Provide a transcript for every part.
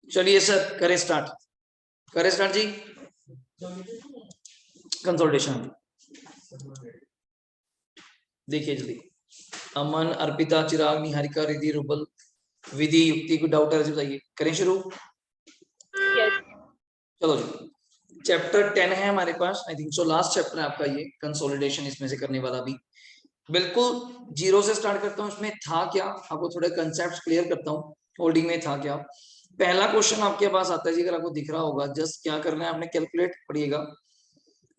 चलिए सर करें स्टार्ट जी। कंसोलिडेशन देखिए जल्दी। अमन, अर्पिता, चिराग, निहारिका, रिधि, रुबल, विधि, युक्ति को डाउट है बताइए। करें शुरू। चलो जी, चैप्टर 10 है हमारे पास, I think so last chapter है आपका ये कंसोलिडेशन, इसमें से करने वाला भी बिल्कुल जीरो से स्टार्ट करता हूँ। इसमें था क्या, आपको थोड़े कंसेप्ट क्लियर करता हूँ। होल्डिंग में था क्या, पहला क्वेश्चन आपके पास आता है जी, अगर आपको दिख रहा होगा, जस्ट क्या करना है आपने, कैलकुलेट पढ़िएगा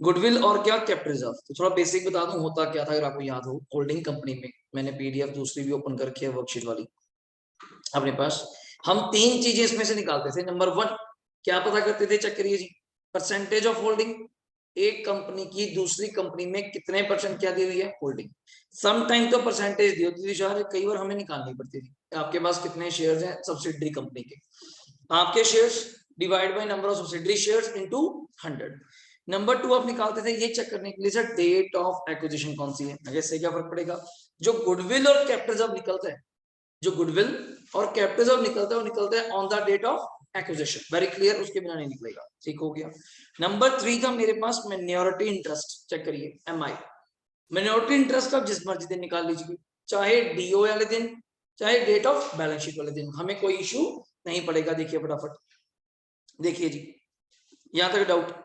गुडविल और क्या कैपिटल रिजर्व। तो थोड़ा बेसिक बता दूं होता क्या था, अगर आपको याद हो। होल्डिंग कंपनी में मैंने पीडीएफ दूसरी भी ओपन करके है, वर्कशीट वाली अपने पास। हम तीन चीजें इसमें से निकालते थे। नंबर वन क्या पता करते थे, चेक करिए जी, परसेंटेज ऑफ होल्डिंग। एक कंपनी की दूसरी कंपनी में कितने परसेंट क्या दी हुई है, होल्डिंग। सम टाइम तो परसेंटेज दी होती थी, कई बार हमें निकालनी पड़ती थी। आपके पास कितने शेयर्स हैं सब्सिडरी कंपनी के, आपके shares divide by number of subsidiary shares into 100। Number two आप निकालते थे ये चेक करने के लिए सर डेट ऑफ एक्विजिशन कौन सी है। इससे क्या फर्क पड़ेगा, जो गुडविल और कैपिटल रिजर्व निकलता है, जो गुडविल और कैपिटल रिजर्व निकलता है वो निकलता है on the date of acquisition. Very clear, उसके बिना नहीं निकलेगा। ठीक हो गया। नंबर थ्री था मेरे पास मिनॉरिटी इंटरेस्ट, चेक करिए एमआई। मिनॉरिटी इंटरेस्ट आप जिस मर्जी दिन निकाल लीजिए, चाहे डीओ वाले दिन चाहे डेट ऑफ बैलेंस शीट वाले दिन, हमें कोई इशू नहीं पड़ेगा। देखिए फटाफट देखिए जी, यहां तक डाउट।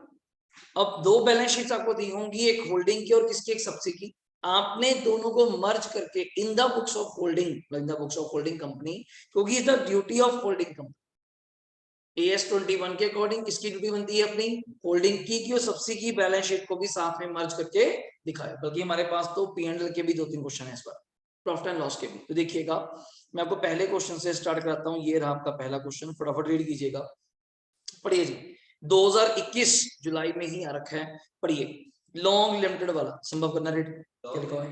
अब दो बैलेंस शीट्स आपको दी होंगी, एक होल्डिंग की और किसकी, एक सब्सिडी की। आपने दोनों को मर्ज करके in the books of holding, in the books of holding company, क्योंकि is the duty of holding company. AS 21 के अकॉर्डिंग किसकी ड्यूटी बनती है, अपनी होल्डिंग की और सब्सिडी की बैलेंस शीट को भी साथ में मर्ज करके दिखाया। बल्कि हमारे पास तो P&L के भी दो तीन क्वेश्चन है इस बार, प्रॉफिट एंड लॉस के भी। तो देखिएगा, मैं आपको पहले क्वेश्चन से स्टार्ट कराता हूँ। ये रहा आपका पहला क्वेश्चन, फटाफट रीड कीजिएगा। पढ़िए जी, 2021 जुलाई में ही आ रखा है, पढ़िए। लॉन्ग लिमिटेड वाला संभव करना रेट क्या लिखा है,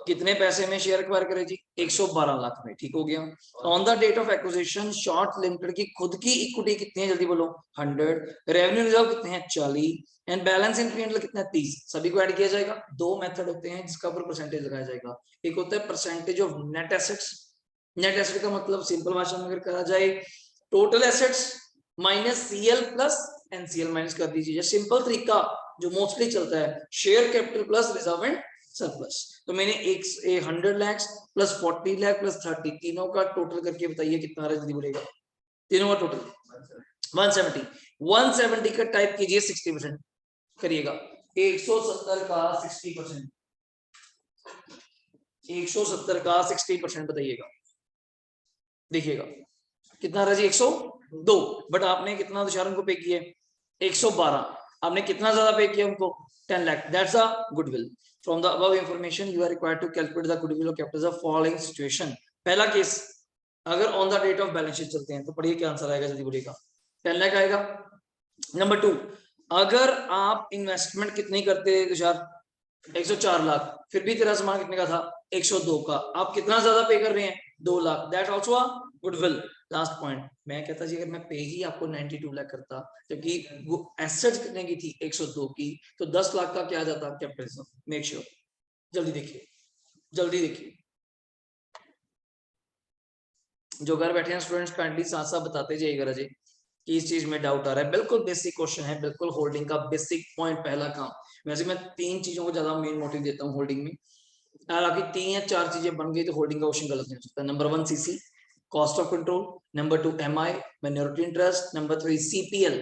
कितने पैसे में शेयर एक्वायर करे जी, 112 लाख में। ठीक हो गया। On the date of acquisition short limited की खुद की इक्विटी कितनी है, जल्दी बोलो, 100। रेवेन्यू रिजर्व कितने हैं, 40। एंड बैलेंस इन P&L कितना है, 30। सभी को ऐड किया जाएगा। दो मेथड होते हैं जिसका ऊपर परसेंटेज लगाया जाएगा। एक होता है percentage of net assets. Net asset का मतलब सिंपल भाषा में अगर कहा जाए, total assets minus CL plus NCL minus कर दीजिए। सिंपल तरीका जो मोस्टली चलता है, share capital plus reserve and surplus. तो मैंने 100 लाख प्लस 40 लाख प्लस 30, तीनों का टोटल करके बताइए कितना जल्दी बोलेगा, तीनों का टोटल 170। 170 का टाइप कीजिए 60% करिएगा। 170 का 60%, 170 का 60% बताइएगा। देखिएगा कितना रहा जी, 102। बट आपने कितना तुषार उनको पे किए, 112। आपने कितना ज्यादा पे किया उनको, 10 lakh. That's a goodwill. From the above information you are required to calculate the goodwill of capital of following situation. पहला केस, अगर on the date of balance sheet चलते हैं तो पढ़िए क्या आंसर आएगा, जल्दी बोलिएगा। 10 लाख आएगा। नंबर टू, अगर आप इन्वेस्टमेंट कितनी करते तुषार, 104 लाख, फिर भी तेरा सामान कितने का था, 102 का, आप कितना ज्यादा पे कर रहे हैं, 2 lakh. That also a goodwill. Last point, मैं कहता जी अगर मैं पे ही आपको 92 लाख करता, जबकि वो एसेट्स कितने की थी, 102 की, तो 10 लाख का क्या जाता कैपिटल। मेक श्योर, जल्दी देखिए, जल्दी देखिए। जो घर बैठे हैं स्टूडेंट्स काइंडली साथ साथ बताते जाइएगा राजे कि इस चीज में डाउट आ रहा है। बिल्कुल बेसिक क्वेश्चन है, बिल्कुल होल्डिंग का बेसिक पॉइंट, पहला काम। वैसे मैं तीन चीजों को ज्यादा मेन मोटिव देता हूँ होल्डिंग में, अगर आपकी 3 या 4 चीजें बन गई तो होल्डिंग का क्वेश्चन गलत नहीं हो सकता। Number 1 CC, cost of control. Number 2 MI, minority interest. Number 3 CPL,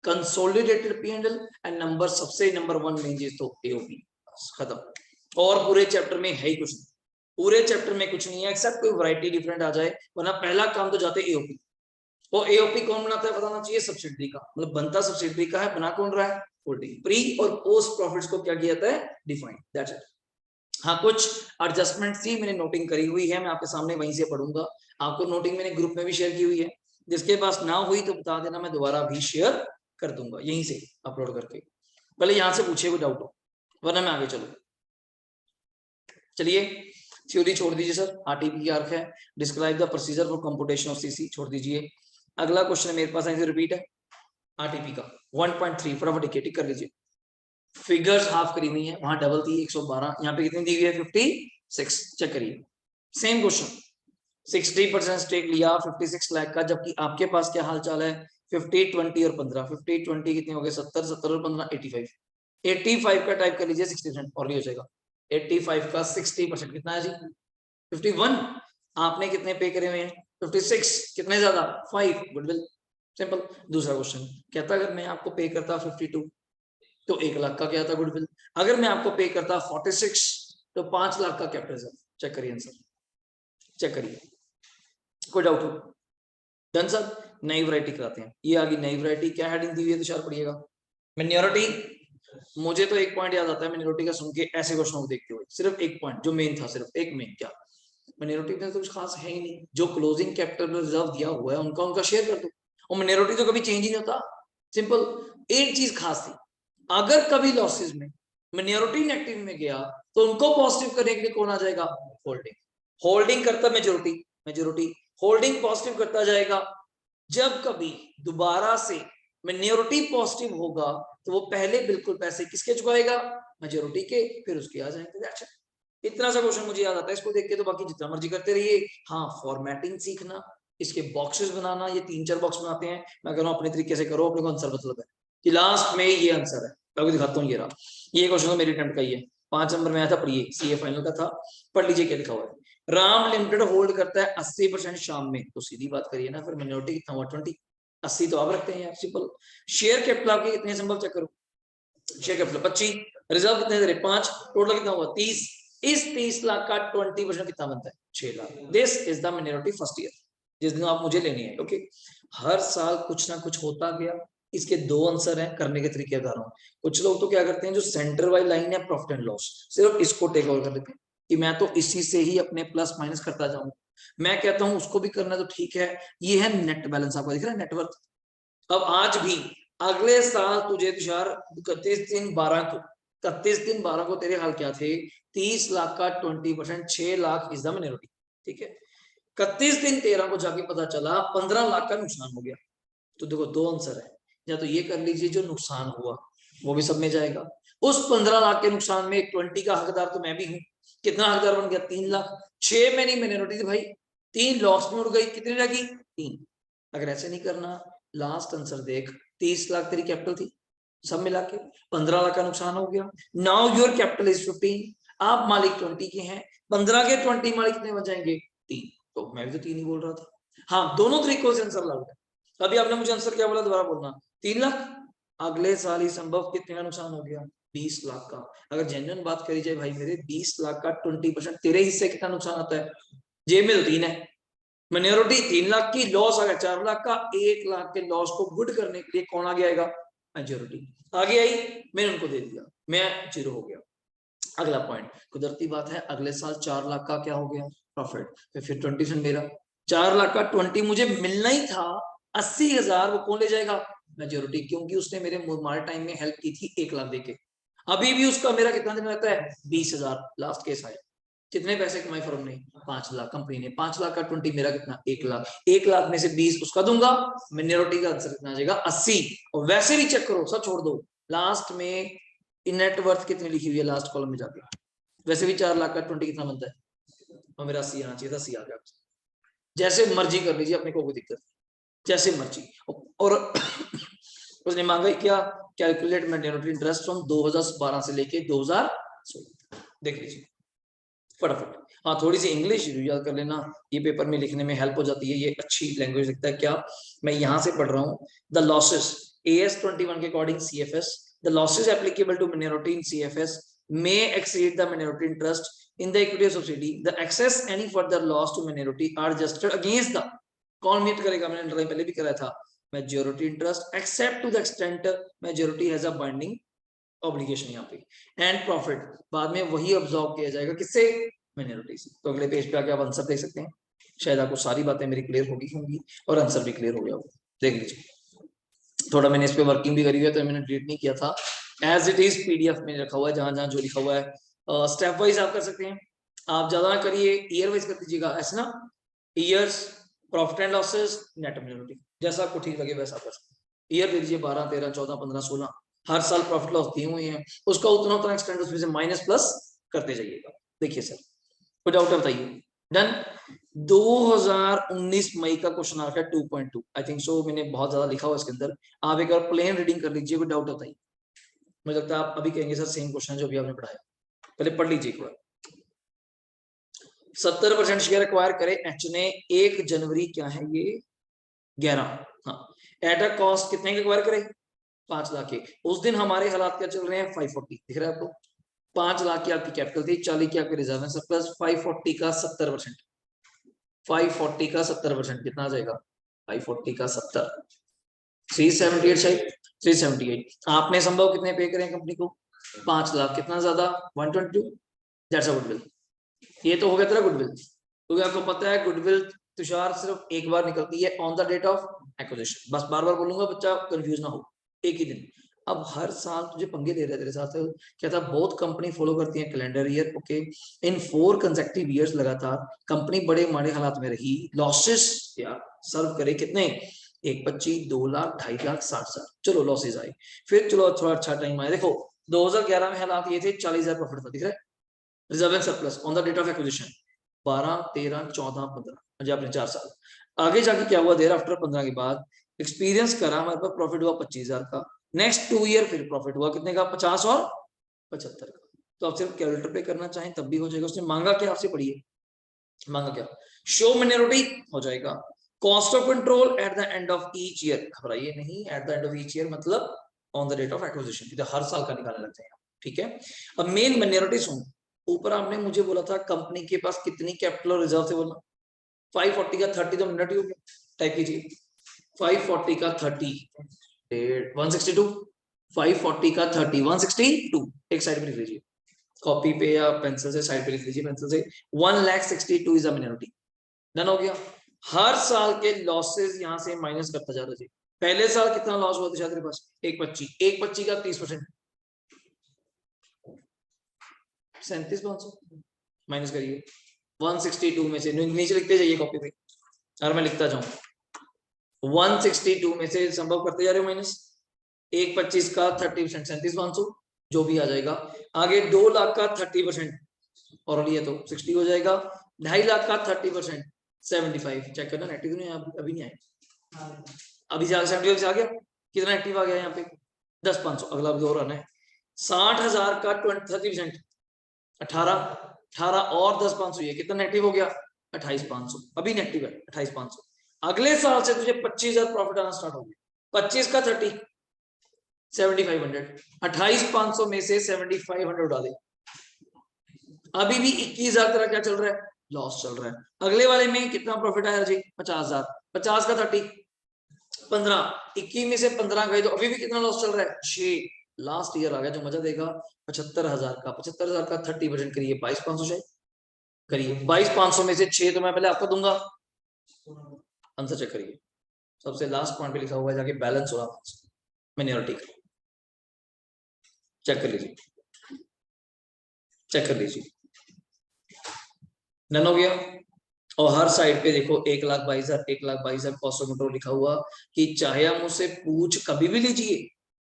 consolidated P&L। And number 1 main चीज तो AOP। खत्म। और पूरे चैप्टर में है ही कुछ नहीं, पूरे चैप्टर में कुछ नहीं है एक्सेप्ट कोई वैरायटी डिफरेंट आ जाए, वरना पहला काम तो जाते AOP। वो AOP कौन बनाता है बताना चाहिए, सब्सिडरी का। मतलब बनता सब्सिडरी का है, बना कौन रहा है, होल्डिंग। प्री और पोस्ट प्रॉफिट्स को क्या किया जाता है, डिफाइन। That's it. हाँ कुछ एडजस्टमेंट थी, मैंने नोटिंग करी हुई है, मैं आपके सामने वहीं से पढ़ूंगा। आपको नोटिंग मैंने ग्रुप में भी शेयर की हुई है, जिसके पास ना हुई तो बता देना, मैं दोबारा भी शेयर कर दूंगा यहीं से अपलोड करके। पहले यहाँ से पूछिए कोई डाउट हो, वरना मैं आगे चलूँ। चलिए थ्योरी छोड़ दीजिए सर, RTP की अर्थ है, describe the procedure for computation of CC छोड़ दीजिए। अगला क्वेश्चन मेरे पास ऐसे रिपीट है, RTP का 1.3 फटाफट टिक कर लीजिए। फिगर्स हाफ करी हुई है, वहां डबल थी 112, यहाँ पे कितनी दी हुई है 56। चेक करिए सेम क्वेश्चन, 60% स्टेक लिया 56 लाख का, जबकि आपके पास क्या हाल चाल है 50, 20 और 15, 50, 20 कितने हो गए 70, 70 और 15 85, 85 का टाइप कर लीजिए 60% और हो जाएगा। 85 का 60% कितना है जी 51। आपने कितने पे करे हुए हैं 56, कितने ज्यादा 5, गुडविल, सिंपल। दूसरा क्वेश्चन कहता अगर मैं आपको पे करता 52 तो 1 लाख का क्या था गुडविल, अगर मैं आपको पे करता 46 तो 5 लाख का कैपिटल रिजर्व। चेक करिए आंसर, चेक करिए, कोई डाउट हो? डन सर, नई वैरायटी कराते हैं। ये आ गई नई वैरायटी, क्या हेडिंग दी हुई है तुषार पढ़िएगा, मिनियोरिटी। मुझे तो एक पॉइंट याद आता है मिनियोरिटी का सुन के, ऐसे क्वेश्चन को देखते हुए सिर्फ एक पॉइंट जो मेन था, सिर्फ एक मेन, क्या मिनियोरिटी में तो कुछ खास है ही नहीं, जो क्लोजिंग कैपिटल रिजर्व दिया हुआ है उनका उनका शेयर कर दो, और मिनियोरिटी तो कभी चेंज ही नहीं होता, सिंपल। एक चीज खास थी, अगर कभी लॉसेस में मिनियोरिटी नेगेटिव में गया तो उनको पॉजिटिव करने के लिए कौन आ जाएगा, होल्डिंग। होल्डिंग करता मेजोरिटी, मेजोरिटी होल्डिंग पॉजिटिव करता जाएगा। जब कभी दोबारा से मिनियोरिटी पॉजिटिव होगा तो वो पहले बिल्कुल पैसे किसके चुकाएगा, मेजोरिटी के, फिर उसके आ जाएंगे। अच्छा, इतना सा क्वेश्चन मुझे याद आता है, इसको देख के तो बाकी जितना मर्जी करते रहिए। हाँ, फॉर्मेटिंग सीखना, इसके बॉक्सेस बनाना, ये 3-4 बॉक्स बनाते हैं, मैं कह रहा हूँ अपने तरीके से करो, अपने को आंसर मतलब है कि लास्ट में ये आंसर है। अभी दिखाता हूँ, ये रहा, ये क्वेश्चन तो मेरी अटेम्प्ट का ही है, 5 नंबर में आया था, पढ़िए, सीए फाइनल का था, पढ़ लीजिए क्या लिखा हुआ है। राम लिमिटेड होल्ड करता है 80% शाम में, तो सीधी बात करिए ना, फिर मिनोरिटी कितना हुआ 20, 80 तो आप रखते हैं यार, सिंपल। शेयर कैपिटल आपके कितने संभव, चेक करो, शेयर कैपिटल 25, रिजर्व कितने दे 5, टोटल कितना हुआ 30। इस 30 लाख का 20% कितना बनता है 6 lakh. This is the minority first year, जिस दिन आप मुझे लेनी है। ओके, हर साल कुछ ना कुछ होता गया। इसके 2 आंसर हैं, करने के तरीके बता रहा हूँ। कुछ लोग तो क्या करते हैं, जो सेंटर वाली लाइन है प्रॉफिट एंड लॉस, सिर्फ इसको टेक ओवर कर देते हैं कि मैं तो इसी से ही अपने प्लस माइनस करता जाऊंगा। मैं कहता हूं उसको भी करना तो ठीक है, ये है नेट बैलेंस, आपको दिख रहा है नेटवर्थ। अब आज भी अगले साल तुझे तुषार 31/12 को, 31/12 को तेरे हाल क्या थे, 30 लाख का 20%, 6 लाख इज द मिनोरिटी, ठीक है। 31/13 को जाके पता चला 15 लाख का नुकसान हो गया। तो देखो 2 आंसर है, या तो ये कर लीजिए जो नुकसान हुआ वो भी सब में जाएगा, उस 15 लाख के नुकसान में 20 का हकदार तो मैं भी हूं, कितना हकदार बन गया 3 लाख, 6 में नहीं मिनोरिटी थी भाई, 3 लॉस में उड़ गई, कितनी लगी 3। अगर ऐसे नहीं करना, लास्ट आंसर देख, 30 लाख तेरी कैपिटल थी, सब मिला के 15 लाख का नुकसान हो गया। नाउ योर कैपिटल इज 15, आप मालिक 20 के हैं, 15 के 20 मालिक कितने बच जाएंगे 3, तो मैं भी तो 3 ही बोल रहा था। हाँ, दोनों तरीकों से आंसर लागू है। अभी आपने मुझे आंसर क्या बोला, दोबारा बोलना, 3 लाख। अगले साल ही संभव कितने का नुकसान हो गया 20 लाख का। अगर जेन्युइन बात करी जाए भाई मेरे, 20 लाख का 20%, तेरे हिस्से कितना नुकसान आता है, जेब में तो 3 है, मिनोरिटी 3 लाख की, लॉस आ गया 4 लाख का, 1 लाख के लॉस को गुड करने के लिए कौन आगे आएगा, मेजोरिटी आगे आई, मैंने उनको दे दिया, मैं 0 हो गया। अगला पॉइंट, कुदरती बात है, अगले साल 4 लाख का क्या हो गया प्रॉफिट, तो फिर 20% मेरा, 4 लाख का 20 मुझे मिलना ही था, 80,000 वो कौन ले जाएगा, मेजोरिटी, क्योंकि उसने मेरे मार टाइम में हेल्प की थी 1 लाख देके। अभी भी उसका मेरा कितना दिन रहता है 20,000, लास्ट केस आया, कितने पैसे कमाए फर्म ने 5 लाख, कंपनी ने 5 लाख का 20 मेरा कितना 1 लाख, 1 लाख में से 20 उसका दूंगा, मिनोरिटी का आंसर कितना आ जाएगा 80। और वैसे भी चेक करो, सब छोड़ दो, लास्ट में नेटवर्थ कितनी लिखी हुई है लास्ट कॉलम में जाके, वैसे भी 4 लाख का 20 कितना बनता है, और मेरा 80 आना चाहिए था, 80 आ गया। जैसे मर्जी कर लीजिए, अपने को कोई दिक्कत नहीं, जैसे मर्जी। और उसने मांगा क्या, कैलकुलेट मिनोरिटी इंटरेस्ट फ्रॉम 2012 से लेके 2016, देख लीजिए फटाफट। हाँ, थोड़ी सी इंग्लिश याद कर लेना, ये पेपर में लिखने में हेल्प हो जाती है, ये अच्छी लैंग्वेज लिखता है। क्या, मैं यहाँ से पढ़ रहा हूँ, द लॉसेस AS 21 के according CFS, the losses applicable to minority in CFS may exceed the minority interest in the equity of subsidy. The excess any further loss to minority are adjusted against the, कौन meet करेगा, मैंने पहले भी कराया था, majority interest except to the extent majority has a binding obligation यहाँ पे, and profit बाद में वही ऑब्जॉर्व किया जाएगा किससे, मिनोरिटी से। तो अगले पेज पे आके आप आंसर देख सकते हैं, शायद आपको सारी बातें मेरी क्लियर होगी और आंसर भी क्लियर हो गया होगा, देख लीजिए। थोड़ा मैंने इस पे वर्किंग भी करी हुई है, तो मैंने डिलीट नहीं किया था, एज इट इज PDF में रखा हुआ है, जहां जहां जो लिखा हुआ है। स्टेप वाइज आप कर सकते हैं, आप ज्यादा ना करिए, ईयर वाइज कर दीजिएगा, ऐसे ना, years, profit and losses, net minority, जैसा आपको ठीक लगे वैसा कर सकते हैं। ईयर दे दीजिए 12, 13, 14, 15, 16, हर साल प्रॉफिट लॉस दिए हुए हैं, उसका उतना उतना एक्सटेंड उसमें से माइनस प्लस करते जाइएगा। देखिए सर, कोई डाउट है बताइए, डन। 2019 मई का क्वेश्चन आ रखा है 2.2 आई थिंक सो, मैंने बहुत ज्यादा लिखा हुआ इसके अंदर, आप एक बार प्लेन रीडिंग कर लीजिए, कोई डाउट होता है मुझे लगता है आप अभी कहेंगे सर सेम क्वेश्चन जो भी आपने पढ़ाया, पहले पढ़ लीजिए एक बार। 70% शेयर एक्वायर करे एच ने 1 जनवरी क्या है ये 11, हाँ एट अ कॉस्ट कितने के एक्वायर करे 5 लाख के। उस दिन हमारे हालात क्या चल रहे हैं 540 दिख रहा है आपको, 5 लाख की आपकी कैपिटल थी, 40 की आपकी रिजर्व है सरप्लस, 540 का 70%, 540 का 70% कितना आ जाएगा 540 का 70, 378 शायद 378। आपने संभव कितने पे करें कंपनी को 5 लाख, कितना ज्यादा 122, दैट्स अ गुडविल। ये तो हो गया तेरा गुडविल, क्योंकि आपको पता है गुडविल तुषार सिर्फ एक बार निकलती है on the date of acquisition, बस बार बार बोलूंगा बच्चा कंफ्यूज ना हो, एक ही दिन। अब हर साल तुझे पंगे ले रहे हैं तेरे साथ, क्या था बहुत कंपनी फॉलो करती है calendar year, okay in 4 consecutive years लगातार कंपनी बड़े माड़े हालात में रही, लॉसेस यार सर्व करे कितने 125, 2 लाख, 2.5 लाख, 60,000, चलो लॉसेस आए, फिर चलो थोड़ा अच्छा टाइम आया, देखो 2011 में हालात ये थे 40,000 प्रॉफिट था, दिख रहा है reserve and surplus on the date of acquisition 12, 13, 14, 15, मुझे आपने 4 साल। आगे जाके क्या हुआ देर आफ्टर 15 के बाद एक्सपीरियंस करा, हमारे पास प्रॉफिट हुआ 25,000 का, नेक्स्ट 2 ईयर फिर प्रॉफिट हुआ कितने का 50 और 75 का। तो आप सिर्फ कैलकुलेटर पे करना चाहें तब भी हो जाएगा। उसने मांगा क्या आपसे, पढ़िए मांगा क्या, शो मिनोरिटी हो जाएगा, cost of control at the end of each year, घबराइए नहीं at the end of each year मतलब on the date of acquisition, हर साल का निकालने लगते हैं, ठीक है। अब मेन मिनोरिटी सुन, ऊपर आपने मुझे बोला था कंपनी के पास कितनी कैपिटल और रिजर्व थे, बोलना 540 का 30 तो मिनट ही हो गया, टाइप कीजिए 540 का 30 162, 540 का 30 162, एक साइड पे लिख लीजिए कॉपी पे या पेंसिल से साइड पे लिख लीजिए पेंसिल से, 1,62 इज अ मिनोरिटी, डन हो गया। हर साल के लॉसेस यहां से माइनस करता जा रहा है, पहले साल कितना लॉस हुआ था तेरे पास 125, 125 का 30% 37,500 माइनस करिए 162 में से, नीचे लिखते जाइए कॉपी पे और मैं लिखता जाऊं 162 में से संभव करते जा रहे हो माइनस, 125 का 30% 37,500 जो भी आ जाएगा, आगे 2 लाख का 30% और ये तो 60 हो जाएगा, 2.5 लाख का 30% 75, चेक करना नेगेटिव नहीं अभी नहीं आए, अभी से 75 से आ गया, कितना एक्टिव आ गया यहाँ पे 10,500, अगला भी और आना है 60,000 का 30%, 18, 18 और 10,500 ये कितना नेगेटिव हो गया 28,500, अभी नेगेटिव है 28,500। अगले साल से तुझे 25,000 प्रॉफिट आना स्टार्ट हो गया, 25 का 30 7,500, 28,500 में से 7,500 डाले, अभी भी 21,000 तेरा क्या चल रहा है लॉस चल रहा है। अगले वाले में कितना प्रॉफिट आया जी 50,000, 50 का 30 15, 21 में से 15 गए तो अभी भी कितना लॉस चल रहा है 6, लास्ट ईयर आ गया जो मजा देगा 75,000 का, 75,000 का 30% करिए 22,500 शायद करिए, 22,500 में से 6 तो मैं पहले आपको दूंगा, आंसर चेक करिए सबसे लास्ट पॉइंट पे लिखा हुआ है जाके बैलेंस हो रहा मिनोरिटी का, चेक कर लीजिए चेक कर लीजिए, डन हो गया। और हर साइड पे देखो 1,22,000 1,22,000 कॉस्ट ऑफ कंट्रोल लिखा हुआ, कि चाहे आप मुझसे पूछ कभी भी लीजिए,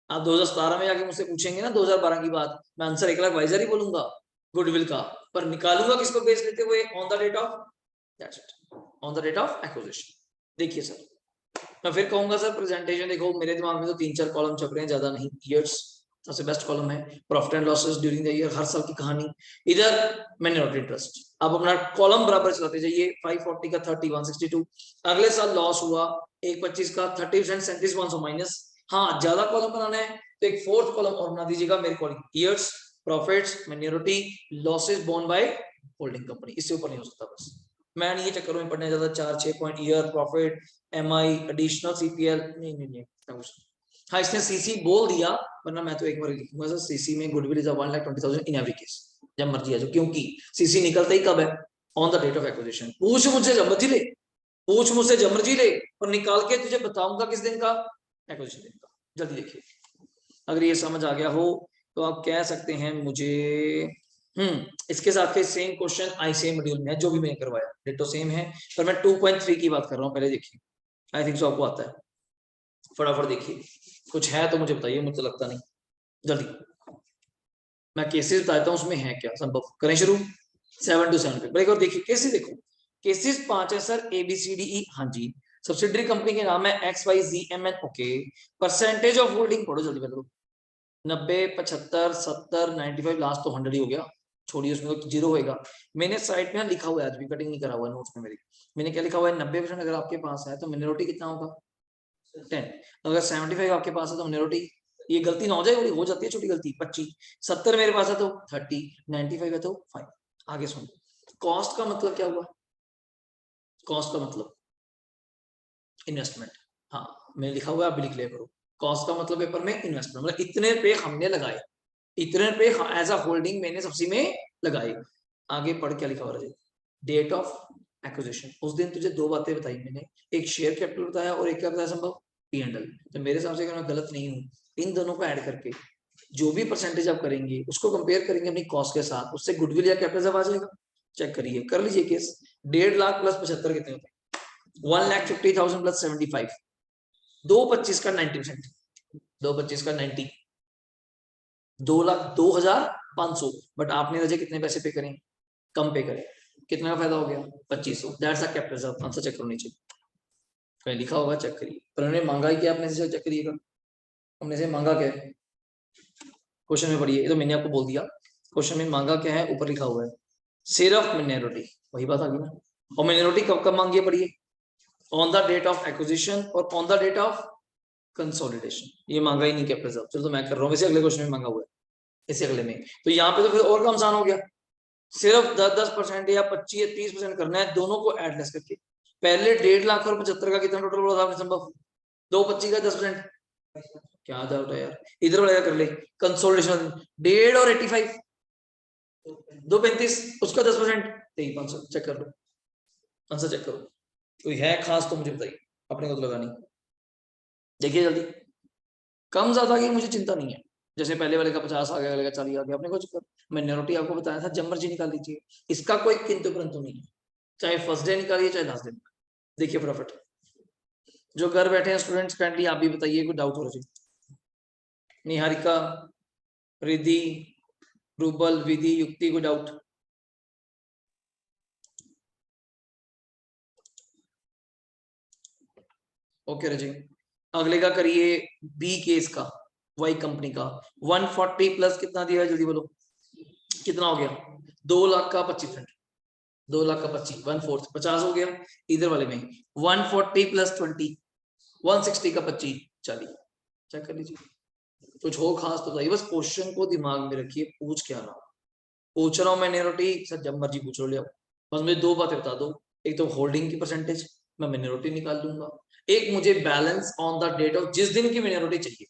आप 2017 में जाके मुझसे पूछेंगे ना 2012 की बात, मैं आंसर 1,22,000 ही बोलूंगा गुडविल का, पर निकालूंगा किसको बेस लेते हुए on the date of, that's it on the date of acquisition. देखिए सर मैं फिर कहूंगा सर प्रेजेंटेशन देखो मेरे दिमाग में तो 3-4 कॉलम छप रहे हैं, ज्यादा नहीं, ईयर्स सबसे बेस्ट कॉलम है, profit and losses during the year, हर साल की कहानी, इधर मिनोरिटी इंटरेस्ट, आप अपना कॉलम बराबर चलाते जाइए 540 का 30 162, अगले साल लॉस हुआ 125 का 30% 37,500 माइनस, हाँ ज्यादा कॉलम बनाना है तो एक 4th कॉलम और बना दीजिएगा मेरे according, years profits minority losses borne by holding company, इससे ऊपर नहीं हो सकता। बस मैं नहीं ये चक्कर में पढ़ने ज्यादा 4-6 point year profit MI additional CPL नहीं हाँ इसने सीसी बोल दिया वरना मैं तो एक बार लिखूंगा सर सीसी में goodwill is 1,20,000 in every case, जब मर्जी आ जाओ, क्योंकि सीसी निकलता ही कब है on the date of acquisition, पूछ मुझसे जब मर्जी ले, पूछ मुझसे जब मर्जी ले और निकाल के तुझे बताऊंगा किस दिन का एक्विजिशन दिन का, जल्दी देखिए। अगर ये समझ आ गया हो तो आप कह सकते हैं मुझे इसके साथ के सेम क्वेश्चन आईसीएम मॉड्यूल में है जो भी मैंने करवाया डिटो सेम है, पर मैं 2.3 की बात कर रहा हूँ, पहले देखिए आई थिंक सो आपको आता है, फटाफट देखिए कुछ है तो मुझे बताइए, मुझे लगता नहीं, जल्दी मैं केसेस बताता हूँ उसमें है क्या, संभव करें शुरू 7 to 7 पे, एक बार देखिए कैसे देखो केसेस 5 है सर, ABCDE, हाँ जी। सब्सिडरी कंपनी के नाम है XYZMN, okay. Percentage of holding पढ़ो जल्दी पढ़ो। 90, 75, 70, 95, लास्ट तो 100 ही हो गया, छोड़िए उसमें तो 0 होएगा। मैंने साइड में लिखा हुआ है, आज भी कटिंग नहीं करा हुआ नोट्स में मेरी। मैंने क्या लिखा हुआ है, 90% अगर आपके पास है तो मिनोरिटी कितना होगा 10। अगर 75 आपके पास है तो मिनोरिटी, ये गलती ना हो जाए, हो जाती है छोटी गलती, 25। 70 मेरे पास है तो 30, 95 है तो 5। आगे सुन, कॉस्ट का मतलब क्या हुआ, कॉस्ट का मतलब इन्वेस्टमेंट। हाँ मैंने लिखा हुआ है, आप भी लिख लिया करो। कॉस्ट का मतलब पेपर में इन्वेस्टमेंट, मतलब इतने रुपए हमने लगाए, इतने रुपए एज अ होल्डिंग मैंने सब्सिडी में लगाए। आगे पढ़ क्या लिखा हुआ है, डेट ऑफ एक्विजिशन। उस दिन तुझे दो बातें बताई मैंने, एक शेयर कैपिटल बताया और एक क्या बताया संभव, P&L। तो मेरे हिसाब से अगर मैं गलत नहीं हूँ, इन दोनों को ऐड करके जो भी परसेंटेज आप करेंगे उसको कंपेयर करेंगे अपनी कॉस्ट के साथ, उससे गुडविल या कैपिटल आ जाएगा। चेक करिए, कर लीजिए केस। 1.5 लाख प्लस 75 कितने होते हैं, 1,50,000 प्लस 75, 225 का 90%, 225 का 90, 2,02,500। बट आपने रजे कितने पैसे पे करें, कम पे करें, कितना का फायदा हो गया 2500। That's a capital reserve. Answer check करो नीचे कहीं लिखा होगा, चेक करिए। पर उन्होंने मांगा ही क्या, आपने से चेक करिएगा, हमने से मांगा क्या है क्वेश्चन में पढ़िए, ये तो मैंने आपको बोल दिया। क्वेश्चन में मांगा क्या है, ऊपर लिखा हुआ है सिर्फ मिनोरिटी, वही बात आ गई ना। और मिनोरिटी कब कब मांगी है पढ़िए, on the date of acquisition और on the date of consolidation. ये मांगा ही नहीं कैपिटल रिजर्व, चलो तो मैं कर रहा हूँ, वैसे अगले क्वेश्चन में मांगा हुआ है, इसे अगले में। तो यहाँ पे तो फिर और आसान हो गया, सिर्फ 10% या 25 या 30% करना है, दोनों को एडलेस करके। पहले 1.5 लाख और 75 का कितना टोटल बोला था आपने संभव, 225 का 10%, क्या डाउट है यार, इधर वाला कर ले कंसोलिडेशन, 1.5 और 85, 235, उसका 10%, 23,500। चेक कर लो, आंसर चेक करो, कोई है खास तो मुझे बताइए, अपने को तो लगा नहीं। देखिए जल्दी, कम ज्यादा की मुझे चिंता नहीं है, जैसे पहले वाले का 50 आ गया, अगले का 40 आ गया, अपने को चक्कर। मिनोरिटी आपको बताया था, जब मर्जी निकाल लीजिए, इसका कोई किंतु परंतु नहीं है, चाहे फर्स्ट डे निकालिए चाहे लास्ट डे। देखिए फटाफट, जो घर बैठे हैं स्टूडेंट्स काइंडली आप भी बताइए, कोई डाउट हो रहा है। निहारिका, रिद्धि, रूबल, विधि, युक्ति, कोई डाउट। ओके रजी, अगले का करिए, बी केस का, वाई कंपनी का। 140 प्लस कितना दिया है जल्दी बोलो, कितना हो गया, 2 लाख का 25%, 2 लाख का 25, 1/4 50 हो गया। इधर वाले में 140 प्लस 20, 160 का 25, 40। चेक कर लीजिए, कुछ हो खास तो बताइए, बस क्वेश्चन को दिमाग में रखिए, पूछ क्या रहा हूं, पूछ रहा हूँ मिनोरिटी सर, जब मर्जी पूछ लो, ले आओ, बस मुझे दो बातें बता दो, एक तो होल्डिंग की परसेंटेज, मैं मिनोरिटी निकाल दूंगा, एक मुझे balance on the date of, जिस दिन की मिनोरिटी चाहिए,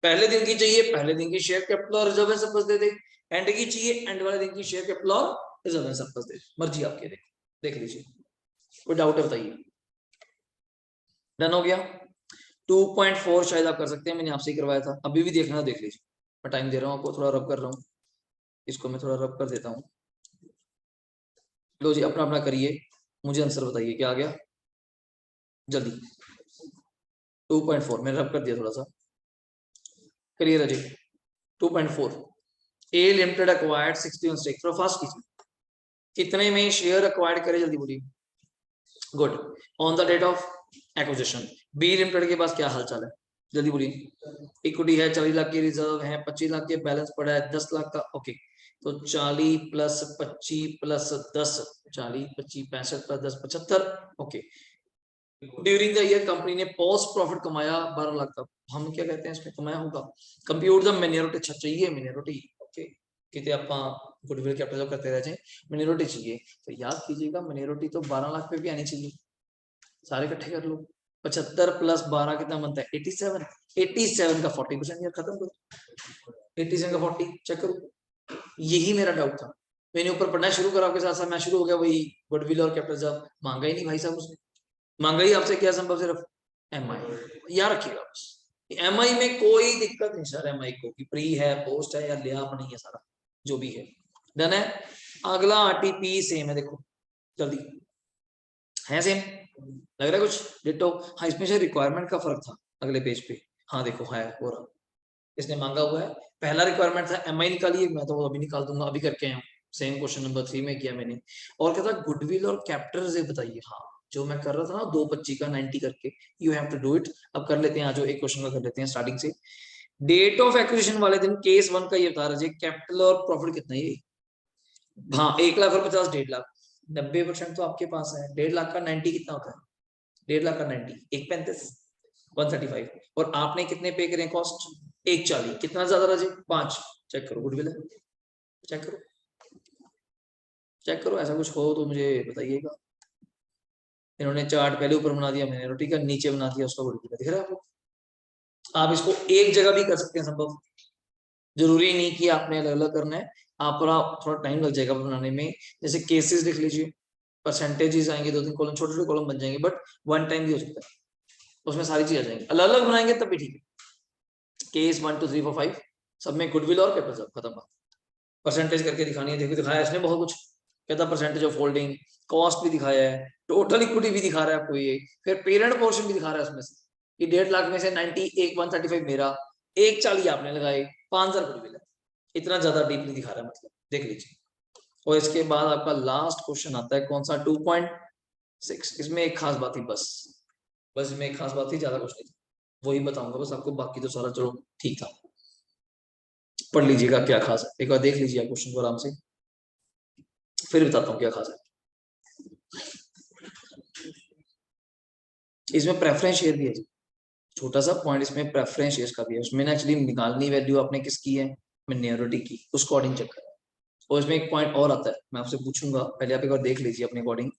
पहले दिन की चाहिए पहले दिन की शेयर कैपिटल और reserve and surplus they they, and की चाहिए एंड वाले दिन की शेयर कैपिटल और रिजर्व एंड सरप्लस दे, मर्जी आपके, देख लीजिए, कोई डाउट है बताइए। डन हो गया, 2.4 शायद आप कर सकते हैं, मैंने आपसे ही करवाया था, अभी भी देखना, देख लीजिए, मैं टाइम दे रहा हूँ आपको, थोड़ा रब कर रहा हूँ, इसको मैं थोड़ा रब कर देता हूँ। लो जी, अपना अपना करिए, मुझे आंसर बताइए क्या आ गया जल्दी। 2.4 मैंने रब कर दिया थोड़ा सा, करिए Raji. 2.4, A limited acquired 61 stake, थोड़ा फास्ट कीजिए, कितने में शेयर एक्वायर्ड करे जल्दी बोलिए, good, on the date of acquisition. B limited के पास क्या हालचाल है जल्दी बोलिए, इक्विटी है 40 लाख की, रिजर्व है 25 लाख के, बैलेंस पड़ा है 10 लाख का, ओके। तो 40 plus 25 plus 10, 40 25 65 plus 10 75, okay. During the year company ने पोस्ट प्रॉफिट कमाया 12 लाख का, हम क्या कहते हैं इसमें कमाया होगा, कंप्यूट द मिनोरिटी, अच्छा चाहिए मिनोरिटी, ओके, कितने ਆਪਾਂ गुडविल कैपिटल करते रह जाए, मिनोरिटी चाहिए, तो याद कीजिएगा मिनोरिटी तो 12 लाख पे भी आनी चाहिए, सारे इकट्ठे कर लो, 75 प्लस 12 कितना बनता है 87, 87 का 40% यार, खत्म करो, 87 का 40, चेक करो, यही मेरा डाउट था, मैंने ऊपर पढ़ना शुरू करा आपके साथ साथ, मैं शुरू हो गया वही गुडविल और कैपिटल जब मांगा ही नहीं भाई साहब उसने, मांगा ही आपसे क्या संभव, सिर्फ MI, याद रखिएगा बस, MI में कोई दिक्कत नहीं सर, MI को कि प्री है पोस्ट है या लिया नहीं है, सारा जो भी है डन है। अगला RTP सेम है, देखो जल्दी, है सेम लग रहा है कुछ डिटो, हाँ इसमें से रिक्वायरमेंट का फर्क था अगले पेज पे, हाँ देखो है हो रहा, इसने मांगा हुआ है, पहला रिक्वायरमेंट था MI निकालिए, मैं तो वो अभी निकाल दूंगा, अभी करके आया हूँ, सेम क्वेश्चन नंबर 3 में किया मैंने। और क्या था, गुडविल और कैपिटल रिजर्व बताइए। हाँ, जो मैं कर रहा था ना 225 का 90 करके, you have to do it. अब कर लेते हैं, आज एक क्वेश्चन का कर लेते हैं स्टार्टिंग से। डेट ऑफ एक्विजिशन वाले दिन केस 1 का ये बता रहे कैपिटल और प्रॉफिट कितना है ये। हाँ, 1 लाख और 50, 1.5 लाख। 90% तो आपके पास है। 1.5 लाख का 90 कितना होता है? 1.5 लाख का 90 1.35, 135। और आपने कितने पे करें कॉस्ट? 1.40। कितना ज्यादा राजे? 5। चेक करो गुडविल है, चेक करो, चेक करो। ऐसा कुछ हो तो मुझे बताइएगा। इन्होंने चार्ट पहले ऊपर बना दिया, मैंने रोटी का नीचे बना दिया उसका गुडविल। दिख रहा है आपको? आप इसको एक जगह भी कर सकते हैं संभव, जरूरी नहीं कि आपने अलग अलग करना है। आप थोड़ा टाइम लग जाएगा बनाने में। जैसे केसेस लिख लीजिए, परसेंटेजेस आएंगे, 2-3 कॉलम, छोटे छोटे कॉलम बन जाएंगे, बट वन टाइम भी हो सकता है, उसमें सारी चीज आ जाएंगी। अलग अलग बनाएंगे तब भी ठीक है। केस 1 2 3 4 5 सब में गुडविल और कैपिटल सब खत्म बात। परसेंटेज करके दिखानी है, देखो दिखाया इसने बहुत कुछ। कहता परसेंटेज ऑफ होल्डिंग, कॉस्ट भी दिखाया है, टोटल इक्विटी भी दिखा रहा है आपको ये, फिर पेरेंट पोर्शन भी दिखा रहा है उसमें से कि 1.5 लाख में से 90 135 मेरा, 1.40 आपने लगाए, 5,000 गुडविल है। इतना ज्यादा डीपली दिखा रहा है, मतलब देख लीजिए। और इसके बाद आपका लास्ट क्वेश्चन आता है कौन सा, 2.6। इसमें एक खास बात थी, बस इसमें एक खास बात थी, ज्यादा कुछ नहीं, वही बताऊंगा बस आपको, बाकी तो सारा चलो ठीक था। पढ़ लीजिएगा क्या खास है, एक बार देख लीजिए क्वेश्चन को आराम से, फिर बताता हूँ क्या खास है। इसमें प्रेफरेंस शेयर भी है, छोटा सा पॉइंट इसमें प्रेफरेंस शेयर का भी है। उसमें ना एक्चुअली निकालनी वैल्यू आपने किसकी है, मिनोरिटी की, उसको अकॉर्डिंग चेक करना है। और इसमें एक पॉइंट और आता है, मैं आपसे पूछूंगा, पहले आप एक बार देख लीजिए अपने अकॉर्डिंग,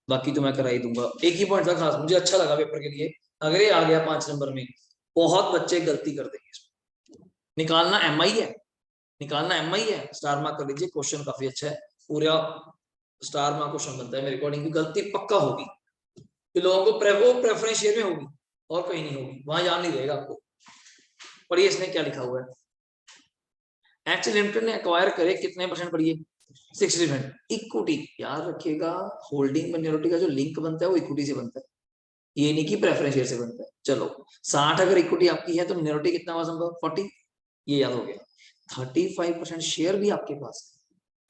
बाकी तो मैं करा ही दूंगा। एक ही पॉइंट था खास, मुझे अच्छा लगा पेपर के लिए, अगर ये आ गया 5 नंबर में, बहुत बच्चे गलती कर देंगे। निकालना MI है, निकालना MI है, स्टार मार्क कर लीजिए। क्वेश्चन काफी अच्छा है, पूरा स्टार मार्क क्वेश्चन बनता है मेरे अकॉर्डिंग की। गलती पक्का होगी कि लोगों को प्रेफरेंस शेयर में होगी और कहीं नहीं होगी, वहां याद नहीं रहेगा आपको। पढ़िए इसने क्या लिखा हुआ है। एक्सेल लिमिटेड ने एक्वायर करे कितने परसेंट, पढ़िए 60%। इक्विटी याद रखिएगा, होल्डिंग मिनोरिटी का जो लिंक बनता है वो इक्विटी से बनता है, ये नहीं कि प्रेफरेंस शेयर से बनता है। चलो 60 अगर इक्विटी आपकी है तो मिनोरिटी कितना हुआ संभव, 40, ये याद हो गया। 35% शेयर भी आपके पास है,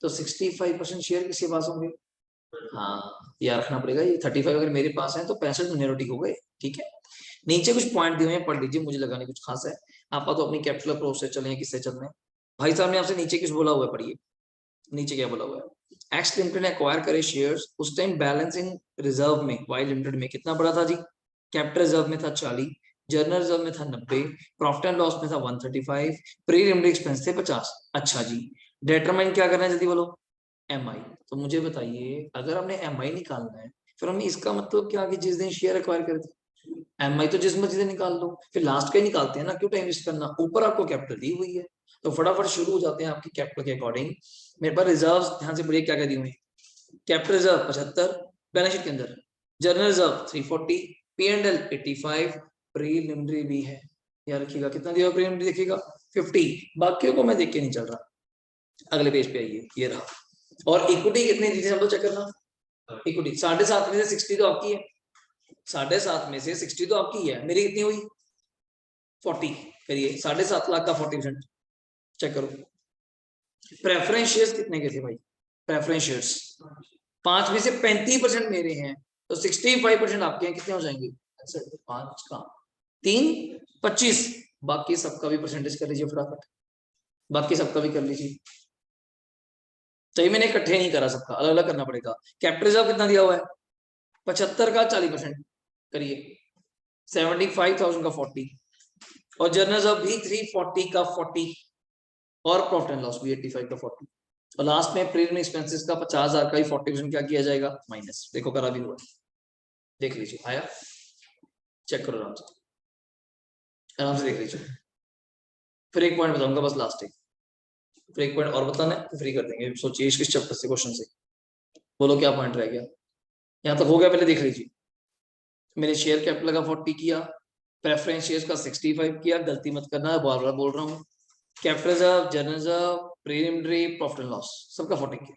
तो 65% शेयर किसके पास होंगे? हाँ, याद रखना पड़ेगा, ये 35 अगर मेरे पास है तो 65 मिनोरिटी हो गए। ठीक है, नीचे कुछ पॉइंट दिए हुए हैं, पढ़ लीजिए, मुझे लगा नहीं कुछ खास है। आप तो अपनी कैपिटल अप्रोच से चले, किससे चल रहे हैं भाई साहब ने आपसे नीचे कुछ बोला हुआ है, पढ़िए नीचे क्या बोला हुआ है। एक्स लिमिटेड ने एक्वायर करे शेयर्स, उस टाइम बैलेंसिंग रिजर्व में वाई लिमिटेड में कितना बड़ा था जी, कैपिटल रिजर्व में था 40, जनरल रिजर्व में था 90, प्रॉफिट एंड लॉस में था 135, प्री लिमिटेड एक्सपेंस थे 50। अच्छा जी, डिटरमाइन क्या करना है जल्दी बोलो, MI। तो मुझे बताइए, अगर हमने MI निकालना है, फिर हमें इसका मतलब क्या कि जिस दिन शेयर एक्वायर करे थे, MI तो जिस मर्जी से निकाल लो, फिर लास्ट का ही निकालते हैं ना, क्यों टाइम वेस्ट करना। ऊपर आपको कैपिटल दी हुई है, तो फटाफट शुरू हो जाते हैं आपकी कैपिटल के अकॉर्डिंग। मेरे पास रिजर्व, ध्यान से पढ़िए क्या क्या दी हुई है। कैपिटल रिजर्व 75 बैलेंस शीट के अंदर, जनरल रिजर्व 340, P&L 85, प्रीलिमिनरी भी है, याद रखिएगा कितना दिया प्रीलिमिनरी, देखिएगा 50। बाकियों को मैं देख के नहीं चल रहा, अगले पेज पे आइए, ये रहा। और इक्विटी कितनी दी थी सब चेक करना। इक्विटी 7.5 में से 60 तो आपकी है, 7.5 में से 60 तो आपकी है, मेरी कितनी हुई 40। करिए 7.5 लाख का 40% चेक करो। प्रेफरेंस शेयर्स कितने के थे भाई, प्रेफरेंस शेयर्स 5 में से 35% मेरे हैं, तो 65% आपके हैं, कितने हो जाएंगे 5 का 3 25। बाकी सबका भी परसेंटेज कर लीजिए फटाफट, बाकी सबका भी कर लीजिए। चाहिए मैंने इकट्ठे नहीं करा, सबका अलग अलग करना पड़ेगा। कैपिटल रिजर्व कितना दिया हुआ है, 75 का 40% करिए, 75,000 का 40, और जनरल रिजर्व भी 340 का 40, और प्रॉफिट एंड लॉस भी 85 का 40, और लास्ट में प्रीमियम एक्सपेंसेस का 50,000 का ही 40% क्या किया जाएगा, माइनस। देखो करा भी हुआ, देख लीजिए आया, चेक करो आराम से, आराम से देख लीजिए। फिर एक पॉइंट बताऊंगा बस लास्ट एक, फिर एक पॉइंट और बताना है तो फ्री कर देंगे। सोचिए किस चैप्टर से, क्वेश्चन से, बोलो क्या पॉइंट रह गया। यहाँ तक हो गया, पहले देख लीजिए। मैंने शेयर कैपिटल का 40 किया, प्रेफरेंस शेयर्स का 65 किया, गलती मत करना, बार बार बोल रहा हूँ। Capital reserve, general reserve, preliminary, profit and loss, सबका 40 किया,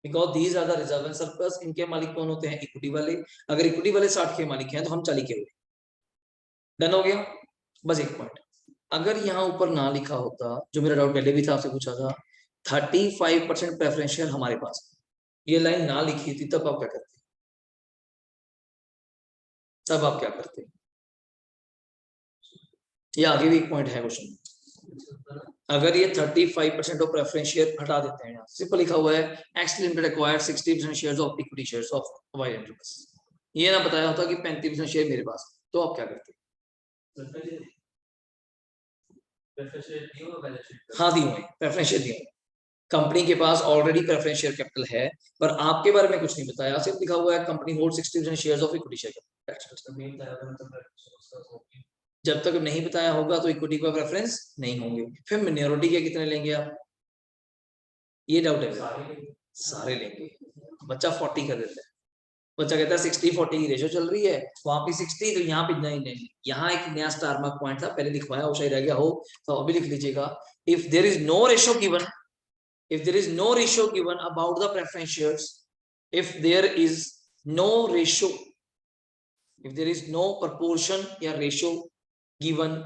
because these are the reserve and surplus. इनके मालिक कौन होते हैं, इक्विटी वाले। अगर इक्विटी वाले 60 के मालिक हैं तो हम 40 के हुए। डन हो गया। बस एक पॉइंट, अगर यहाँ ऊपर ना लिखा होता, जो मेरा डाउट पहले भी था, आपसे पूछा था, 35% प्रेफरेंस शेयर हमारे पास, ये लाइन ना लिखी थी तब आप क्या करते? तब आप क्या करते? ये आगे भी एक पॉइंट है क्वेश्चन। अगर ये 35% ऑफ प्रेफरेंस शेयर हटा देते हैं, सिंपल लिखा हुआ है X limited acquired 60% shares of equity shares of Y limited, बस ये ना बताया होता कि 35% शेयर मेरे पास, तो आप क्या करते? हाँ दिए हुए प्रेफरेंस शेयर दिए, कंपनी के पास ऑलरेडी प्रेफरेंस शेयर कैपिटल है, पर आपके बारे में कुछ नहीं बताया, सिर्फ लिखा हुआ है company hold 60% shares of equity share capital. जब तक नहीं बताया होगा तो इक्विटी का प्रेफरेंस नहीं होंगे। फिर मिनोरिटी के कितने लेंगे आप? ये डाउट है, सारे लेंगे। बच्चा 40 कर देता है, बच्चा कहता है 60-40 की रेशो चल रही है, वहां पे 60 तो यहाँ पे नहीं, यहाँ एक नया स्टार मार्क पॉइंट था, पहले लिखवाया वो शायद रह गया हो तो अभी लिख लीजिएगा। If there is no ratio given, if there is no ratio given about the preference shares, if there is no ratio, if there is no proportion or ratio given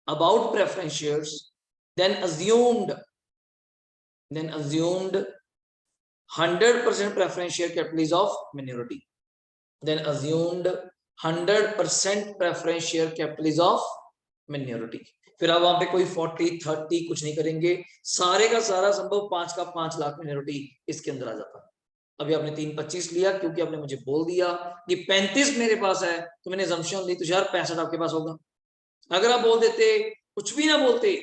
about preference shares, then assumed 100% preference share capital is of minority, then assumed 100% preference share capital is of minority। फिर अब वहां पे कोई 40-30 कुछ नहीं करेंगे, सारे का सारा संभव 5 का 5 लाख मिनोरिटी इसके अंदर आ जाता है। अभी आपने 325 लिया क्योंकि आपने मुझे बोल दिया कि 35 मेरे पास है, तो मैंने assumption ली तो यार 65 आपके पास होगा। अगर आप बोल देते, कुछ भी ना बोलते,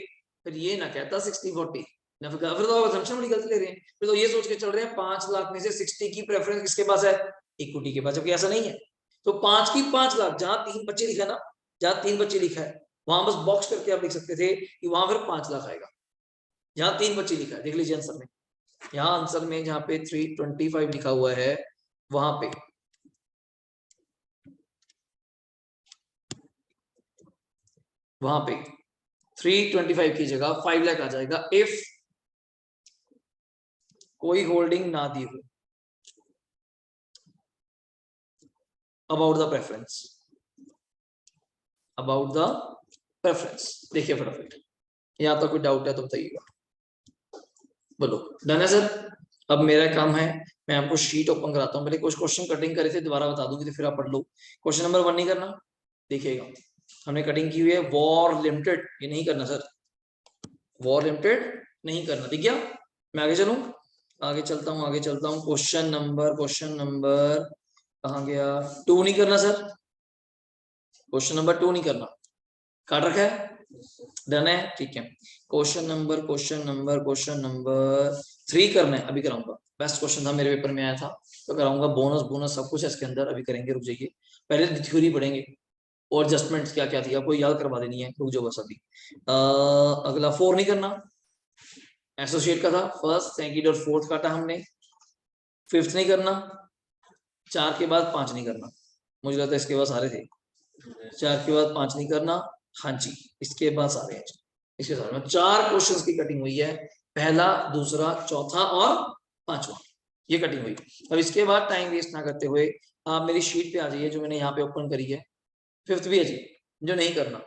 फिर ये ना कहता 60-40, ना फिर तो आप assumption बड़ी गलत ले रहे हैं, फिर तो ये सोच के चल रहे हैं 5 लाख में से 60 की प्रेफरेंस किसके पास है? इक्विटी के पास, जबकि ऐसा नहीं है। तो 5 की 5 लाख, जहां 3 बच्चे लिखा ना, जहां 3 बच्चे लिखा है वहां बस बॉक्स करके आप लिख सकते थे कि वहां फिर 5 लाख आएगा। जहां 3 बच्चे लिखा है, देख लीजिए आंसर में, यहाँ आंसर में जहां पे 325 लिखा हुआ है वहां पे वहां पे 325 की जगह 5 लाख आ जाएगा इफ कोई होल्डिंग ना दी हो about the preference, about the preference. देखिए फटाफट, यहाँ तो कोई डाउट है तो बताइएगा, बोलो। डन है सर? अब मेरा काम है, मैं आपको शीट ओपन कराता हूँ, पहले कुछ क्वेश्चन कटिंग करे थे दोबारा बता दूंगी तो फिर आप पढ़ लो। क्वेश्चन नंबर 1 नहीं करना, देखिएगा हमने कटिंग की हुई है वॉर लिमिटेड, ये नहीं करना सर, वॉर लिमिटेड नहीं करना, ठीक है? मैं आगे चलूं, आगे चलता हूँ। क्वेश्चन नंबर कहाँ गया? 2 नहीं करना सर, क्वेश्चन नंबर 2 नहीं करना, काट रखा है, डन है, ठीक है। क्वेश्चन नंबर 3 करना है, अभी कराऊंगा, बेस्ट क्वेश्चन था मेरे पेपर में आया था तो कराऊंगा, बोनस सब कुछ है इसके अंदर, अभी करेंगे, रुक जाइए, पहले थ्योरी पढ़ेंगे और एडजस्टमेंट्स क्या क्या थी आपको याद करवा देनी है, रुक जाओ बस अभी। अगला 4 नहीं करना, एसोसिएट का था, फर्स्ट सेकंड और फोर्थ काटा हमने। 5th नहीं करना, 4 के बाद 5 नहीं करना, मुझे लगता है इसके बाद सारे थे, 4 के बाद 5 नहीं करना, हाँ जी इसके बाद सारे हैं, इसके साथ में 4 क्वेश्चंस की कटिंग हुई है, पहला, दूसरा, चौथा और 5वां, ये कटिंग हुई। अब इसके बाद टाइम वेस्ट ना करते हुए आप मेरी शीट पे आ जाइए जो मैंने यहाँ पे ओपन करी है, 5th भी है जी, जो नहीं करना,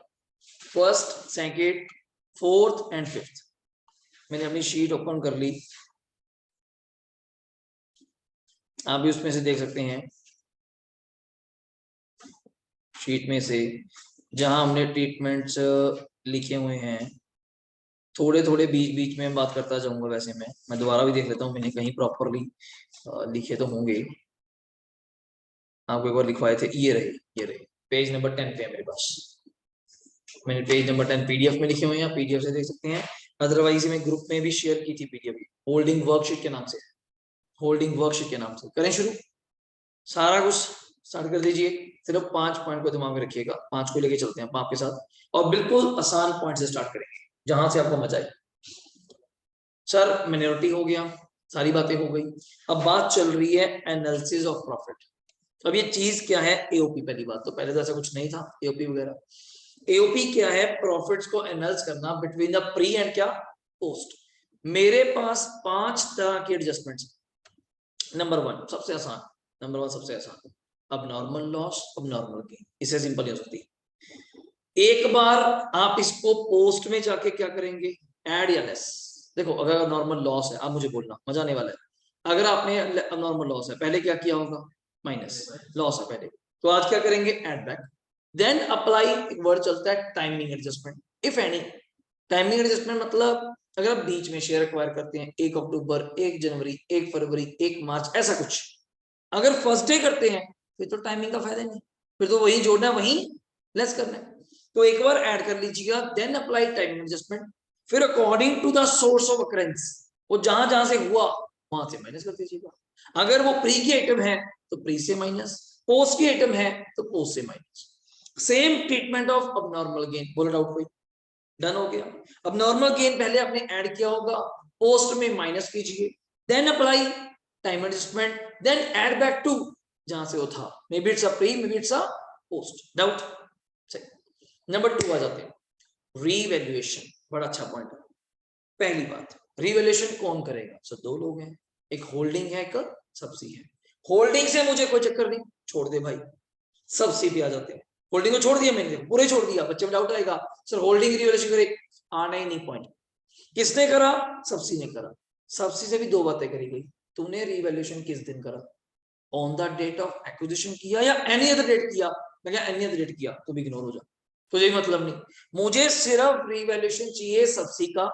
first, second, fourth and 5th, मैंने अपनी शीट ओपन कर ली, आप भी उसमें से देख सकते हैं, शीट में से जहां हमने ट्रीटमेंट्स लिखे हुए हैं, थोड़े थोड़े बीच बीच में बात करता जाऊंगा, वैसे मैं दोबारा भी देख लेता हूँ मैंने कहीं प्रॉपरली लिखे तो होंगे, आपको एक बार लिखवाए थे, ये रहे पेज नंबर 10 पे है मेरे पास, मैंने पेज नंबर 10 पीडीएफ में लिखे हुए हैं, पीडीएफ से देख सकते हैं, अदरवाइज मैं ग्रुप में भी शेयर की थी पीडीएफ, होल्डिंग वर्कशीट के नाम से, होल्डिंग वर्कशीट के नाम से। करें शुरू, सारा कुछ स्टार्ट कर दीजिए, सिर्फ 5 पॉइंट को दिमाग में रखिएगा, 5 को लेके चलते हैं हम आपके साथ, और बिल्कुल आसान पॉइंट से स्टार्ट करेंगे जहां से आपको मजा आए। सर मिनोरिटी हो गया, सारी बातें हो गई, अब बात चल रही है एनालिसिस ऑफ प्रॉफिट। अब ये चीज क्या है? एओपी, पहली बात तो, पहले तो ऐसा कुछ नहीं था एओपी वगैरह। एओपी क्या है? प्रॉफिट्स को एनालाइज करना बिटवीन द प्री एंड क्या, पोस्ट। मेरे पास 5 तरह के एडजस्टमेंट्स, नंबर 1 सबसे आसान, अब नॉर्मल लॉस, अब नॉर्मल गेन, इससे सिंपल ही हो सकती है। एक बार आप इसको पोस्ट में जाके क्या करेंगे, ऐड या लेस, देखो अगर नॉर्मल लॉस है, आप मुझे बोलना, मजा आने वाला है। अगर आपने नॉर्मल लॉस है, पहले क्या किया होगा, माइनस लॉस है पहले, तो आज क्या करेंगे, एड बैक, देन अप्लाई, एक वर्ड चलता है timing adjustment, if any. Timing adjustment मतलब अगर आप बीच में शेयर एक्वायर करते हैं 1 अक्टूबर, 1 जनवरी, 1 फरवरी, 1 मार्च, ऐसा कुछ, अगर फर्स्ट डे करते हैं फिर तो टाइमिंग का फायदा नहीं, फिर तो वही जोड़ना है, वही लेस करना है। तो एक बार ऐड कर लीजिएगा, देन अप्लाई टाइमिंग एडजस्टमेंट, फिर according to the source of occurrence, वो जहां जहां से हुआ वहां से माइनस कर दीजिएगा। अगर वो प्री की आइटम है तो प्री से माइनस, पोस्ट की आइटम है तो पोस्ट से माइनस। सेम ट्रीटमेंट ऑफ अब नॉर्मल गेन, बोला डाउट कोई, डन हो गया। अब नॉर्मल गेन पहले आपने ऐड किया होगा, पोस्ट में माइनस कीजिए, then apply time adjustment, then add back to जहां से वो था, maybe it's a pre, maybe it's a post, doubt. Number 2 आ जाते हैं, रीवैल्यूएशन, बड़ा अच्छा पॉइंट है। पहली बात, रीवैल्यूएशन कौन करेगा, सर दो लोग हैं, एक होल्डिंग है, एक सब्सी है। होल्डिंग से मुझे कोई चक्कर नहीं, छोड़ दे भाई, सब्सी पे आ जाते हैं। होल्डिंग को छोड़ दिया मैंने, पूरे छोड़ दिया, बच्चे में डाउट आएगा सर होल्डिंग रीवैल्यूएशन करे, आना ही नहीं पॉइंट। किसने करा, सब्सी ने करा। सब्सी से भी दो बातें करी गई, तूने रीवैल्यूएशन किस दिन करा, on the date of acquisition किया या एनी अदर डेट किया। मैं क्या एनी अदर डेट किया तो भी इग्नोर हो जा, तुझे भी मतलब नहीं, मुझे सिर्फ रीवैल्यूएशन चाहिए सब्सी का,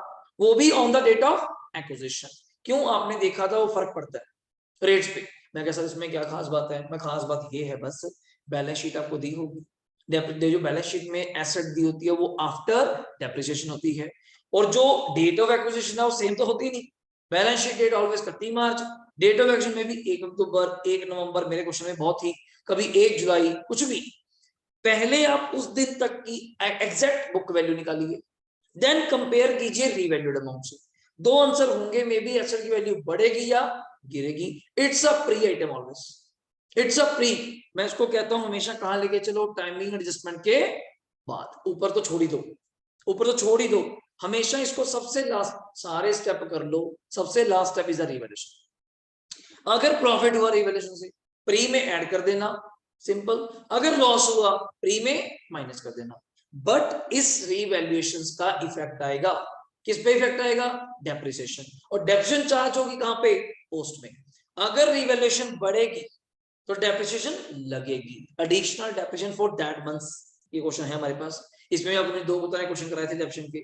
वो भी on the date of acquisition. क्यों, आपने देखा था वो फर्क पड़ता है रेट्स पे। मैं कह सर इसमें क्या खास बात है, मैं खास बात ये है बस, बैलेंस शीट आपको दी होगी, जो बैलेंस शीट में एसेट दी होती है वो आफ्टर डेप्रिसिएशन होती है, और जो डेट ऑफ एक्विजिशन है वो सेम तो होती नहीं। Balance sheet date always 31 March, date of acquisition में भी 1 अक्टूबर, 1 नवंबर, मेरे क्वेश्चन में बहुत ही, कभी 1 जुलाई, कुछ भी। पहले आप उस दिन तक की एग्जैक्ट बुक वैल्यू निकालिए, देन कंपेयर कीजिए रीवैल्यूड अमाउंट से। दो आंसर होंगे, मे बी एसेट की वैल्यू बढ़ेगी या गिरेगी। It's a pre item always, it's a pre. मैं इसको कहता हूं हमेशा, कहां लेके चलो, टाइमिंग एडजस्टमेंट के बाद। ऊपर तो छोड़ ही दो, ऊपर तो छोड़ ही दो, हमेशा इसको सबसे लास्ट, सारे स्टेप कर लो, सबसे last step is the revaluation. अगर प्रॉफिट हुआ रिवैल्यूएशन से, प्री में ऐड कर देना, सिंपल। अगर लॉस हुआ, प्री में माइनस कर देना। बट इस रिवैल्यूएशन का इफेक्ट आएगा, किस पे इफेक्ट आएगा, डेप्रिसिएशन, और डेप्रिसिएशन चार्ज होगी कहां पे, पोस्ट में। अगर रिवैल्यूएशन बढ़ेगी तो डेप्रिसिएशन लगेगी, additional depreciation for that months. ये क्वेश्चन है हमारे पास, इसमें आपने दो तरह क्वेश्चन कराए थे डेप्रिसिएशन के,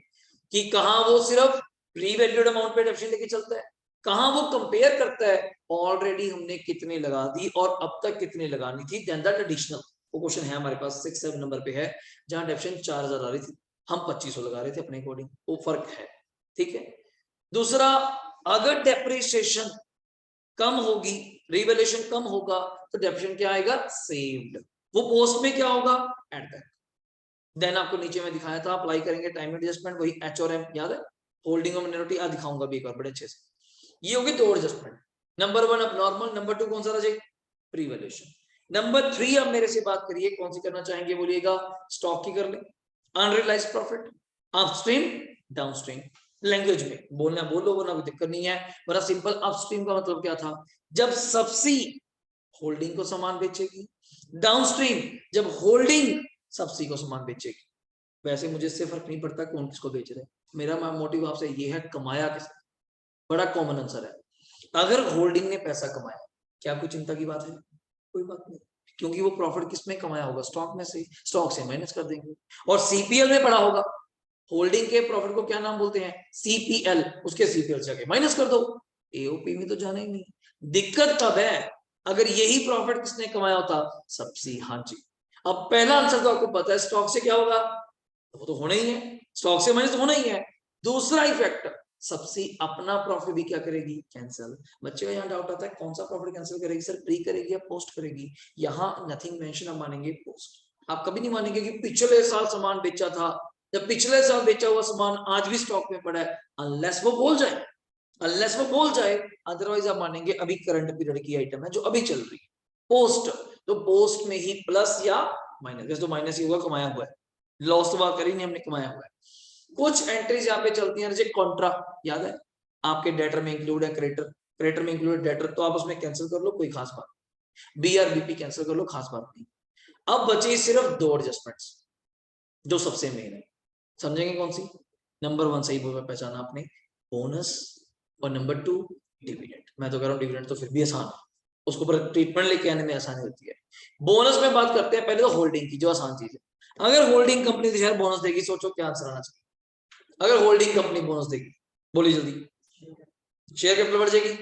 कि कहां वो सिर्फ रीवैल्यूड अमाउंट पे डेप्रिसिएशन लेके चलता है, कहां वो कंपेयर करता है ऑलरेडी हमने कितने लगा दी और अब तक कितने लगानी थी, देन दैट एडिशनल। वो क्वेश्चन है हमारे पास 6-7 नंबर पे है, जहां डेप्रिसिएशन 4000 आ रही थी, हम 2500 लगा रहे थे अपने अकॉर्डिंग, वो फर्क है, ठीक है। दूसरा, अगर डेप्रिसिएशन कम होगी, रिवैल्यूएशन कम होगा, तो डेप्रिसिएशन क्या आएगा, सेव्ड। वो पोस्ट में क्या होगा, एड बैक। देन आपको नीचे में दिखाया था, अप्लाई करेंगे टाइम एडजस्टमेंट, वही एच और एम याद है, होल्डिंग और मिनोरिटी, आ दिखाऊंगा भी एक बार बड़े अच्छे से। ये होगी दो एडजस्टमेंट, नंबर 1 अब नॉर्मल, नंबर 2 कौन सा रहा, प्री वैल्यूएशन। नंबर 3 अब मेरे से बात करिए, कौन सी करना चाहेंगे बोलिएगा, स्टॉक की कर ले, unrealised profit, upstream downstream. Language में बोलना बोलो, वरना कोई दिक्कत नहीं है। बड़ा सिंपल, अपस्ट्रीम का मतलब क्या था, जब सब्सी होल्डिंग को सामान बेचेगी, डाउनस्ट्रीम जब होल्डिंग सब्सी को सामान बेचेगी। वैसे मुझे इससे फर्क नहीं पड़ता कौन किसको बेच रहे हैं, मेरा मोटिव आपसे ये है, कमाया किसने, बड़ा कॉमन आंसर है। अगर होल्डिंग ने पैसा कमाया, क्या कोई चिंता की बात है, कोई बात नहीं, क्योंकि वो प्रॉफिट किसमें कमाया होगा, स्टॉक में से, स्टॉक से माइनस कर देंगे। और सीपीएल में पड़ा होगा, होल्डिंग के प्रॉफिट को क्या नाम बोलते हैं, सीपीएल, उसके सीपीएल जाके माइनस कर दो, एओपी में तो जाना ही नहीं। दिक्कत कब है, अगर यही प्रॉफिट किसने कमाया होता, सब्सी, हाँ जी। अब पहला आंसर तो आपको पता है, स्टॉक से क्या होगा, वो तो होना ही है, स्टॉक से माइनस होना ही है। दूसरा इफेक्ट, सब्सी अपना प्रॉफिट भी क्या करेगी, कैंसिल। बच्चे का यहाँ डाउट आता है, कौन सा प्रॉफिट कैंसिल करेगी सर, प्री करेगी या पोस्ट करेगी। यहाँ नथिंग मेंशन, हम मानेंगे पोस्ट। आप कभी नहीं मानेंगे कि पिछले साल सामान बेचा था, जब पिछले साल बेचा हुआ सामान आज भी स्टॉक में पड़ा है, अनलेस वो बोल जाए, अनलेस वो बोल जाए, अदरवाइज आप मानेंगे अभी करंट पीरियड की आइटम है जो अभी चल रही है। पोस्ट, तो पोस्ट में ही प्लस या माइनस, जैसे तो माइनस ही होगा, कमाया हुआ है, लॉस तो बात करी नहीं हमने, कमाया हुआ है। कुछ एंट्रीज यहाँ पे चलती हैं, जैसे कॉन्ट्रा, याद है आपके डेटर में इंक्लूड है क्रेडिटर, क्रेडिटर में इंक्लूड डेटर, तो आप उसमें कैंसिल कर लो, कोई खास बात, बीआरबीपी कैंसिल कर लो, खास बात नहीं। अब बची सिर्फ दो एडजस्टमेंट्स जो सबसे मेन है, समझेंगे कौन सी। नंबर 1 सही पहचाना आपने, बोनस और नंबर 2 डिविडेंड। मैं तो कह रहा हूँ डिविडेंड तो फिर भी आसान है, उसको पर ट्रीटमेंट लेके आने में आसानी होती है। बोनस में बात करते हैं पहले तो होल्डिंग की, जो आसान चीज है। अगर होल्डिंग कंपनी शेयर बोनस देगी, सोचो क्या आंसर आना चाहिए। अगर होल्डिंग कंपनी बोनस देगी, बोली जल्दी, शेयर कैपिटल बढ़ जाएगी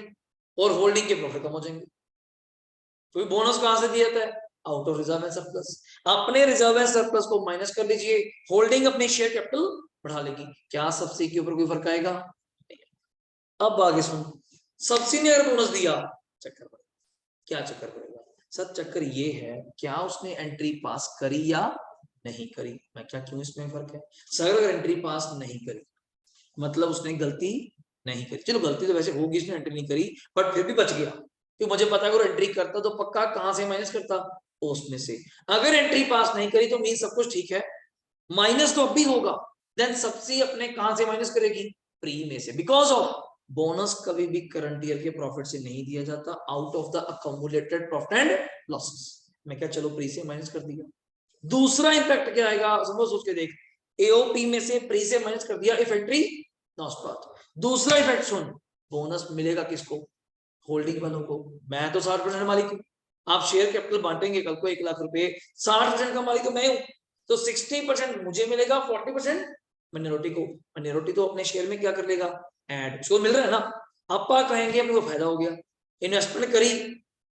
और होल्डिंग के प्रॉफिट कम हो जाएंगे। तो बोनस कहां से दिया जाता है? Out of reserve and surplus. अपने रिजर्व एंड सरप्लस को माइनस कर लीजिए, होल्डिंग अपनी शेयर कैपिटल बढ़ा लेगी। क्या सबसे के ऊपर कोई फर्क आएगा? अब आगे सुन, सब्सिडी ने अगर बोनस दिया, चक्कर पड़ेगा। क्या चक्कर पड़ेगा? सर चक्कर ये है, क्या उसने एंट्री पास करी या नहीं करी। मैं क्या क्यों इसमें फर्क है? सर अगर एंट्री पास नहीं करी मतलब उसने गलती नहीं करी। चलो गलती तो वैसे होगी, इसने एंट्री नहीं करी, बट फिर भी बच गया, क्योंकि मुझे पता है अगर एंट्री करता तो पक्का कहां से माइनस करता, उसमें से। अगर एंट्री पास नहीं करी तो मीन सब कुछ ठीक है, माइनस तो अब भी होगा। देन सबसे अपने कहां से माइनस करेगी? प्री में से। बिकॉज ऑफ बोनस कभी भी करंट ईयर के प्रॉफिट से नहीं दिया जाता, out of the accumulated profit and losses. मैं क्या चलो प्री से माइनस कर दिया। दूसरा इंपैक्ट क्या आएगा, समझ सोच के देख, एओपी में से प्री से माइनस कर दिया इफ एंट्री नॉट पास। दूसरा इफेक्ट सुन, बोनस मिलेगा किसको? होल्डिंग वालों को। मैं तो 60% मालिक हूं, आप शेयर कैपिटल बांटेंगे कल को 1 लाख रुपए, 60% का मालिक तो मैं हूं, तो 60% मुझे मिलेगा, 40% माइनॉरिटी को। माइनॉरिटी तो अपने शेयर में क्या कर लेगा? ऐड। उसको मिल रहा है ना, आपा कहेंगे अपने को फायदा हो गया, इन्वेस्टमेंट करी,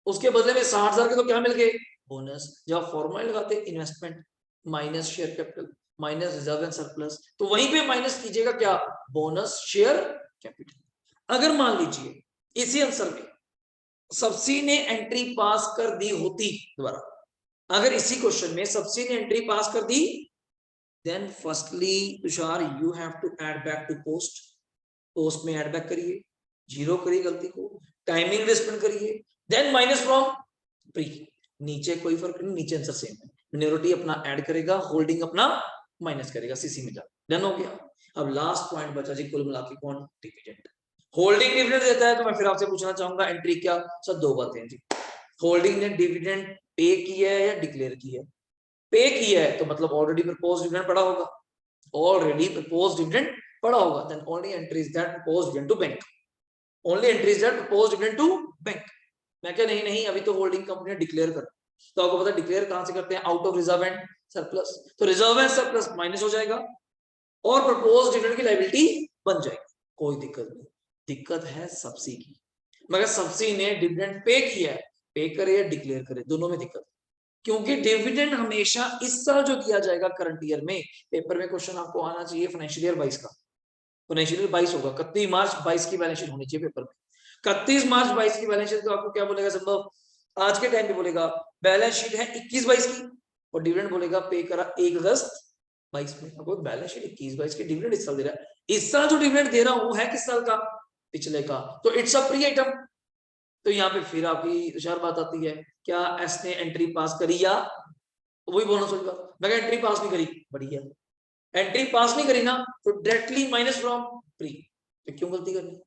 उसके बदले में 60,000 के तो क्या मिल गए? बोनस। जब फॉर्मूला लगाते investment minus share capital minus reserve and surplus, तो वहीं पे माइनस कीजिएगा क्या? Bonus share capital. अगर मान लीजिए इसी आंसर में सब्सिडी ने एंट्री पास कर दी होती, दोबारा अगर इसी क्वेश्चन में सब्सिडी ने एंट्री पास कर दी, then firstly Tushar you have to add back to post. Post में ऐड बैक करिए, जीरो करिए गलती को, टाइमिंग एडजस्टमेंट करिए, देन माइनस फ्रॉम प्री। नीचे कोई फर्क नहीं, नीचे आंसर सेम है। मिनोरिटी अपना ऐड करेगा, होल्डिंग अपना माइनस करेगा, सीसी में जा। डन हो गया। अब लास्ट पॉइंट बचा जी कुल मिला के, कौन? डिविडेंड। होल्डिंग डिविडेंड देता है तो मैं फिर आपसे पूछना चाहूंगा एंट्री क्या? सर दो बातें हैं जी, होल्डिंग ने डिविडेंड पे किया है या डिक्लेयर किया है? पे किया है तो मतलब ऑलरेडी प्रपोज्ड डिविडेंड पड़ा होगा, ऑलरेडी प्रपोज्ड डिविडेंड पड़ा होगा, then only entry is that proposed dividend to bank, only entry is that proposed dividend to bank. मैं क्या नहीं नहीं अभी तो होल्डिंग कंपनी ने डिक्लेयर कर, तो आपको पता डिक्लेयर कहां से करते हैं? Out of reserve and surplus. तो रिजर्व एंड सरप्लस माइनस हो जाएगा और प्रपोज्ड डिविडेंड की लायबिलिटी बन जाएगी। कोई दिक्कत नहीं, दिक्कत है सब्सिडी की। मगर सब्सिडी ने डिविडेंड पे किया है, पे करे या डिक्लेयर करे, दोनों में दिक्कत, क्योंकि डिविडेंड हमेशा इस साल जो दिया जाएगा करंट ईयर में, पेपर में क्वेश्चन आपको आना चाहिए फाइनेंशियल ईयर 22 का, फाइनेंशियल ईयर 22 होगा, 31 मार्च 22 की बैलेंस शीट होनी चाहिए पेपर में। 31 मार्च 22 की बैलेंस शीट तो आपको क्या बोलेगा संभव? आज के टाइम पे बोलेगा बैलेंस शीट है 21-22 की, और डिविडेंड बोलेगा पे करा 1 अगस्त 22 में। अब बैलेंस शीट 21-22 की, डिविडेंड इस साल दे रहा है, इस साल जो डिविडेंड दे रहा हूं वो है किस साल का? पिछले का, तो इट्स अ प्री आइटम। तो यहाँ पे फिर आपकी तुषार बात आती है, क्या एस ने एंट्री पास करी या? वही बोनस होगा। मैं एंट्री पास नहीं करी, बढ़िया, एंट्री पास नहीं करी ना तो डायरेक्टली माइनस फ्रॉम प्री। तो क्यों गलती करनी?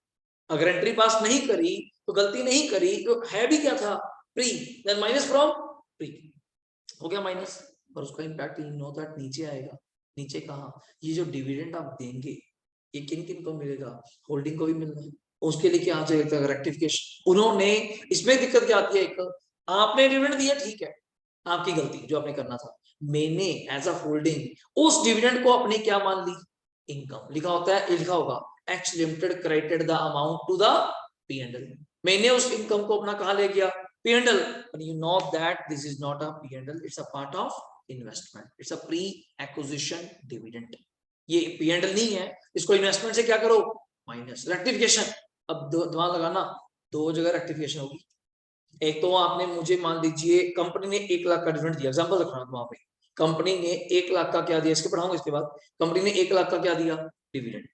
अगर एंट्री पास नहीं करी तो गलती नहीं करी, तो है भी क्या था? Pre, then minus from pre, हो गया माइनस। और उसका इंपैक्ट इन नो दैट नीचे आएगा। नीचे कहा? ये जो डिविडेंड आप देंगे ये किन किन को मिलेगा? होल्डिंग को भी मिलना है, उसके लिए क्या चाहिए? रेक्टिफिकेशन। उन्होंने, इसमें दिक्कत क्या आती है, एक आपने डिविडेंड दिया, ठीक है, आपकी गलती, जो आपने करना था, मैंने एज अ होल्डिंग उस डिविडेंड को अपनी क्या मान ली? इनकम। लिखा होता है, लिखा होगा X limited credited the amount to the P&L। मैंने उस इनकम को अपना कहा ले गया? P&L। but you know that this is not a P&L, it's a part of investment, it's a pre-acquisition dividend। ये P&L नहीं है, इसको इन्वेस्टमेंट से क्या करो? माइनस। रेक्टिफिकेशन, अब दिमाग लगाना, दो जगह रेक्टिफिकेशन होगी। एक तो आपने मुझे मान लीजिए कंपनी ने 1 लाख का डिविडेंड दिया, एग्जांपल रखना वहां पे, कंपनी ने 1 लाख का क्या दिया, इसके पढ़ाऊंगा इसके बाद। कंपनी ने 1 लाख का क्या दिया? डिविडेंड।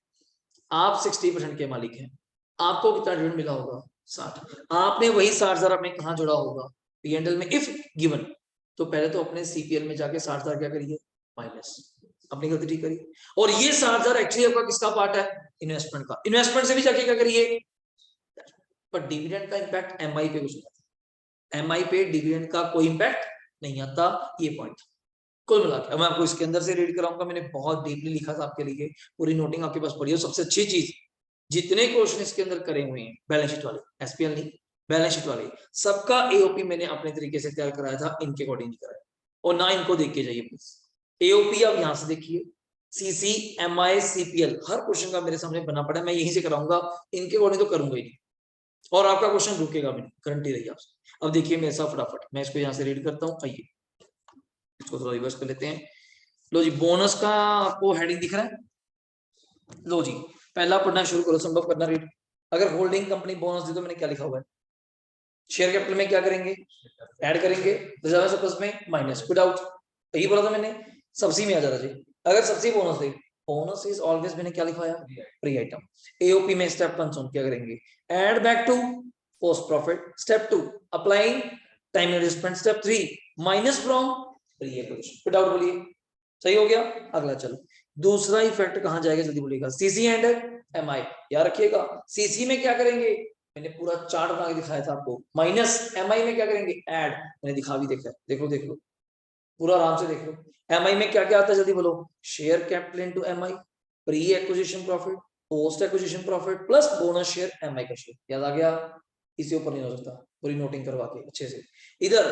आप 60% के मालिक हैं, आपको कितना डिविडेंड मिला होगा? 60। आपने वही 60,000 अपने कहां जोड़ा होगा? P&L में, इफ गिवन। तो पहले तो अपने CPL में जाके 60,000 क्या करिए? माइनस। अपनी गलती ठीक करिए। और ये 60,000 एक्चुअली आपका किसका पार्ट है? इन्वेस्टमेंट का। इन्वेस्टमेंट से भी जाके क्या करिए? पर डिविडेंड का इंपैक्ट MI पे कुछ, MI पे डिविडेंड का कोई इंपैक्ट नहीं आता, ये पॉइंट। कुल मिला के मैं आपको इसके अंदर से रीड कराऊंगा, मैंने बहुत डीपली लिखा था आपके लिए, पूरी नोटिंग आपके पास पड़ी हो। सबसे अच्छी चीज जितने क्वेश्चन इसके अंदर करे हुए हैं बैलेंस शीट वाले, एसपीएल नहीं, बैलेंस शीट वाले, सबका एओपी मैंने अपने तरीके से तैयार कराया था, इनके अकॉर्डिंग नहीं कराया। और ना इनको देख के जाइए प्लीज, एओपी आप यहां से देखिए, सीसी, एमआई, सीपीएल, हर क्वेश्चन का मेरे सामने बना पड़ा है, मैं यहीं से कराऊंगा, इनके अकॉर्डिंग तो करूंगा ही नहीं, और आपका क्वेश्चन रुकेगा भी नहीं, गारंटी रही आपसे। अब देखिए मेरे साथ फटाफट, मैं इसको यहाँ से रीड करता हूँ, आइए इसको थोड़ा रिवर्स कर लेते हैं। लो जी, बोनस का आपको हेडिंग दिख रहा है, लो जी पहला पढ़ना शुरू करो, संभव करना रीड। अगर होल्डिंग कंपनी बोनस दी तो मैंने क्या लिखा हुआ है, शेयर कैपिटल में क्या करेंगे, ऐड करेंगे, रिजर्व सरप्लस में माइनस, पुट आउट, यही बोला था मैंने, सब्सिडी में आ जाता जी। अगर सब्सिडी बोनस दे, बोनस इज ऑलवेज, मैंने क्या लिखवाया, प्री आइटम। एओपी में स्टेप 1 क्या करेंगे, add back to post profit, step 2 applying time adjustment, step 3 minus from pre acquisition, put out बोलिए, सही हो गया। अगला चलो, दूसरा इफेक्ट कहां जाएगा जल्दी बोलिएगा, सीसी एंड एमआई, याद रखिएगा। सीसी में क्या करेंगे, मैंने पूरा चार्ट बना के दिखाया था आपको, माइनस। एमआई में क्या करेंगे, ऐड, मैंने दिखा भी देखा, देख लो देख लो पूरा आराम से देख लो। एमआई में क्या क्या आता है जल्दी बोलो, share capital into MI, pre acquisition profit, post acquisition profit plus bonus share MI का शेयर, याद आ गया। इसी ऊपर नहीं हो सकता, पूरी नोटिंग करवा के अच्छे से। इधर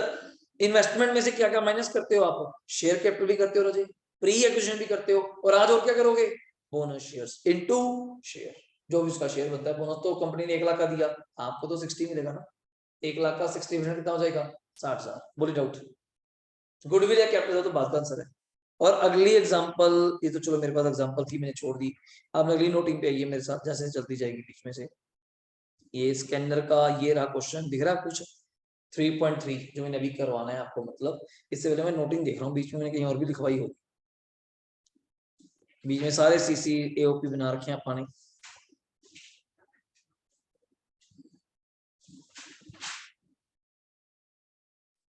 इन्वेस्टमेंट में से क्या क्या माइनस करते हो आप, शेयर कैपिटल भी करते हो राजे, प्री एक्विजिशन भी करते हो, और आज और क्या करोगे, बोनस शेयर्स इनटू शेयर, जो भी उसका शेयर बनता है। बोनस तो कंपनी ने 1 लाख का दिया, आपको तो 60 मिलेगा ना, 1 लाख का 60% कितना हो जाएगा, 60,000, बोली डाउट। गुडविल या कैपिटल तो बात का आंसर है। और अगली एग्जांपल, ये तो चलो मेरे पास एग्जांपल थी, मैंने छोड़ दी, अब अगली नोटिंग पे आइए मेरे साथ, जैसे चलती जाएगी बीच में से। ये स्कैनर का ये रहा क्वेश्चन, दिख रहा है कुछ, 3.3 जो मैंने अभी करवाना है आपको, मतलब इससे पहले मैं नोटिंग देख रहा हूँ, बीच में मैंने कहीं और भी लिखवाई होगी, बीच में सारे सीसी एओपी बना रखे हैं आपने।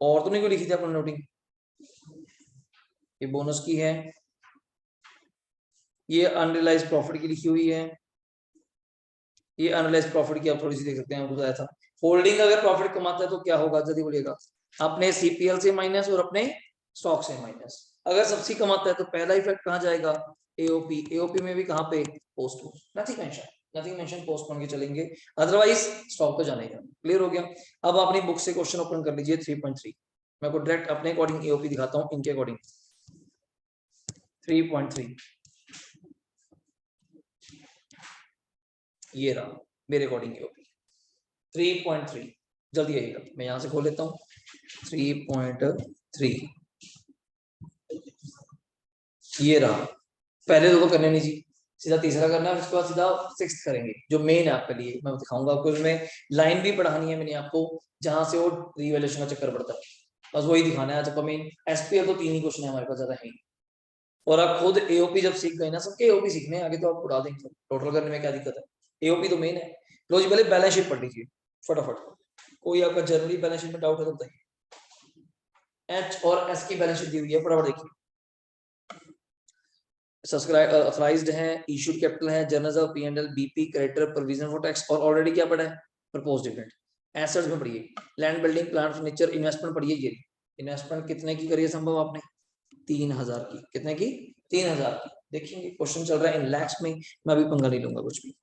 और तो नहीं कोई लिखी थी आपने नोटिंग, ये बोनस की है, ये अनरियलाइज्ड प्रॉफिट की लिखी हुई है, ये अनरियलाइज्ड प्रॉफिट की आप थोड़ी सी देख सकते हैं, आपको बताया था। होल्डिंग अगर प्रॉफिट कमाता है तो क्या होगा जल्दी बोलिएगा, अपने सीपीएल से माइनस और अपने स्टॉक से माइनस। अगर सब्सिडी कमाता है तो पहला इफेक्ट कहां जाएगा, एओपी, एओपी में भी कहां पे, post, nothing mention, nothing mention, post बन के चलेंगे, अदरवाइज स्टॉक तो जाने ही जाना। क्लियर हो गया। अब अपनी बुक से क्वेश्चन ओपन कर लीजिए 3.3, मैं आपको डायरेक्ट अपने अकॉर्डिंग एओपी दिखाता हूं, इनके अकॉर्डिंग 3.3, ये रहा मेरे अकॉर्डिंग एओपी 3.3, जल्दी आइएगा, मैं यहां से खोल लेता हूं 3.3, ये रहा। पहले दो तो करने नहीं जी, सीधा तीसरा करना है, उसके बाद सीधा 6th करेंगे, जो मेन है आपके लिए, मैं दिखाऊंगा आपको, इसमें लाइन भी पढ़ानी है मैंने आपको, जहां से वो रिवैल्यूएशन का चक्कर पड़ता है, बस वही दिखाना है आज आपका मेन। एसपीएल तो 3 ही क्वेश्चन है हमारे पास, ज्यादा है ही। और आप खुद एओपी जब सीख गए ना, सबके एओपी सीखने हैं, आगे तो आप उड़ा देंगे, टोटल करने में क्या दिक्कत है, एओपी तो मेन है। लो जी, पहले बैलेंस शीट पढ़ लीजिए फटाफट, कोई आपका जनरली बैलेंस शीट में डाउट है तो बताइए। एच और एस की बैलेंस शीट दी हुई है, फटाफट देखिए। सब्सक्राइब ऑथराइज्ड है, इशूड कैपिटल है, journals of P and L, BP, creditor, provision for tax, और ऑलरेडी क्या पढ़ा है, प्रपोज्ड डिविडेंड। एसेट्स में पढ़िए, land, building, plant, furniture, investment पढ़िए। ये इन्वेस्टमेंट कितने की करिए संभव आपने, 3,000 की, कितने की, 3,000 की। देखेंगे क्वेश्चन चल रहा है इन लैक्स में, मैं अभी पंगा नहीं लूंगा कुछ भी।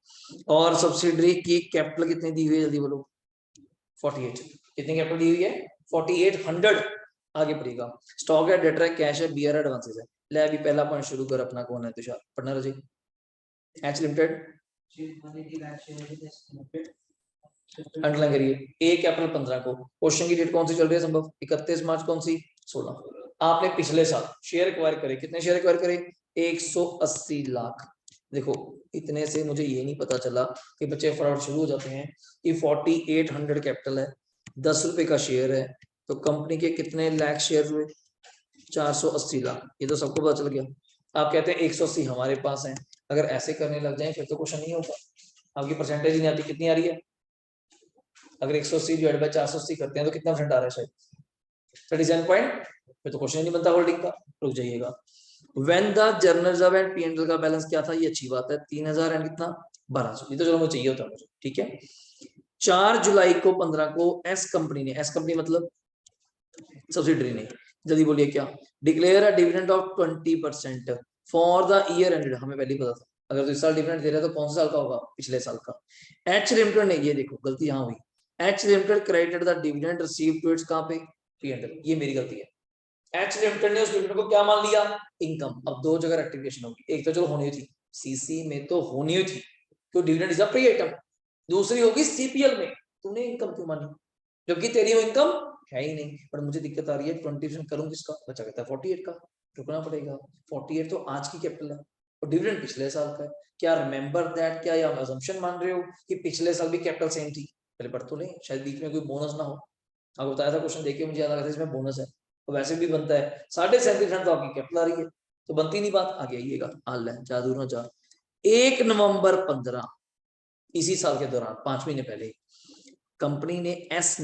और सब्सिडरी की कैपिटल कितनी दी हुई है जल्दी बोलो, 48, कितनी कैपिटल दी हुई है, 4800। आगे पढ़िएगा, स्टॉक है, डेटर है, कैश है, बीआर है, एडवांसेस है। ले अभी पहला पॉइंट शुरू कर अपना, कौन है तुषार, पढ़ना रजी। एच लिमिटेड अंडरलाइन करिए, ए कैपिटल 15 को, क्वेश्चन की डेट कौन सी चल रही है संभव, 31 मार्च, कौन सी, 16। आपने पिछले साल शेयर एक्वायर करे, कितने शेयर एक्वायर करे, 180 लाख। देखो इतने से मुझे ये नहीं पता चला कि बच्चे फ्रॉड शुरू हो जाते हैं कि 4800 कैपिटल है, 10 रुपए का शेयर है, तो कंपनी के कितने लाख शेयर हुए, 480 लाख, ये तो सबको पता चल गया। आप कहते हैं 180 हमारे पास है, अगर ऐसे करने लग जाए फिर तो क्वेश्चन नहीं होगा, आपकी परसेंटेज नहीं आती, कितनी आ रही है, अगर 180 डिवाइड बाय 480 करते हैं तो कितना परसेंट आ रहा है, शायद 37 पॉइंट, फिर तो क्वेश्चन नहीं बनता होल्डिंग का। रुक जाइएगा, when the general reserve and P and L का बैलेंस क्या था, ये अच्छी बात है, 3,000 एंड कितना, 1200, ये तो चलो मुझे चाहिए होता मुझे, ठीक है। 4 जुलाई को 15 को एस कंपनी ने, एस कंपनी मतलब सब्सिडरी ने, जल्दी बोलिए क्या, declare a dividend of 20% for the year ended, हमें पहले ही पता था, अगर तो इस साल डिविडेंड दे रहा है तो कौन सा साल का होगा, पिछले साल का। एच लिमिटेड ने, ये देखो गलती यहाँ हुई, H limited credited the dividend received to its कहां पे, P&L, ये मेरी गलती है। एच लिमिटेड ने उस डिविडेंड को क्या मान लिया, इनकम। अब दो जगह रेक्टिफिकेशन होगी, एक तो चलो होनी थी सीसी में, तो होनी थी क्यों, dividend is a pre item. दूसरी होगी सीपीएल में, तूने इनकम क्यों मानी, जबकि तेरी वो इनकम है ही नहीं। पर मुझे दिक्कत आ रही है 20% करूं किसका, बचा कहता है 48 का, रुकना पड़ेगा। 48 तो आज की कैपिटल है और डिविडेंड पिछले साल का है। क्या रिमेंबर दैट, क्या आप अजम्पशन मान रहे हो कि पिछले साल भी कैपिटल सेम थी, पहले पढ़ तो नहीं, शायद बीच में कोई बोनस ना हो। आपको बताया था क्वेश्चन देखिए, मुझे याद आ गया था इसमें बोनस है, तो वैसे भी बनता है 37.5% तो आपकी कैपिटल आ रही है, तो बनती नहीं बात। आगे आइएगा, आल है जादू ना जा। 1 नवंबर 15 इसी साल के दौरान 5 महीने पहले कंपनी ने एस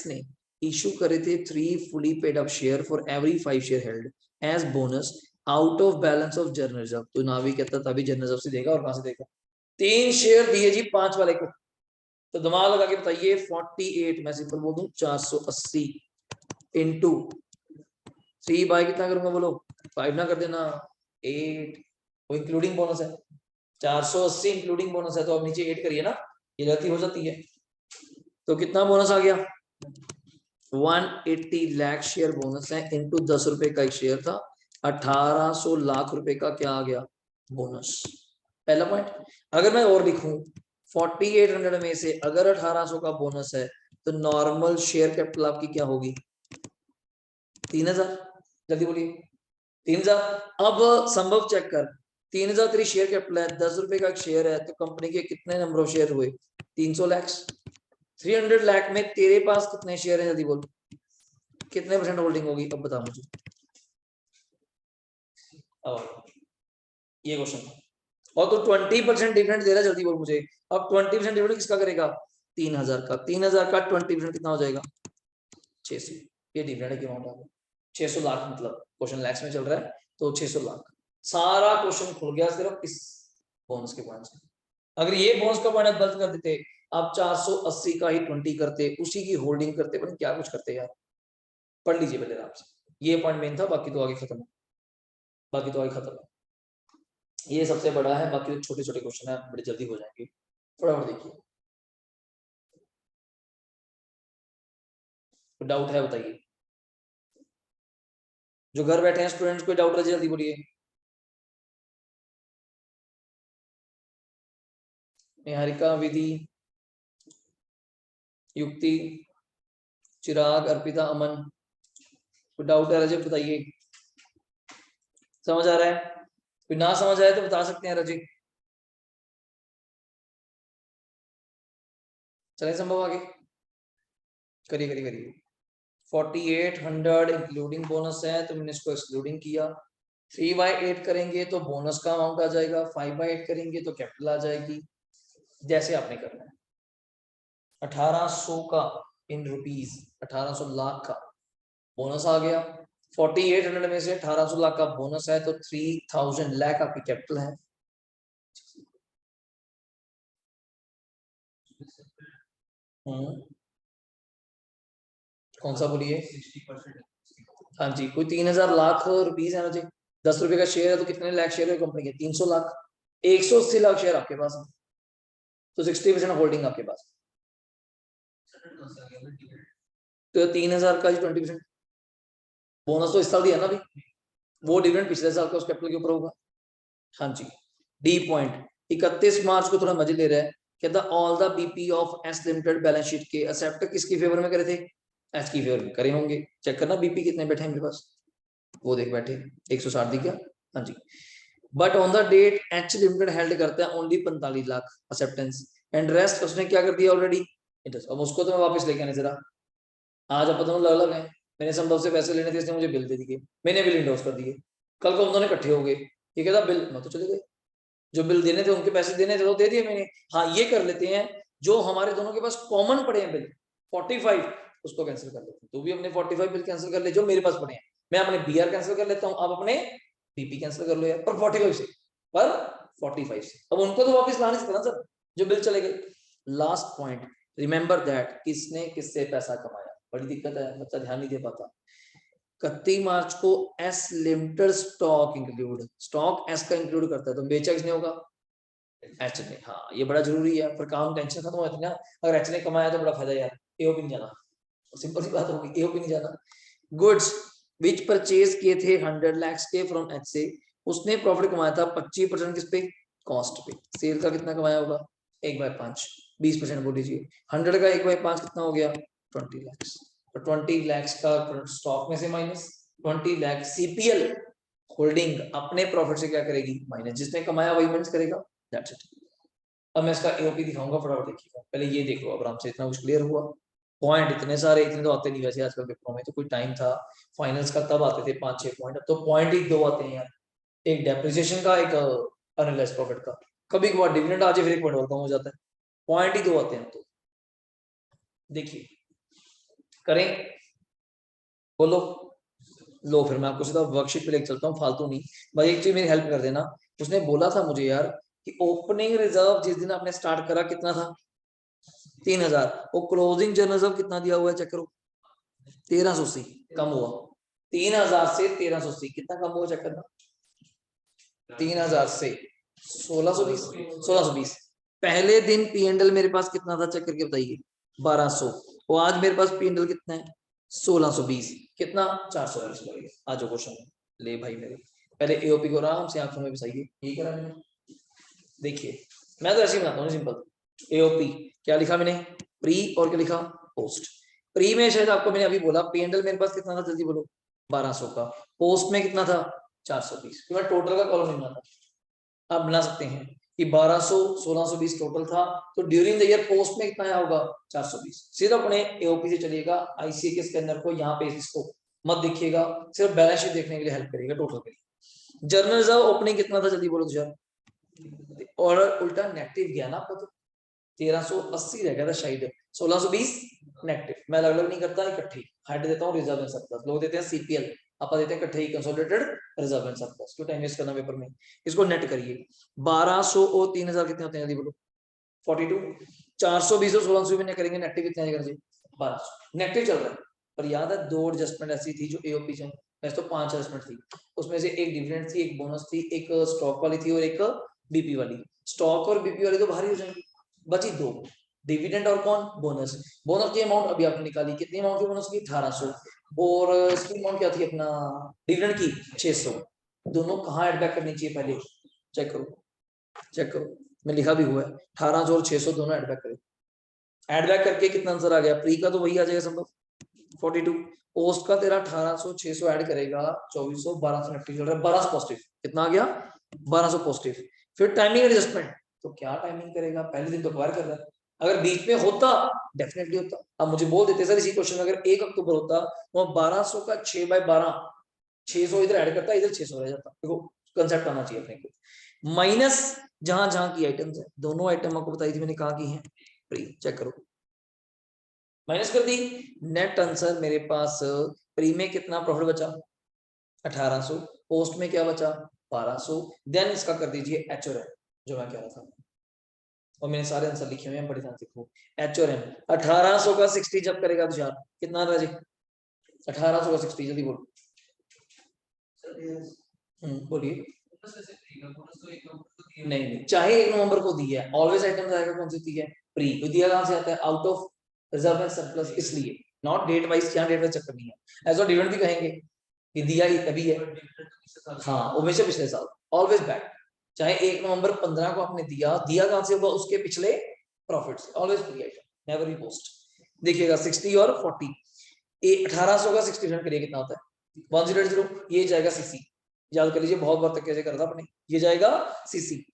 ने इशू करे थे 3 fully paid up share for every 5 share held as bonus out of balance of general reserve. तो ना भी कहता तभी जनरल रिजर्व से देगा, और कहां से देगा, 3 शेयर दिए जी 5 वाले को। तो दिमाग लगा के बताइए 48, मैं सिंपल बोल दूं 480 इंटू 3 बाय कितना करूंगा बोलो, 5 ना कर देना 8, वो इंक्लूडिंग बोनस है, 480 इंक्लूडिंग बोनस है, तो अब नीचे 8 करिए ना, ये गलती हो जाती है। तो कितना बोनस आ गया, 180 लाख शेयर बोनस है, इंटू 10 रुपए का एक शेयर था, 1800 लाख रुपए का क्या आ गया, बोनस। पहला पॉइंट। अगर मैं और लिखूं 4800 में से अगर 1800 का बोनस है, तो नॉर्मल शेयर कैपिटल आपकी क्या होगी, 3000। जल्दी बोलिए 3000। अब संभव चेक कर, 3000 तेरी शेयर कैपिटल है, 10 रुपए का एक शेयर है, तो कंपनी के कितने नंबर ऑफ शेयर हुए, 300 लाख। 300 लाख में तेरे पास कितने शेयर हैं, जल्दी बोल, कितने परसेंट होल्डिंग होगी, अब बता मुझे। अब ये क्वेश्चन, और तो 20% डिविडेंड दे रहा है, जल्दी बोल मुझे। अब 20% डिविडेंड किसका करेगा, 3000 का। 3000 का 20% कितना हो जाएगा, 600। ये डिविडेंड की अमाउंट आ गई 600 लाख, मतलब क्वेश्चन लैक्स में चल रहा है, तो 600 लाख। सारा क्वेश्चन खुल गया सिर्फ इस बोनस के पॉइंट से। अगर ये बोनस का पॉइंट गलत कर देते, आप 480 का ही 20 करते, उसी की होल्डिंग करते, पर क्या कुछ करते यार। पढ़ लीजिए पहले आराम से, ये पॉइंट मेन था, बाकी तो आगे खत्म है, बाकी तो आगे खत्म है। ये सबसे बड़ा है, बाकी तो छोटे छोटे क्वेश्चन है, बड़े जल्दी हो जाएंगे, फटाफट देखिए। तो डाउट है बताइए, जो घर बैठे हैं स्टूडेंट्स, कोई डाउट रहे जल्दी बोलिए। निहारिका, विधि, युक्ति, चिराग, अर्पिता, अमन, कोई डाउट है रजत बताइए, समझ आ रहा है, कोई ना समझ आए तो बता सकते हैं रजत। चले संभव आगे, करिए करिए करिए। 4800 इंक्लूडिंग बोनस है, तो मैंने इसको एक्सक्लूडिंग किया। 3/8 करेंगे तो बोनस का अमाउंट आ जाएगा, 5/8 करेंगे तो कैपिटल आ जाएगी, जैसे आपने करना है। 1800 का इन रुपीस, 1800 लाख का बोनस आ गया। 4800 में से 1800 लाख का बोनस है, तो 3000 लाख आपकी कैपिटल है। कौन सा बोलिए, हाँ जी, कोई 3000 लाख रुपीस है मुझे, 10 रुपए का शेयर है, तो कितने लाख शेयर है कंपनी के, 300 लाख। 180 लाख शेयर आपके पास है, तो 60% होल्डिंग आपके पास, तो 3000 का 20%। बोनस तो इस साल दिया ना अभी, वो डिविडेंड पिछले साल का उस कैपिटल के ऊपर होगा। हाँ जी। डी पॉइंट, 31 मार्च को थोड़ा मजे ले रहा है, कहता all the BP of S limited balance sheet के एक्सेप्ट किसकी फेवर में करे थे, एस की फेवर में करे होंगे। चेक करना बीपी कितने बैठे हैं मेरे पास, वो देख बैठे 160 दिख गया। हाँ जी। But on the date H limited held करता है only 45 lakh acceptance, and rest उसने क्या कर दिया ऑलरेडी इंटरेस्ट। अब उसको तो मैं वापस लेके आने जरा, आज अपन दोनों अलग अलग हैं, मैंने संभव से पैसे लेने थे, इसने मुझे बिल दे दिए, मैंने बिल इंडोर्स कर दिए, कल को हम दोनों इकट्ठे हो गए, ये कहता बिल, मैं तो चले गए, जो बिल देने थे उनके पैसे देने थे तो दे दिए मैंने। हाँ ये कर लेते हैं, जो हमारे दोनों के पास कॉमन पड़े हैं बिल 45, उसको कैंसिल कर लेते हैं। तू भी अपने 45 बिल कैंसिल कर ले जो मेरे पास पड़े हैं, मैं अपने बीआर कैंसिल कर लेता हूँ, आप अपने बीपी कैंसिल कर लो यार, पर 45 से, पर 45 से। अब उनको तो वापस लाने से ना सर, जो बिल चले गए। लास्ट पॉइंट, रिमेंबर दैट किसने किससे पैसा कमाया, बड़ी दिक्कत है, बच्चा ध्यान नहीं दे पाता। 31 मार्च को S limited stock include, stock S का इंक्लूड करता है, तो बेचा किसने होगा, एच ने, हाँ ये बड़ा जरूरी है, पर काम टेंशन खत्म हो जाती है ना। अगर एच ने कमाया तो बड़ा फायदा यार, एओपी नहीं जाना, सिंपल सी बात होगी, एओपी नहीं जाना। गुड्स विच परचेज किए थे 100 लाख के फ्रॉम एच से, उसने प्रॉफिट कमाया था 25% किस पे, कॉस्ट पे। सेल का कितना कमाया होगा, 1/5, 20% बोल लीजिए। 100 का 1/5 कितना हो गया, 20 लाख। तो 20 लाख का स्टॉक में से माइनस 20 लाख सीपीएल होल्डिंग अपने प्रॉफिट से क्या करेगी, माइनस, जिसने कमाया वही माइनस करेगा, दैट्स इट। अब मैं इसका एओपी दिखाऊंगा, फटाफट देखिएगा, पहले ये देख लो आराम से, इतना कुछ क्लियर हुआ। पॉइंट इतने सारे, इतने तो आते नहीं वैसे आजकल पेपरों में, तो कोई टाइम था फाइनल्स का तब आते थे 5-6 पॉइंट, अब तो पॉइंट ही 2 आते हैं यार, एक डेप्रिसिएशन का, एक अनरियलाइज्ड प्रॉफिट का। कभी कभार डिविडेंड आ जाए फिर एक पॉइंट और कम हो जाता है, पॉइंट ही 2 आते हैं। तो देखिए करें, बोलो, लो फिर मैं आपको सीधा वर्कशीट पे लेकर चलता हूँ, फालतू नहीं। भाई एक चीज मेरी हेल्प कर देना, उसने बोला था मुझे यार कि ओपनिंग रिजर्व जिस दिन आपने स्टार्ट करा कितना था, 3000, वो क्लोजिंग जनरल रिजर्व कितना दिया हुआ है चेक करो, 1380, कम हुआ 3000 से 1380, कितना कम हुआ चेक करना, 3000 से 1620, 1620। पहले दिन पी एंडल मेरे पास कितना था चेक करके बताइए, 1200, और आज मेरे पास पी एंडल कितना है, 1620, कितना, 420। आज क्वेश्चन ले भाई मेरे, पहले एओपी को आराम से आंखों में बिछाइए, यही करा मैंने। देखिए मैं तो ऐसे ही बनाता हूँ सिंपल, एओपी क्या लिखा मैंने, प्री और क्या लिखा, पोस्ट। प्री में शायद आपको मैंने अभी बोला पी एंडल मेरे पास कितना था, जल्दी बोलो, 1200 का। पोस्ट में कितना था, 420, मैं टोटल का कॉलम नहीं बनाता, आप बना सकते हैं कि 1200 1620 टोटल था, तो ड्यूरिंग द ईयर पोस्ट में कितना आया होगा, 420। सिर्फ अपने एओपी से चलिएगा, आईसीए के स्कैनर को यहाँ पे इसको मत देखिएगा, सिर्फ बैलेंस शीट देखने के लिए हेल्प करेगा, टोटल के लिए। जर्नल रिजर्व ओपनिंग कितना था, जल्दी बोलो तुझे, और उल्टा नेगेटिव गया ना आपका, तो 1380 रह गया था शायद, 1620 नेगेटिव। मैं अलग अलग नहीं करता, इकट्ठे हेड देता हूँ रिजर्व एंड सरप्लस, लोग देते हैं सीपीएल, आप देते हैं इकट्ठे ही कंसोलिडेटेड रिजर्व एंड सरप्लस, क्यों टाइम वेस्ट करना पेपर में। इसको नेट करिए, 1200 और 3000 कितने होते हैं, जल्दी बोलो, 42। 420 और 1600 में करेंगे, नेगेटिव कितने आएगा जी, 1200, नेगेटिव चल रहा है। पर याद है 2 एडजस्टमेंट ऐसी थी जो एओपी से, वैसे तो 5 एडजस्टमेंट थी, उसमें से एक डिविडेंड थी, एक बोनस थी, एक स्टॉक वाली थी, और एक बीपी वाली। स्टॉक और बीपी वाली तो बाहर ही हो जाएंगी, बची 2, डिविडेंड और कौन, बोनस। बोनस की अमाउंट अभी आपने निकाली, कितनी अमाउंट की बोनस की, 1800, और इसकी अमाउंट क्या थी अपना, डिविडेंड की 600। दोनों कहाँ एड बैक करनी चाहिए पहले, चेक करो, चेक करो, मैं लिखा भी हुआ है, 1800 और 600 दोनों एड बैक करें। एड बैक करके कितना आंसर आ गया, प्री का तो वही आ जाएगा संभव 42, पोस्ट का तेरा 1800 600 ऐड करेगा 2400, 1200 नेगेटिव चल रहा है, 1200 पॉजिटिव, कितना आ गया, 1200 पॉजिटिव। फिर टाइमिंग एडजस्टमेंट, तो क्या टाइमिंग करेगा, पहले दिन तो कवर कर रहा है, अगर बीच में होता डेफिनेटली होता। अब मुझे बोल देते सर इसी क्वेश्चन में अगर 1 अक्टूबर होता तो 1200 का 6/12, 600 इधर ऐड करता, इधर 600 रह जाता। देखो कंसेप्ट आना चाहिए अपने को। माइनस जहां जहां की आइटम्स है, दोनों आइटम आपको बताई थी मैंने, कहा की है, प्री, चेक करो, माइनस कर दी, नेट आंसर मेरे पास प्री में कितना प्रॉफिट बचा, 1800, पोस्ट में क्या बचा, 1200। देन इसका कर दीजिए एच और एम, जो मैं कह रहा था, और मैंने सारे आंसर लिखे हुए हैं, बड़ी ध्यान से देखो। एच और एम 1800 का 60 जब करेगा तो यार कितना रहा जी, 1800 का 60, जल्दी बोलो, बोलिए। नहीं, चाहे 1 नवंबर को दिया है, ऑलवेज आइटम आएगा, कौन सी दी है, प्री, तो दिया कहां से आता है, out of reserve and surplus, इसलिए नॉट डेट वाइज, क्या डेट वाइज चक्कर नहीं है, एज अ डिविडेंड भी कहेंगे कि दिया ही तभी है, हाँ हमेशा पिछले साल, ऑलवेज बैक, चाहे 1 नवंबर 15 को आपने दिया, दिया कहां से होगा, उसके पिछले प्रॉफिट से, always pre item, never be post. देखिएगा 60 और 40, 1800 का 60 करिए कितना होता है, 100, ये जाएगा सीसी, याद कर लीजिए, बहुत बार तक कैसे करा था अपने, ये जाएगा सीसी।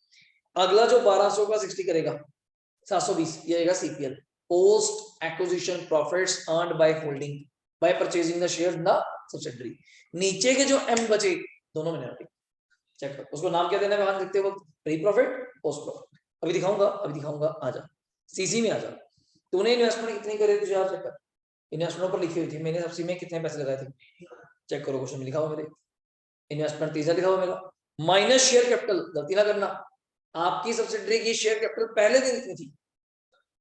अगला जो 1200 का 60 करेगा 720, ये आएगा CPL, post acquisition profits earned by holding, bye purchasing the share in the subsidiary. नीचे के जो एम बचे दोनों में चेक कर, उसको नाम क्या देना है वहां लिखते वक्त, प्री प्रॉफिट, पोस्ट प्रॉफिट। अभी दिखाऊंगा, आ जा सीसी में, आ जा। तूने इन्वेस्टमेंट कितनी करी तुझे याद, चेक कर, इन्वेस्टमेंट पर लिखी हुई थी मैंने, सबसे में कितने पैसे लगाए थे, चेक करो क्वेश्चन में लिखा हुआ मेरे, इन्वेस्टमेंट 30 लिखा हुआ मेरा, माइनस शेयर कैपिटल, गलती ना करना, आपकी सब्सिडरी की शेयर कैपिटल पहले दिन इतनी थी,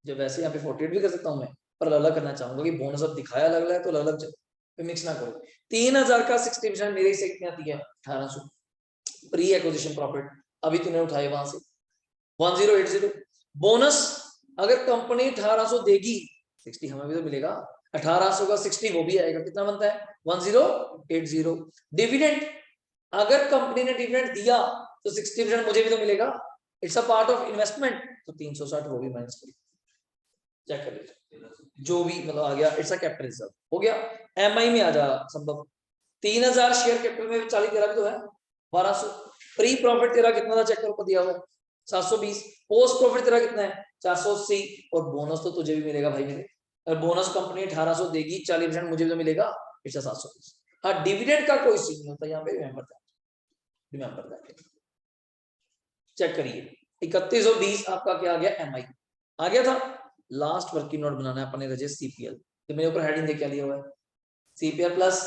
जब वैसे यहाँ पे 48 भी कर सकता हूँ मैं, पर अलग करना चाहूंगा कि बोनस अब दिखाया अलग है तो अलग अलग चलो, मिक्स ना करो। 3000 का 60% मेरे से कितनी आती है, 1800, प्री एक्विजिशन प्रॉफिट, अभी तूने उठाए वहां से, 1080। बोनस अगर कंपनी 1800 देगी 60 हमें भी तो मिलेगा, 1800 का 60 वो भी आएगा, कितना बनता है 1080। डिविडेंड अगर कंपनी ने डिविडेंड दिया तो 60% मुझे भी तो मिलेगा, it's a part of investment, तो 360 वो भी माइनस करिए, चेक कर लीजिए जो भी मतलब आ गया, इट्स अ कैपिटल रिजर्व हो गया। एमआई में आ जा संभव, 3000 शेयर कैपिटल में 40 तेरा भी तो है 1200। प्री प्रॉफिट तेरा कितना था चेक करो, दिया हुआ 720। पोस्ट प्रॉफिट तेरा कितना है 480, और बोनस तो तुझे भी मिलेगा भाई मेरे, अगर बोनस कंपनी 1800 देगी 40% मुझे भी तो मिलेगा, इट्स 720। हाँ डिविडेंड का कोई सीन नहीं होता यहाँ पे, रिमेंबर दैट। चेक करिए 3120 आपका क्या आ गया, एमआई आ गया था। लास्ट वर्किंग नोट बनाना है अपने रजे सीपीएल, तो मेरे ऊपर हेडिंग देख क्या लिया हुआ है, सीपीएल प्लस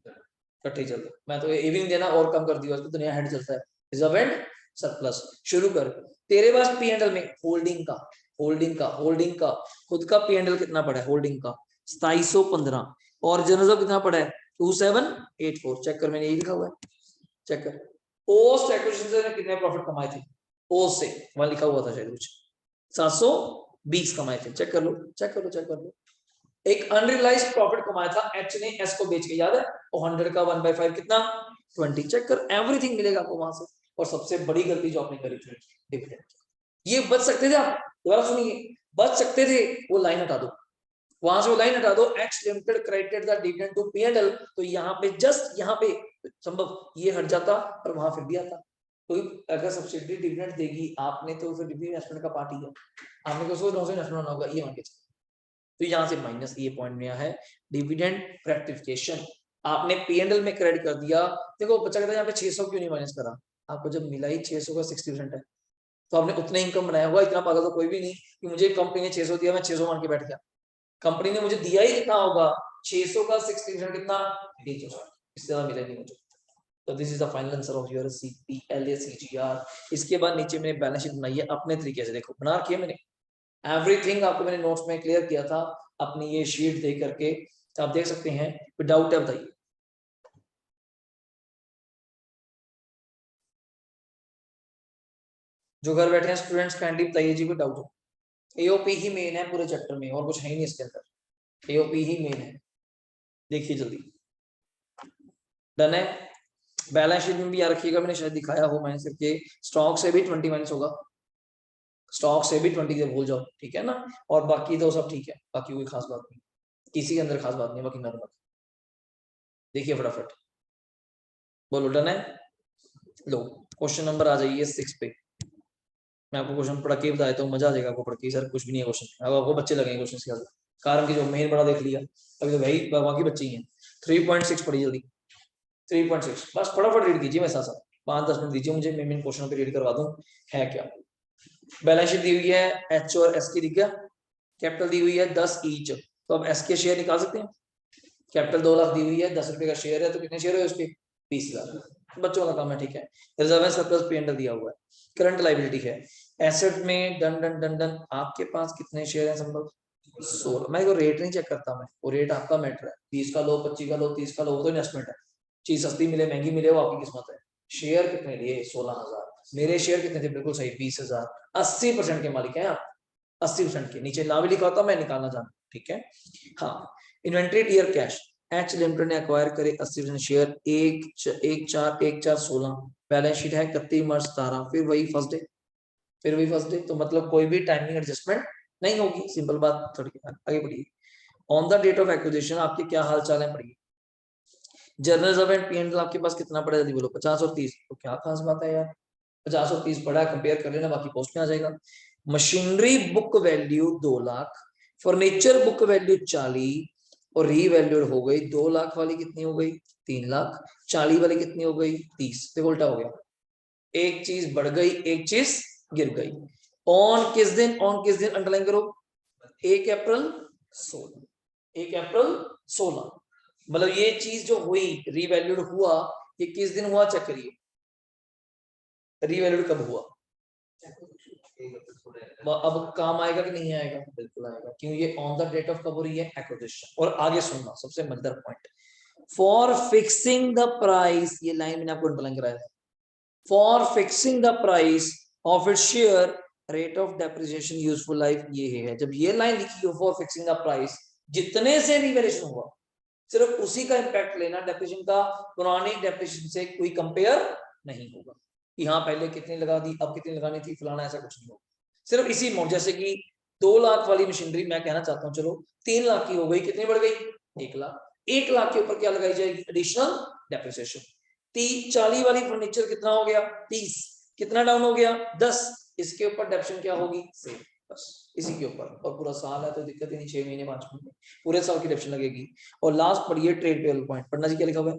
इकट्ठे चलते, मैं तो ये भी नहीं देना और कम कर दिया, तो नया हेड चलता है रिजर्व एंड सरप्लस। शुरू कर, तेरे पास पी एंड एल में होल्डिंग का खुद का पी एंड एल कितना पड़ा है, होल्डिंग का 2715, और जनरल कितना पड़ा है 2784। चेक कर, मैंने यही लिखा हुआ है, चेक कर। पोस्ट एक्विजिशन से कितने प्रॉफिट कमाए थे, पोस्ट से वहां लिखा हुआ था शायद कुछ 720 कमाए थे, चेक कर लो चेक कर लो चेक कर लो। एक अनरियलाइज्ड प्रॉफिट कमाया था एच ने एस को बेच के, याद है, और 100 का 1/5 कितना 20। चेक कर, एवरीथिंग मिलेगा आपको वहां से। और सबसे बड़ी गलती जो आपने करी थी डिविडेंड, ये बच सकते थे आप, दोबारा सुनिए, बच सकते थे, वो लाइन हटा दो, वहां से वो लाइन हटा दो, X limited credited the dividend to P and L, तो यहाँ पे जस्ट यहाँ पे संभव ये हट जाता और वहां फिर भी आता। तो अगर सब्सिडी डिविडेंड देगी आपने तो फिर भी इन्वेस्टमेंट का पार्ट ही है, आपने तो सोच इन्वेस्टमेंट होना होगा, ये मान के चलो। तो यहाँ से माइनस ये पॉइंट में है डिविडेंड रेक्टिफिकेशन, आपने पी&एल में क्रेडिट कर दिया। देखो बच्चा कहता है यहाँ पे 600 क्यों नहीं माइनस करा, आपको जब मिला ही 600 का 60% है, तो आपने उतना इनकम बनाया हुआ, इतना पागल तो कोई भी नहीं कि मुझे कंपनी ने 600 दिया मैं 600 मान के बैठ गया, कंपनी ने मुझे दिया ही कितना होगा 600 का 60% कितना 360, इससे ज्यादा मिला नहीं मुझे। तो this is the final answer of your CPL CGR. इसके बाद नीचे मैंने बैलेंस शीट बनाई है अपने तरीके से, देखो बना रखी है मैंने, एवरीथिंग आपको मैंने नोट्स में क्लियर किया था अपनी ये शीट देख करके, आप देख सकते हैं, विदाउट है बताइए। जो घर बैठे हैं स्टूडेंट्स काइंडली बताइए जी कोई डाउट हो। एओपी ही मेन है पूरे चैप्टर में, और कुछ है ही नहीं इसके अंदर, एओपी ही मेन है, देखिए जल्दी। डन है, बैलेंस शीट में भी याद रखिएगा, मैंने शायद दिखाया हो माइनस करके, स्टॉक से भी 20 माइनस होगा, स्टॉक से भी 20 से भूल जाओ, ठीक है ना, और बाकी तो सब ठीक है, बाकी कोई खास बात नहीं, किसी के अंदर खास बात नहीं, बाकी नॉर्मल। देखिए फटाफट बोलो, डन है। लो क्वेश्चन नंबर आ जाइए 6 पे, मैं आपको क्वेश्चन पढ़ के बताया तो मजा आ जाएगा आपको पढ़ के, सर कुछ भी नहीं है क्वेश्चन, अब आपको बच्चे लगेंगे क्वेश्चन के आगे, कारण की जो मेन बड़ा देख लिया, अभी तो भाई बाकी बच्चे ही हैं। 3.6 पढ़िए जल्दी, 3.6 बस फटाफट रीड कीजिए, मैं साथ साथ 5-10 मिनट दीजिए मुझे, मैं इन क्वेश्चनों पे रीड करवा दूं है क्या। बैलेंस शीट दी हुई है, एच और एस की, दिख गया, कैपिटल दी हुई है 10 ईच, तो अब एस के शेयर निकाल सकते हैं, कैपिटल 2 लाख दी हुई है, 10 रुपए का शेयर है, तो कितने शेयर है उसके 20,000, बच्चों का काम है, ठीक है। रिजर्व एंड सरप्लस पी&एल दिया हुआ है, करंट लायबिलिटी है, एसेट में डन डन डन डन, आपके पास कितने शेयर है संभव 16, मैं को रेट नहीं चेक करता, मैं वो रेट आपका मैटर है, 20 का लो 25 का लो 30 का लो, वो तो इन्वेस्टमेंट है, चीज सस्ती मिले महंगी मिले वो आपकी किस्मत है। शेयर कितने लिए 16,000, मेरे शेयर कितने थे बिल्कुल सही 20,000, 80% के मालिक हैं आप, 80% के, नीचे ना भी लिखा होता मैं निकालना जानता, ठीक है। हाँ, inventory year cash, H limited ने एक्वायर करे 80% शेयर, 1/4/16, बैलेंस शीट है 31 मार्च 17, फिर वही फर्स्ट डे, तो मतलब कोई भी टाइमिंग एडजस्टमेंट नहीं होगी, सिंपल बात थोड़ी, आगे बढ़िए। On the date of acquisition आपके क्या हाल चाल है पढ़िए। जर्नल रिजर्व एंड पी&एल आपके पास कितना पड़ा जल्दी बोलो, 50 और 30, तो क्या खास बात है यार, 50 और 30 पड़ा है, कंपेयर कर लेना, बाकी पोस्ट में आ जाएगा। Machinery book value 2 lakh, furniture book value 40, और रीवैल्यूड हो गई 2 लाख वाली कितनी हो गई 3 लाख, 40 वाली कितनी हो गई 30, देखो उल्टा हो गया, एक चीज बढ़ गई एक चीज गिर गई। ऑन किस दिन अंडरलाइन करो, 1 अप्रैल 16, 1 अप्रैल 16, मतलब ये चीज जो हुई रीवैल्यूड हुआ, ये किस दिन हुआ चेक करिए, रीवैल्यूड कब हुआ, अब काम आएगा कि नहीं आएगा, बिल्कुल आएगा, क्यों, ये ऑन द डेट ऑफ कब हो रही है एक्विजिशन। और आगे सुनना सबसे मजेदार point, for fixing the price, ये लाइन मैंने आपको अंडरलाइन कराया, for fixing the price of its share rate of depreciation useful life ये है, जब ये लाइन लिखी हो फॉर फिक्सिंग द प्राइस, जितने से रिवैल्यूएशन हुआ सिर्फ उसी का इंपैक्ट लेना, डेप्रिसिएशन का पुरानी डेप्रिसिएशन से कोई कंपेयर नहीं होगा कि हाँ पहले कितनी लगा दी अब कितनी लगानी थी फलाना, ऐसा कुछ नहीं होगा। सिर्फ इसी अमाउंट, जैसे कि 2 लाख वाली मशीनरी मैं कहना चाहता हूँ चलो 3 लाख की हो गई, कितनी बढ़ गई 1 लाख, 1 लाख के ऊपर क्या लगाई जाएगी एडिशनल डेप्रिसिएशन। 40 वाली फर्नीचर कितना हो गया 30, कितना डाउन हो गया 10, इसके ऊपर डेप्रिसिएशन क्या होगी सेम, बस इसी के ऊपर। और पूरा साल है तो दिक्कत ही नहीं, 6 महीने 5 महीने पूरे साल की डेप्रिसिएशन लगेगी। और लास्ट पढ़िए ट्रेड पेबल पॉइंट, पढ़ना जी क्या लिखा हुआ है।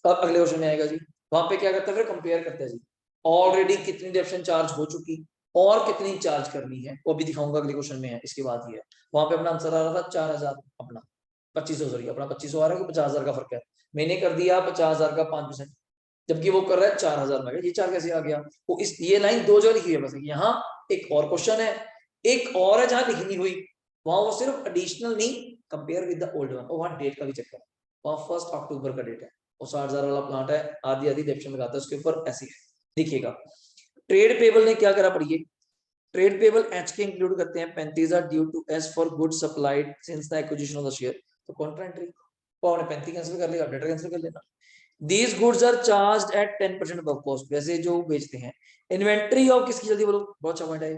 अब अगले क्वेश्चन में आएगा जी, वहां पे क्या करता है फिर कंपेयर करता है जी, ऑलरेडी कितनी डेप्रिसिएशन चार्ज हो चुकी और कितनी चार्ज करनी है, वो भी दिखाऊंगा अगले क्वेश्चन में है। इसके बाद ही है वहां पे अपना आंसर आ रहा था 4000, अपना 2500 सॉरी अपना 2500 आ रहा है कि 50,000 का फर्क है, मैंने कर दिया 50,000 का 5%, जबकि वो कर रहा है 4000 में, ये 4 कैसे आ गया। वो इस ये लाइन 2 जगह लिखी है बस, यहाँ एक और क्वेश्चन है, एक और है जहां लिखी नहीं हुई, वहां वो सिर्फ एडिशनल नहीं compare with the old one, और वहां डेट का भी चक्कर है, वहां 1 अक्टूबर का डेट है, वो 60,000 वाला प्लांट है, आधी आधी डेप्रिसिएशन लगाता है उसके ऊपर, ऐसी है देखिएगा। ट्रेड पेबल ने क्या करा पढ़िए, ट्रेड पेबल एच के इंक्लूड करते हैं 35,000 due to S for goods supplied since the acquisition of the share, तो कॉन्ट्रा एंट्री को हमने 35 कैंसिल कर लिया, डेटर कैंसिल कर लेना। These goods are charged at 10% above cost, वैसे जो बेचते हैं। इन्वेंट्री ऑफ किसकी जल्दी बोलो, बहुत अच्छा पॉइंट है,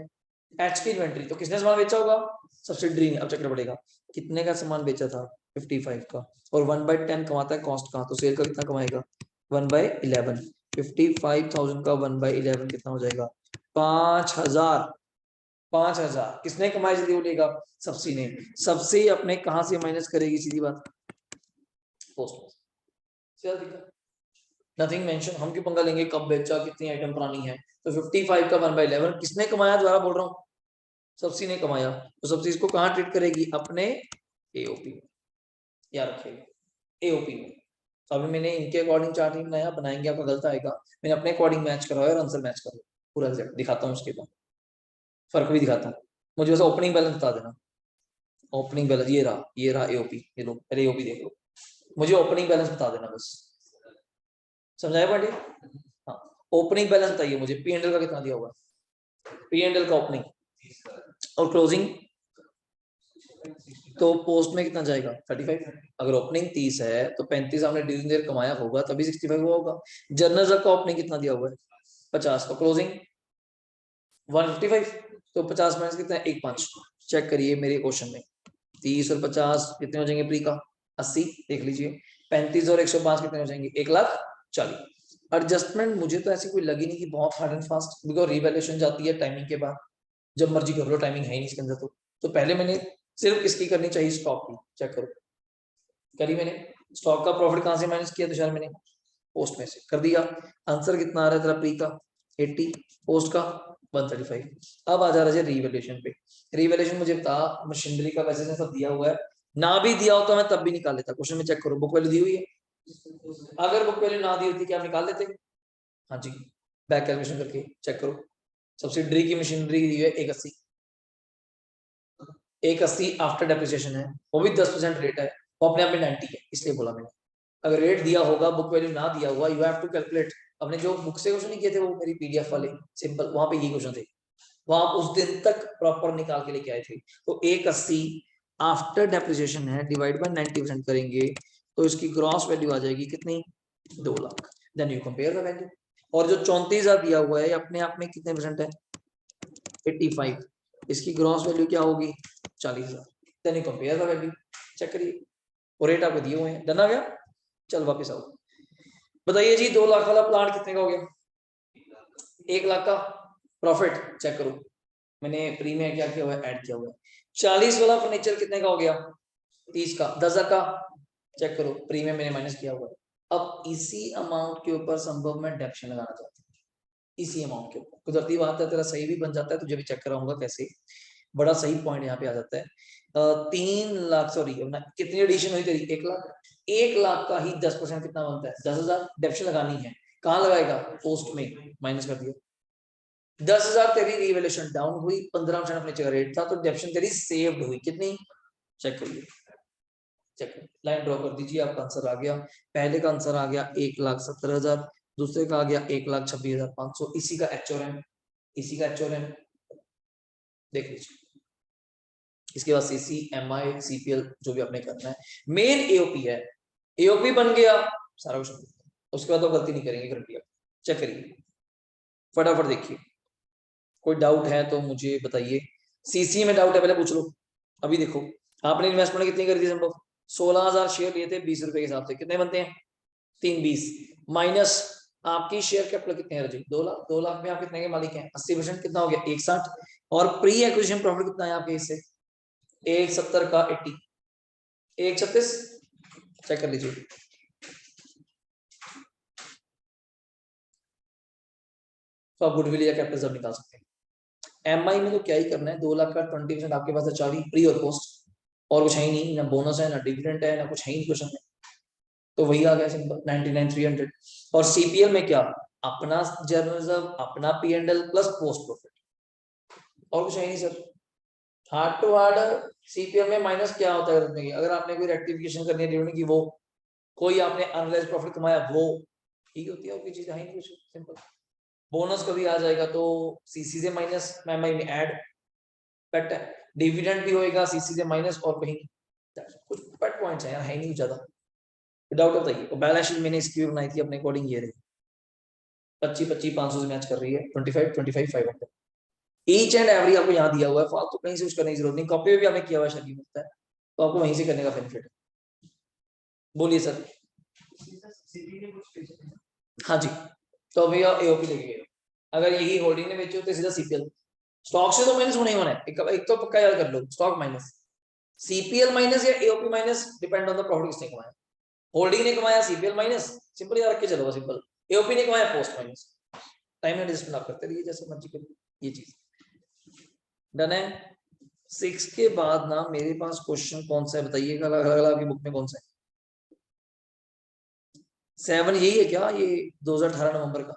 एच की इन्वेंट्री, तो किसने सामान बेचा होगा सब्सिडरी ने। अब चक्कर पड़ेगा कितने का सामान बेचा था 55 का, और 1/10 कमाता है कॉस्ट का, तो सेल का कितना कमाएगा 1/11, 55,000 का 1/11 कितना हो जाएगा 5,000, 5,000 किसने कमाई जल्दी बोलेगा सब्सिडी ने। सब्सिडी अपने कहां से माइनस करेगी, सीधी बात पोस्ट में, नथिंग मेंशन, हम क्यों पंगा लेंगे कब बेचा कितनी आइटम पुरानी है, तो 55 का 1/11 किसने कमाया, दोबारा बोल रहा हूँ सब्सिडी ने कमाया, तो सब्सिडी को कहां ट्रीट करेगी अपने एओपी में, याद रखिएगा एओपी में। तो अभी मैंने इनके अकॉर्डिंग चार्ट नहीं बनाया, बनाएंगे आपका गलत आएगा, मैंने अपने अकॉर्डिंग मैच करवाया और आंसर मैच करो पूरा रिजल्ट दिखाता हूँ, उसके बाद फर्क भी दिखाता हूँ। मुझे बस ओपनिंग बैलेंस बता देना, ओपनिंग बैलेंस ये रहा एओपी, ये लो पहले एओपी देख लो, मुझे ओपनिंग बैलेंस बता देना बस, समझाया पार्टी। हाँ ओपनिंग बैलेंस बताइए मुझे, पी एंड एल का कितना दिया हुआ है, पी एंड एल का ओपनिंग और क्लोजिंग, तो पोस्ट में कितना जाएगा 35, अगर ओपनिंग 30 है तो 35 हमने ड्यूरिंग ईयर कमाया होगा तभी 65 हुआ होगा। जर्नल का ओपनिंग कितना दिया हुआ है 50 का, क्लोजिंग 155, तो 50 माइनस कितना है 1.5, चेक करिए मेरे क्वेश्चन में 30 और 50 कितने हो जाएंगे प्री का 80, देख लीजिए 35 और 105 कितने हो जाएंगे 1,40,000। एडजस्टमेंट मुझे तो ऐसी कोई लगी नहीं कि बहुत hard and fast, because revaluation जाती है टाइमिंग के बाद, जब मर्जी कर लो, टाइमिंग है ही नहीं इसके अंदर, तो पहले मैंने सिर्फ इसकी करनी चाहिए स्टॉक की, चेक करो करी मैंने, स्टॉक का प्रॉफिट कहां से माइनस किया तुषार मैंने पोस्ट में से कर दिया, आंसर कितना आ रहा है तेरा प्री का 80, पोस्ट का 135। अब आ जा रहा है रिवैल्यूएशन पे, रिवैल्यूएशन मुझे बता मशीनरी का वैसे सब दिया हुआ है, ना भी दिया होता मैं तब भी निकाल लेता, क्वेश्चन में चेक करो बुक वैल्यू दी हुई है, अगर बुक वैल्यू ना दी होती क्या आप निकाल लेते, हाँ जी बैक कैलकुलेशन करके चेक करो, सब्सिडरी की मशीनरी दी है 180, 180 आफ्टर डेप्रिसिएशन है, वो भी 10% रेट है, वो अपने आप में 90 है, इसलिए बोला मैंने, अगर रेट दिया होगा बुक वैल्यू ना दिया हुआ यू हैव टू कैलकुलेट, अपने जो बुक से क्वेश्चन नहीं किए थे वो मेरी पीडीएफ वाले सिंपल, वहां पे ये क्वेश्चन थे, वहां उस दिन तक प्रॉपर निकाल के लेके आए थे, तो 180 आफ्टर डेप्रिसिएशन है डिवाइड बाय 90% करेंगे तो इसकी ग्रॉस वैल्यू आ जाएगी कितनी 2 lakh, then you compare the value, और जो 34,000 दिया हुआ है अपने आप में कितने परसेंट है 85, इसकी ग्रॉस वैल्यू क्या होगी 40,000, then you compare the value, check करिए और रेट आपको दिए हुए हैं, डन आ गया। चल वापस आओ, बताइए जी 2 लाख वाला प्लांट कितने का हो गया 1 लाख का प्रॉफिट, चेक करो मैंने प्री में क्या किया हुआ है ऐड किया हुआ है, 40 वाला फर्नीचर कितने का हो गया 30 का, 10,000 का, चेक करो प्री में मैंने माइनस किया हुआ है। अब इसी अमाउंट के ऊपर संभव मैं डेप्शन लगाना चाहता हूँ, इसी अमाउंट के ऊपर कुदरती बात है तेरा सही भी बन जाता है, तुझे भी चेक कराऊंगा कैसे, बड़ा सही पॉइंट यहाँ पे आ जाता है। 3 लाख सॉरी कितनी एडिशन हुई तेरी 1 लाख, 1 लाख का ही 10% कितना बनता है 10,000, डेप्शन लगानी है कहाँ लगाएगा पोस्ट में, माइनस कर दिया 10,000 तेरी रिवैल्यूएशन डाउन हुई, 15% अपने जगह रेट था, तो डेप्शन तेरी सेव्ड हुई कितनी, चेक करिए, चेक लाइन ड्रॉ कर दीजिए, आपका आंसर आ गया, पहले का आंसर आ गया 1,70,000, दूसरे का आ गया 1,26,500, इसी का एचओएम इसी का एक्चुअल है, देख लीजिए। इसके बाद सीसी, एमआई, सीपीएल जो भी आपने करना है, मेन एओपी है। एओपी बन गया सारा कुछ, उसके बाद तो गलती नहीं करेंगे गारंटी। चेक करिए फटाफट, देखिए कोई डाउट है तो मुझे बताइए। सीसी में डाउट है पहले पूछ लो। अभी देखो आपने इन्वेस्टमेंट कितनी कर दी सिंपल, 16,000 शेयर लिए थे 20 रुपए के हिसाब से, कितने बनते हैं 320, माइनस आपकी शेयर कैपिटल कितने है, 2 लाख। 2 लाख में आप कितने के मालिक हैं, 80% कितना हो गया 160, और प्री एक्विजिशन प्रॉफिट कितना है आपके हिस्से 170 का 80, 136, चेक कर लीजिए। तो आप गुडविल या कैपिटल रिजर्व निकाल सकते हैं। एमआई में तो क्या ही करना है, 2 लाख का 20% आपके पास है 40 प्री और पोस्ट, और कुछ है ही नहीं, ना बोनस है ना डिविडेंड है ना कुछ है ही नहीं क्वेश्चन में, तो वही आ गया सिंपल 99,300। और सीपीएल में क्या, अपना जर्नल रिजर्व, अपना पी&एल प्लस पोस्ट प्रॉफिट, और कुछ है नहीं sir. Hard to hard CPL में माइनस क्या होता है, अगर आपने कोई रेक्टिफिकेशन करनी है डिविडेंड की, वो कोई आपने अनरियलाइज्ड प्रॉफिट कमाया वो ठीक होती है, और कोई चीज है ही नहीं कुछ, सिंपल। बोनस कभी आ जाएगा तो सीसी से माइनस, एमआई में ऐड, पेट डिविडेंड भी होएगा सीसी से माइनस, और कहीं कुछ पेट पॉइंट्स हैं यार, है नहीं ज्यादा। डाउट बताइए। तो बैलेंस शीट मैंने इसकी भी बनाई थी अपने अकॉर्डिंग, ये रही 25 500 से मैच कर रही है, 25 25 500, ईच एंड एवरी आपको यहाँ दिया हुआ है, फालतू कहीं से कुछ करने की जरूरत नहीं, कॉपी में भी आपने किया हुआ शरीर मिलता है, तो आपको वहीं से करने का बेनिफिट है। बोलिए सर। हाँ जी, तो भैया एओपी लेके गए, अगर यही होल्डिंग ने बेची हो तो सीधा सीपीएल, स्टॉक से तो माइनस होना ही होना है, एक तो पक्का याद कर लो, स्टॉक माइनस सीपीएल माइनस या AOP minus, depend on the profit किसने कमाया। होल्डिंग ने कमाया सीपीएल माइनस, सिंपल याद रख के चलो, सिंपल। एओपी ने कमाया पोस्ट माइनस, टाइम एडजस्टमेंट आप करते रहिए जैसे मर्जी करिए, ये चीज डन है। 6 के बाद ना मेरे पास क्वेश्चन कौन सा है बताइएगा, अलग आपकी बुक में कौन सा है। 7 यही है क्या, ये 2018 नवंबर का,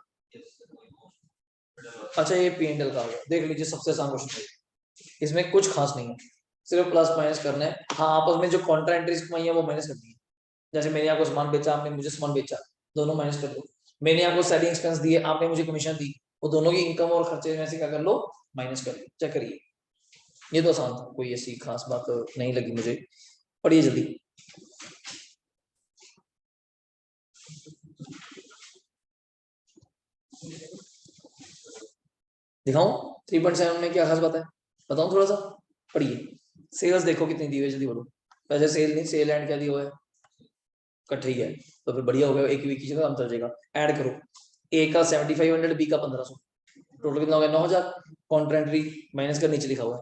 अच्छा ये पी&एल का हो गया, देख लीजिए सबसे आसान क्वेश्चन है, इसमें कुछ खास नहीं है, सिर्फ प्लस माइनस करना है। हाँ आपस में जो कॉन्ट्रा एंट्रीज कमाई है वो माइनस करनी है, जैसे मैंने आपको सामान बेचा, आपने मुझे सामान बेचा, दोनों माइनस कर दो। मैंने आपको सेलिंग एक्सपेंस दिए, आपने मुझे कमीशन दी, वो दोनों की इनकम और खर्चे में से क्या कर लो, माइनस कर लो। चेक करिए, ये तो आसान था, कोई ऐसी खास बात नहीं लगी मुझे। पढ़िए जल्दी। दिखाऊं 3.7 में क्या खास बात है, बताऊं थोड़ा सा, पढ़िए। सेल्स देखो कितनी दी हुई है, जल्दी बोलो। वैसे सेल नहीं, सेल एंड क्या दिया हुआ है, इकट्ठे ही है, तो फिर बढ़िया हो गया, एक वीक की जगह हम चल जाएगा। ऐड करो, ए का 7500, बी का 1500, टोटल कितना हो गया 9,000। कॉन्ट्रेंट्री माइनस का नीचे लिखा हुआ है,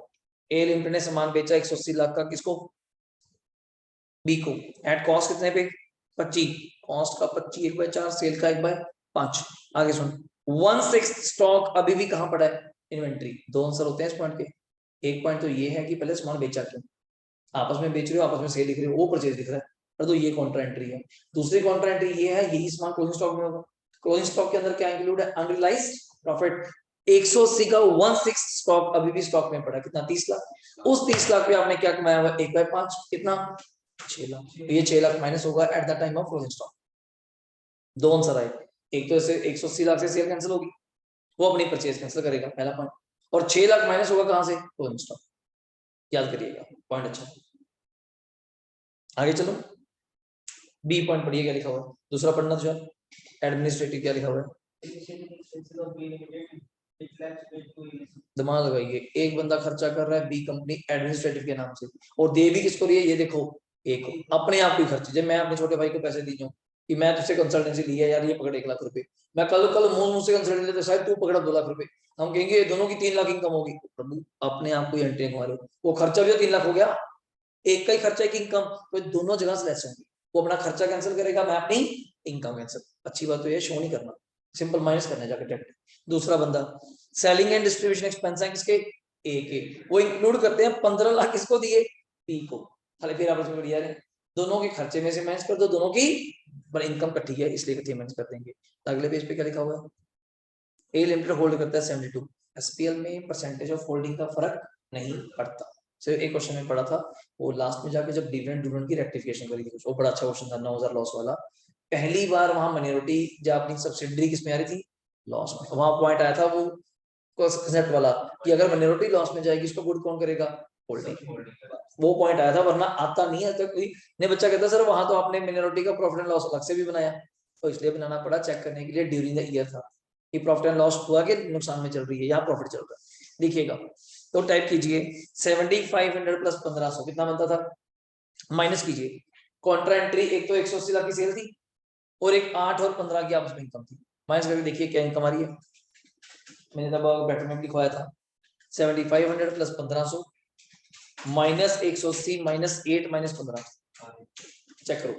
ए लिमिटेड ने सामान बेचा 180 लाख का, किसको, बी को। एट कॉस्ट कितने पे 25, कॉस्ट का 25 1/4, सेल का 1/5। आगे सुन, 1/6 स्टॉक अभी भी कहां पड़ा है, इन्वेंट्री। दो आंसर होते हैं इस पॉइंट के, एक पॉइंट तो ये है कि पहले सामान बेचा क्यों, आपस में बेच रहे हो, आपस में सेल दिख रही है, वो परचेज दिख रहा है, और तो ये कॉन्ट्रा एंट्री है। दूसरी कॉन्ट्रा एंट्री ये है, यही सामान क्लोजिंग स्टॉक में होगा, क्लोजिंग स्टॉक के अंदर क्या इंक्लूड है, अनरियलाइज्ड प्रॉफिट। 180 का 1/6 स्टॉक अभी भी स्टॉक में पड़ा, कितना 30 लाख। उस 30 लाख पे आपने क्या कमाया हुआ, 1/5, कितना 6 लाख। तो ये 6 लाख माइनस होगा at the time of closing stock. दो आंसर आए, एक तो ऐसे 180 लाख से सेल कैंसिल होगी, वो अपनी परचेज कैंसिल करेगा, पहला पॉइंट। और 6 लाख माइनस होगा कहां से, क्लोजिंग स्टॉक, याद करिएगा पॉइंट। अच्छा आगे चलो, बी पॉइंट पढ़िए क्या लिखा हुआ है, दूसरा पढ़ना जो एडमिनिस्ट्रेटिव क्या लिखा हुआ है, दिमाग लगाइए। एक बंदा खर्चा कर रहा है बी कंपनी एडमिनिस्ट्रेटिव के नाम से, और दे भी किसको रही है, ये देखो एक अपने आप को खर्च। जब मैं अपने छोटे भाई को पैसे दी हूँ कि मैं तुझसे कंसल्टेंसी ली है यार, ये पकड़ 1 लाख रुपए, मैं कल मुंह से कंसल्टेंसी लेते शायद तू पकड़ा 2 लाख रुपए, हम कहेंगे दोनों की 3 लाख इनकम होगी। प्रभु अपने आप को एंट्री मारो, वो खर्चा भी 3 लाख हो गया, एक का ही खर्चा की इनकम, तो दोनों जगह से लेस होंगी। वो अपना खर्चा कैंसिल करेगा, मैं अपनी इनकम कैंसिल। अच्छी बात तो ये शो नहीं करना, सिंपल माइनस करना जाकर डायरेक्ट। दूसरा बंदा सेलिंग एंड डिस्ट्रीब्यूशन एक्सपेंस है किसके, ए के, वो इंक्लूड करते हैं 15 लाख किसको दिए, बी को। खाली फिर आपस में बढ़िया है, दोनों के खर्चे में से माइनस कर दो, दोनों की इनकम इकट्ठी है इसलिए इकट्ठी माइनस कर देंगे। अगले पेज पे क्या लिखा हुआ है, ए लिमिटेड होल्ड करता है 72, एसपीएल में परसेंटेज ऑफ होल्डिंग का फर्क नहीं पड़ता। सिर्फ एक क्वेश्चन में पढ़ा था, वो लास्ट में जाके जब डिविडेंड की रेक्टिफिकेशन करी थी, वो बड़ा अच्छा क्वेश्चन था, 9,000 लॉस वाला। पहली बार वहां माइनॉरिटी जब अपनी सब्सिडरी किसमें आ रही थी, लॉस में, वहां पॉइंट आया था वो कंसेप्ट वाला कि अगर मिनोरिटी लॉस में जाएगी इसको गुड कौन करेगा, होल्डिंग। वो पॉइंट आया था, वरना आता नहीं है। तो कोई ने बच्चा कहता सर वहां तो आपने मिनोरिटी का प्रॉफिट एंड लॉस अलग से भी बनाया, तो इसलिए बनाना पड़ा चेक करने के लिए ड्यूरिंग द ईयर था कि प्रॉफिट एंड लॉस हुआ कि नुकसान में चल रही है या प्रॉफिट चल रहा है। देखिएगा तो टाइप कीजिए 7500 प्लस 1500 कितना बनता था, माइनस कीजिए कॉन्ट्रा एंट्री, एक तो 180 लाख की सेल थी और एक 8 और 15 की आपस में इनकम थी। माइनस करके देखिए क्या इनकम आ रही है, मैंने तब बेटरमेंट लिखवाया था 7500 plus 1500 minus 180 minus 8 minus 15, check करो।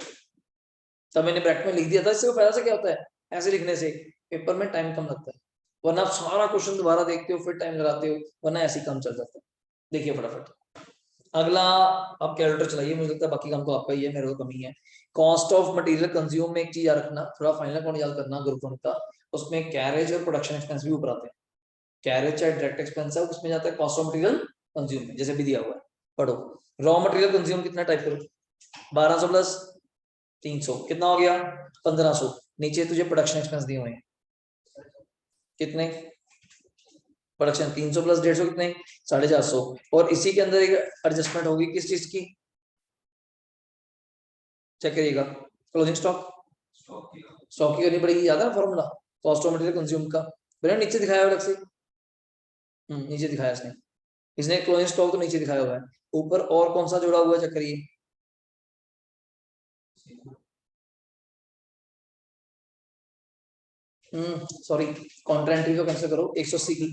तब मैंने ब्रैकेट में लिख दिया था। इससे फायदा से क्या होता है, ऐसे लिखने से पेपर में टाइम कम लगता है, वरना आप सारा क्वेश्चन दोबारा देखते हो फिर टाइम लगाते हो, वरना ऐसे ही काम चल जाता है। देखिए फटाफट अगला आप कैलकुलेटर चलाइए, मुझे लगता है बाकी काम तो आपका ही है, मेरे को कमी है। कॉस्ट ऑफ मटेरियल कंज्यूम में एक चीज याद रखना, थोड़ा फाइनल अकाउंट याद करना ग्रुप वन का, उसमें कैरेज और प्रोडक्शन एक्सपेंस भी ऊपर आते हैं। कैरेज चाहे डायरेक्ट एक्सपेंस है, उसमें जाता है कॉस्ट ऑफ मटेरियल कंज्यूम में, जैसे भी दिया हुआ है पढ़ो। रॉ मटेरियल कंज्यूम कितना टाइप करो, 1200 प्लस 300 कितना हो गया 1500। नीचे तुझे प्रोडक्शन एक्सपेंस दिए हुए हैं कितने, प्रोडक्शन 300 प्लस 150 कितने 450, और इसी के अंदर एक एडजस्टमेंट होगी किस चीज की, चेक करिएगा क्लोजिंग स्टॉक, स्टॉक की करनी पड़ेगी, याद है formula cost of material consume का, मैंने नीचे दिखाया अलग से, नीचे दिखाया इसने, इसने क्लोजिंग स्टॉक तो नीचे दिखाया हुआ है, ऊपर और कौन सा जुड़ा हुआ है चेक करिए, सॉरी कॉन्ट्रा एंट्री को कैंसिल करो, 180 की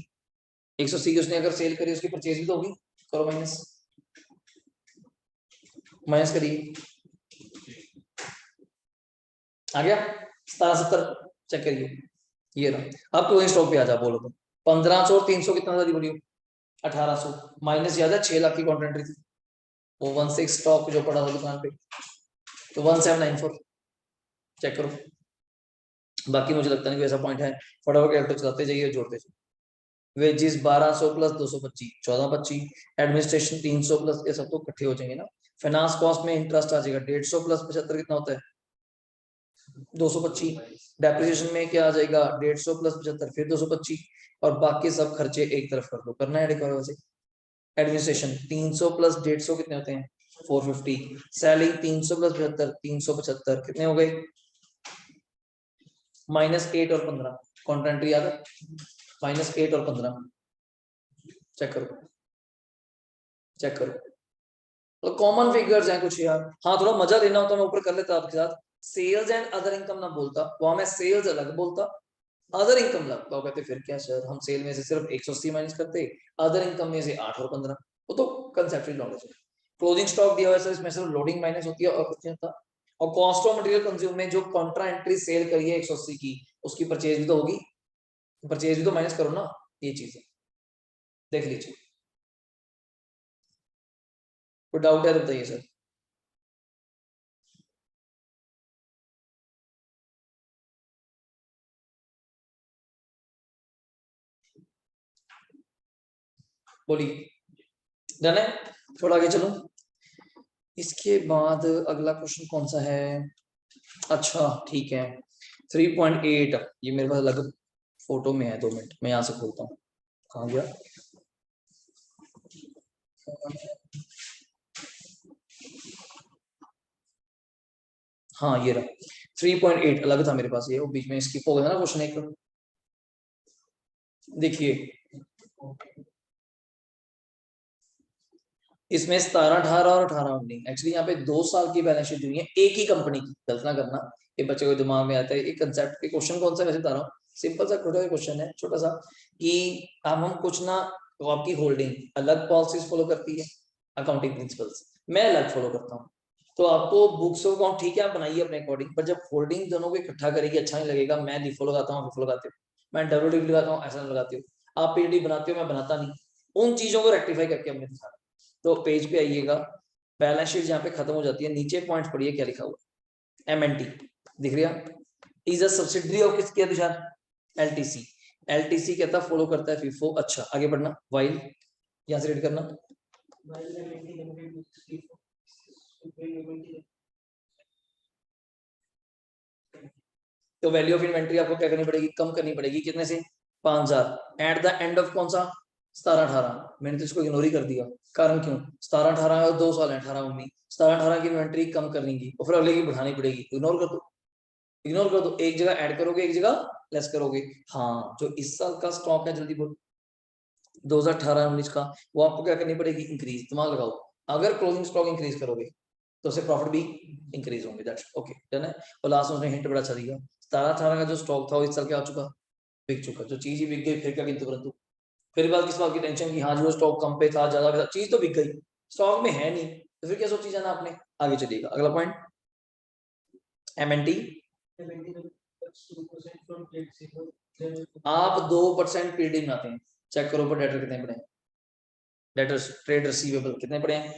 180 की उसने अगर सेल करी उसकी परचेज भी तो होगी, करो माइनस, माइनस करिए आ गया 1770, चेक करिए ये रहा। अब क्लोजिंग स्टॉक पे आ जा, बोलो तो 1500 और 300 कितना था बोलियो 1800, माइनस ज्यादा 6 लाख की कॉन्ट्रा थी, वो 16 स्टॉक जो पड़ा था दुकान पे, तो 1794, चेक करो। बाकी मुझे लगता नहीं कोई ऐसा पॉइंट है, फटाफट कैलकुलेटर चलाते जाइए जोड़ते जाइए। वेजेस 1200 प्लस 225 1425, एडमिनिस्ट्रेशन 300 प्लस, ये सब तो इकट्ठे हो जाएंगे ना। फाइनेंस कॉस्ट में इंटरेस्ट आ जाएगा 150 प्लस 75 कितना होता है 225, डेप्रिसिएशन में क्या आ जाएगा 150 प्लस 75 फिर 225, और बाकी सब खर्चे एक तरफ कर दो, करना है वैसे। एडमिनिस्ट्रेशन 300 प्लस 150 कितने होते हैं 450, सैलरी 300 प्लस 75 375 कितने हो गए, माइनस 8 और 15, कॉन्ट्रेंट्री याद है माइनस 8 और 15, चेक करो चेक करो, तो कॉमन फिगर्स हैं कुछ यार। हाँ थोड़ा मजा लेना होता मैं ऊपर कर लेता आपके साथ, सेल्स एंड अदर इनकम ना बोलता, वहां मैं सेल्स अलग बोलता अदर इनकम लगता, कहते फिर क्या सर हम सेल में से सिर्फ 180 माइनस करते, अदर इनकम में से 8 और 15, वो तो कंसेप्चुअल नॉलेज है। क्लोजिंग स्टॉक दिया हुआ है सर, इसमें सिर्फ लोडिंग माइनस होती है और कुछ नहीं होता। और कॉस्ट ऑफ मटेरियल कंज्यूम में जो कॉन्ट्रा एंट्री सेल करी है 180 की, उसकी परचेज भी तो होगी, परचेज भी तो माइनस करो ना, ये चीज है देख लीजिए। कोई डाउट है तो बताइए सर। बोलिए डन है, थोड़ा आगे चलो। इसके बाद अगला क्वेश्चन कौन सा है, अच्छा ठीक है 3.8, ये मेरे पास अलग फोटो में है, 2 मिनट मैं यहाँ से खोलता हूँ, कहाँ गया, हाँ ये रहा 3.8 अलग था मेरे पास, ये वो बीच में स्किप हो गया ना क्वेश्चन एक, देखिए इसमें 17 18 और 18 19, एक्चुअली यहाँ पे 2 साल की बैलेंस शीट हुई है एक ही कंपनी की, गलत ना करना, ये बच्चे को दिमाग में आता है एक कंसेप्ट के क्वेश्चन कौन सा वैसे बता रहा हूँ, सिंपल सा छोटा क्वेश्चन है छोटा सा, कि अब हम कुछ ना, तो आपकी होल्डिंग अलग पॉलिसीज फॉलो करती है अकाउंटिंग प्रिंसिपल्स, मैं अलग फॉलो करता हूँ, तो आपको बुक्स ऑफ अकाउंट ठीक है आप बनाइए अपने अकॉर्डिंग, पर जब होल्डिंग दोनों को इकट्ठा करेगी अच्छा नहीं लगेगा, मैं लिफो लगाता हूँ लिफो लगाते हो, मैं डब्ल्यू लगाता हूँ ऐसा लगाती हूँ, आप पीडी बनाते हो मैं बनाता नहीं, उन चीजों को रेक्टिफाई करके हमने दिखा, तो पेज पे आइएगा, बैलेंस शीट जहाँ पे खत्म हो जाती है नीचे पॉइंट पढ़िए क्या लिखा हुआ एमएनटी, दिख रहा इज अ सब्सिडरी ऑफ किसके अनुसार एलटीसी, एलटीसी कहता फॉलो करता है फीफो, अच्छा आगे बढ़ना, वाइल यहाँ से रीड करना, तो वैल्यू ऑफ इन्वेंट्री आपको क्या करनी पड़ेगी, कम करनी पड़ेगी कितने से 5000 एट द एंड ऑफ कौन सा 17-18। मैंने तो इसको इग्नोर ही कर दिया, कारण क्यों 17-18 और 2 साल है 18-19, 17-18 की इन्वेंट्री कम करनी की और फिर अगले की बढ़ानी पड़ेगी, इग्नोर कर दो, इग्नोर कर दो, एक जगह ऐड करोगे एक जगह लेस करोगे। हाँ जो इस साल का स्टॉक है जल्दी बोल 2018-19 का, वो आपको क्या करनी पड़ेगी इंक्रीज, दिमाग लगाओ, अगर क्लोजिंग स्टॉक इंक्रीज करोगे तो उससे प्रॉफिट भी इंक्रीज होंगे, दैट्स ओके डन है। और लास्ट में उसने हिंट बड़ा अच्छा दिया, 17-18 का जो स्टॉक था वो इस साल क्या हो चुका, बिक चुका, जो चीज ही बिक गई फिर क्या किंतु परंतु, फिर बात किस बात की टेंशन की, हाँ जो स्टॉक कम पे था ज्यादा पे था, चीज तो बिक गई, स्टॉक में है नहीं तो फिर क्या सोची जाना आपने, आगे चलिएगा अगला पॉइंट एमएनटी। आप 2% पीडी में आते हैं, चेक करो पर डेटर कितने पड़े हैं, डेटर्स ट्रेड रिसीवेबल कितने पड़े हैं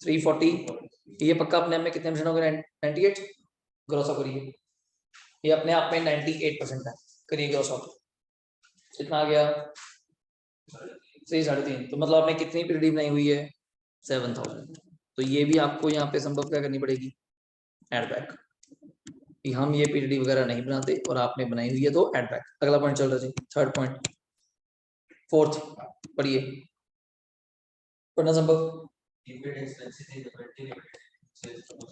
340, ये पक्का अपने आप में कितने परसेंट हो गए 98, ग्रॉस अप करिए, ये अपने आप में 98% है, करिए ग्रॉस अप कितना आ गया 3.5, तो मतलब आपने कितनी पीडी बनाई हुई है 7000, तो ये भी आपको यहाँ पे संभव क्या करनी पड़ेगी एड बैक, कि हम ये पीडी वगैरह नहीं बनाते और आपने बनाई हुई है तो एड बैक। अगला पॉइंट चल रहा है थर्ड पॉइंट, फोर्थ पढ़िए पढ़ना संभव,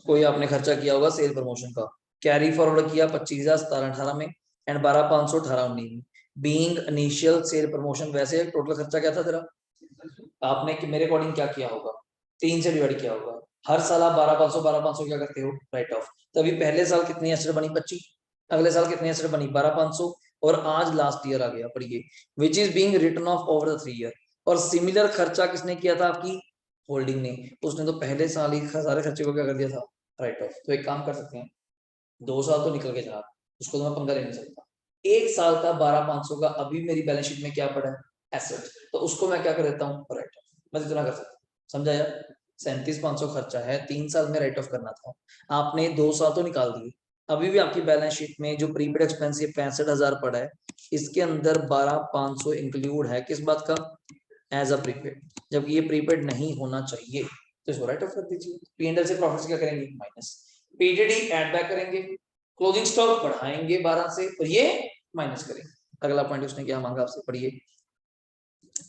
कोई आपने खर्चा किया होगा सेल प्रमोशन का, कैरी फॉरवर्ड किया 25,000 17-18 में एंड 12,500 18-19 में, बीइंग इनिशियल सेल प्रमोशन, वैसे टोटल खर्चा क्या था तेरा, आपने कि मेरे अकॉर्डिंग क्या किया होगा 3 से डिवाइड किया होगा, हर साल आप 12,500 क्या करते हो राइट ऑफ, तभी पहले साल कितनी एसेट बनी 25, अगले साल कितनी एसेट बनी 12,500 और आज लास्ट ईयर आ गया पढ़िए, which is being written off over the 3 year. और सिमिलर खर्चा किसने किया था आपकी होल्डिंग ने, उसने तो पहले साल ही सारे खर्चे को क्या कर दिया था राइट ऑफ। तो एक काम कर सकते हैं 2 साल तो निकल गए जनाब, उसको तो मैं पंगा ले नहीं सकता, एक साल का 12,500 का अभी मेरी बैलेंस शीट में क्या पड़ा है एसेट, तो उसको मैं क्या कर देता हूँ राइट ऑफ, मैं इतना कर सकता हूँ, समझा यार 37,500 खर्चा है 3 साल में राइट ऑफ करना था, आपने 2 साल तो निकाल दिए, अभी भी आपकी बैलेंस शीट में जो प्रीपेड एक्सपेंस 65,000 पड़ा है, इसके अंदर 12,500 इंक्लूड है किस बात का एज अ प्रीपेड, जबकि ये प्रीपेड नहीं होना चाहिए, तो इसको राइट ऑफ कर दीजिए, पी&एल से प्रॉफिट क्या करेंगे माइनस, पीडीडी ऐड बैक करेंगे, क्लोजिंग स्टॉक बढ़ाएंगे 12 से और ये माइनस करेंगे। अगला पॉइंट उसने क्या मांगा आपसे पढ़िए,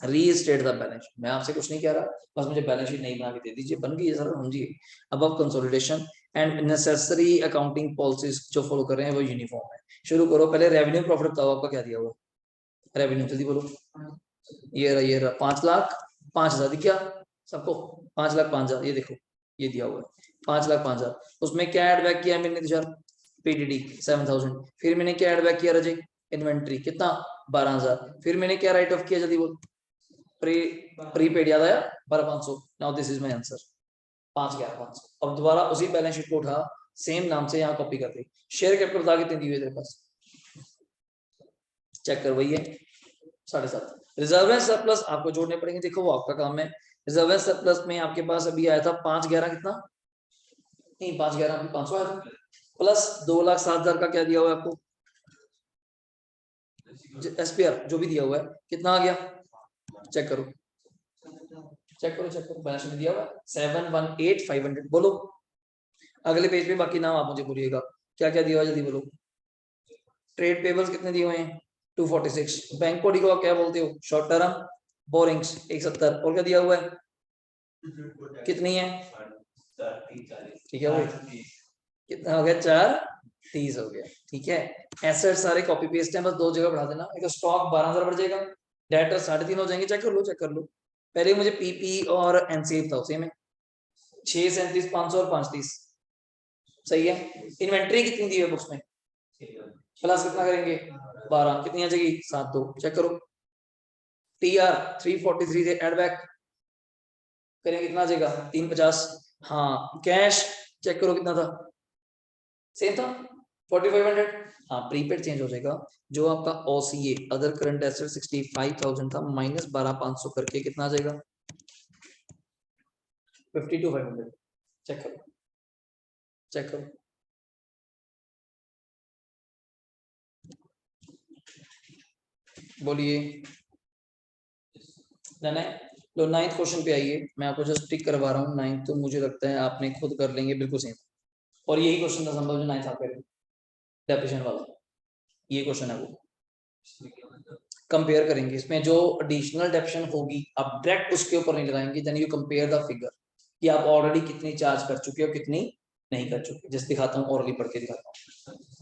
रीस्टेट द बैलेंस, मैं आपसे कुछ नहीं कह रहा, बस मुझे बैलेंस शीट नहीं बना के दे दीजिए, बन गई है सर समझिए। अब आप consolidation and necessary accounting policies जो फॉलो कर रहे हैं वो यूनिफॉर्म है, शुरू करो पहले रेवेन्यू प्रॉफिट बताओ आपका क्या दिया हुआ, रेवेन्यू जल्दी बोलो, ये रहा 5,05,000 दिख गया सबको, 5,05,000 ये देखो ये दिया हुआ है 5,05,000, उसमें क्या एड बैक किया मैंने तुषार पीडीडी 7,000, फिर मैंने क्या एड बैक किया रजय इन्वेंट्री कितना 12,000, फिर मैंने क्या राइट ऑफ किया जल्दी बोल प्रीपेड याद आया 12,500, now this is my answer 5,11,500। अब दोबारा उसी बैलेंस शीट को उठा सेम नाम से यहाँ कॉपी कर दे, शेयर कैपिटल बता कितनी दी हुई तेरे पास चेक कर वही है 7.5, रिजर्व एंड सरप्लस आपको जोड़ने पड़ेंगे, देखो वो आपका काम है, रिजर्व एंड सरप्लस में आपके पास अभी आया था 5,11 कितना नहीं 5,11 अभी 500 आया था, प्लस 2,07,000 का क्या दिया हुआ है आपको एसपीआर जो भी दिया हुआ है कितना आ गया चेक करो बैलेंस शीट में दिया हुआ है 718,500, बोलो अगले पेज पे बाकी नाम आप मुझे बोलिएगा क्या क्या दिया हुआ जल्दी बोलो, ट्रेड पेबल्स कितने दिए हुए हैं 246, बैंक कोडी को क्या बोलते हो शॉर्ट टर्म बोरिंग्स 170, और क्या दिया हुआ है कितनी है ठीक है भाई कितना हो गया 430 हो गया, ठीक है। एसेट सारे कॉपी पेस्ट हैं, बस 2 जगह बढ़ा देना, एक स्टॉक 12,000 बढ़ जाएगा, डेटर 3.5 हो जाएंगे, चेक कर लो पहले मुझे पीपी और एनसीएफ था उसी में 637,500 और 530 सही है। इन्वेंट्री कितनी दी है बुक्स में प्लस कितना करेंगे 12, कितनी आ जाएगी 7,2, चेक करो टीआर 343 से एड बैक करेंगे कितना आ जाएगा 350, हाँ कैश चेक करो कितना था सेम था 4,500, हाँ प्रीपेड चेंज हो जाएगा, जो आपका ओसीए अदर करंट एसेट 65,000 था माइनस 12,500 करके कितना आ जाएगा 52,500, चेक करो बोलिए डन है। लो 9th क्वेश्चन पे आइए, मैं आपको जस्ट टिक करवा रहा हूँ, 9th तो मुझे लगता है आपने खुद कर लेंगे बिल्कुल सेम, और यही क्वेश्चन था संभव जो 9th आप करेंगे डेफिनेशन वाला, ये क्वेश्चन है वो कंपेयर करेंगे इसमें जो एडिशनल डेप्शन होगी आप डायरेक्ट उसके ऊपर नहीं लगाएंगे, then you compare the figure कि आप ऑलरेडी कितनी चार्ज कर चुके हो कितनी नहीं कर चुके। जैसे दिखाता हूँ ऑरली पढ़ के दिखाता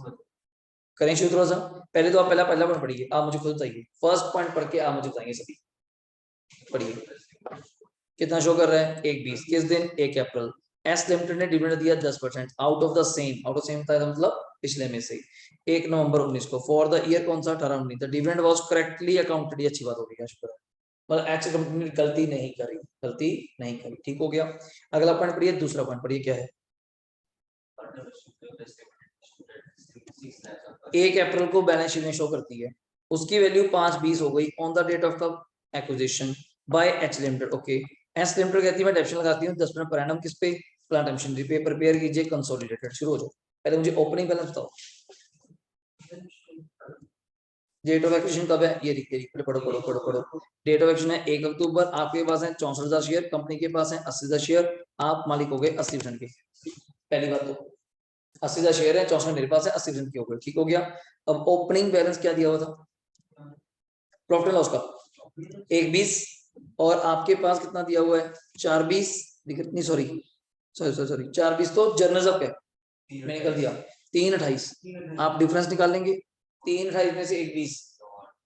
हूँ। करें शुरू थोड़ा सा, पहले तो आप पहला पॉइंट पढ़िए, आप मुझे खुद बताइए, फर्स्ट पॉइंट पढ़ के आप मुझे बताएंगे सभी। पढ़िए कितना शो कर रहा है 1/20 किस दिन 1 अप्रैल। एस लिमिटेड ने डिविडेंड दिया 10% out of the same, out of same था मतलब पिछले में से 1 नवंबर 19 को फॉर द ईयर कौन सा 18-19 the dividend was correctly accounted. ये अच्छी बात हो गई, शुक्र है, मतलब एक्स कंपनी ने गलती नहीं करी, गलती नहीं करी, ठीक हो गया। अगला पॉइंट पढ़िए, दूसरा पॉइंट पढ़िए क्या है। 1 अप्रैल को बैलेंस शीट में शो करती है, उसकी वैल्यू 5/20 हो गई on the date of the acquisition by H limited. Okay, S limited कहती है मैं डेप्शन लगाती हूँ 10% पर एनम किस पे, प्लांट मशीनरी पे। प्रिपेयर कीजिए कंसोलिडेटेड, शुरू हो जाओ। पहले मुझे ओपनिंग बैलेंस बताओ, डेट ऑफ एक्विजिशन कब है, ये देखिए पढ़ो पढ़ो पढ़ो पढ़ो। डेट ऑफ एक्विजिशन है 1 अक्टूबर, आपके पास है 64,000 शेयर, कंपनी के पास है 80,000 शेयर, आप मालिक हो गए 80% के। पहली बात तो 80,000 शेयर है, 64 मेरे पास है, 80% की हो गई, ठीक हो गया। अब ओपनिंग बैलेंस क्या दिया हुआ था प्रॉफिट एंड लॉस का 1/20 और आपके पास कितना दिया हुआ है 4/20, नहीं सॉरी सॉरी सॉरी सॉरी 4/20 तो जर्नल रिजर्व है, मैंने कर दिया 3/28, आप डिफरेंस निकाल लेंगे 3/28 में से 1/20,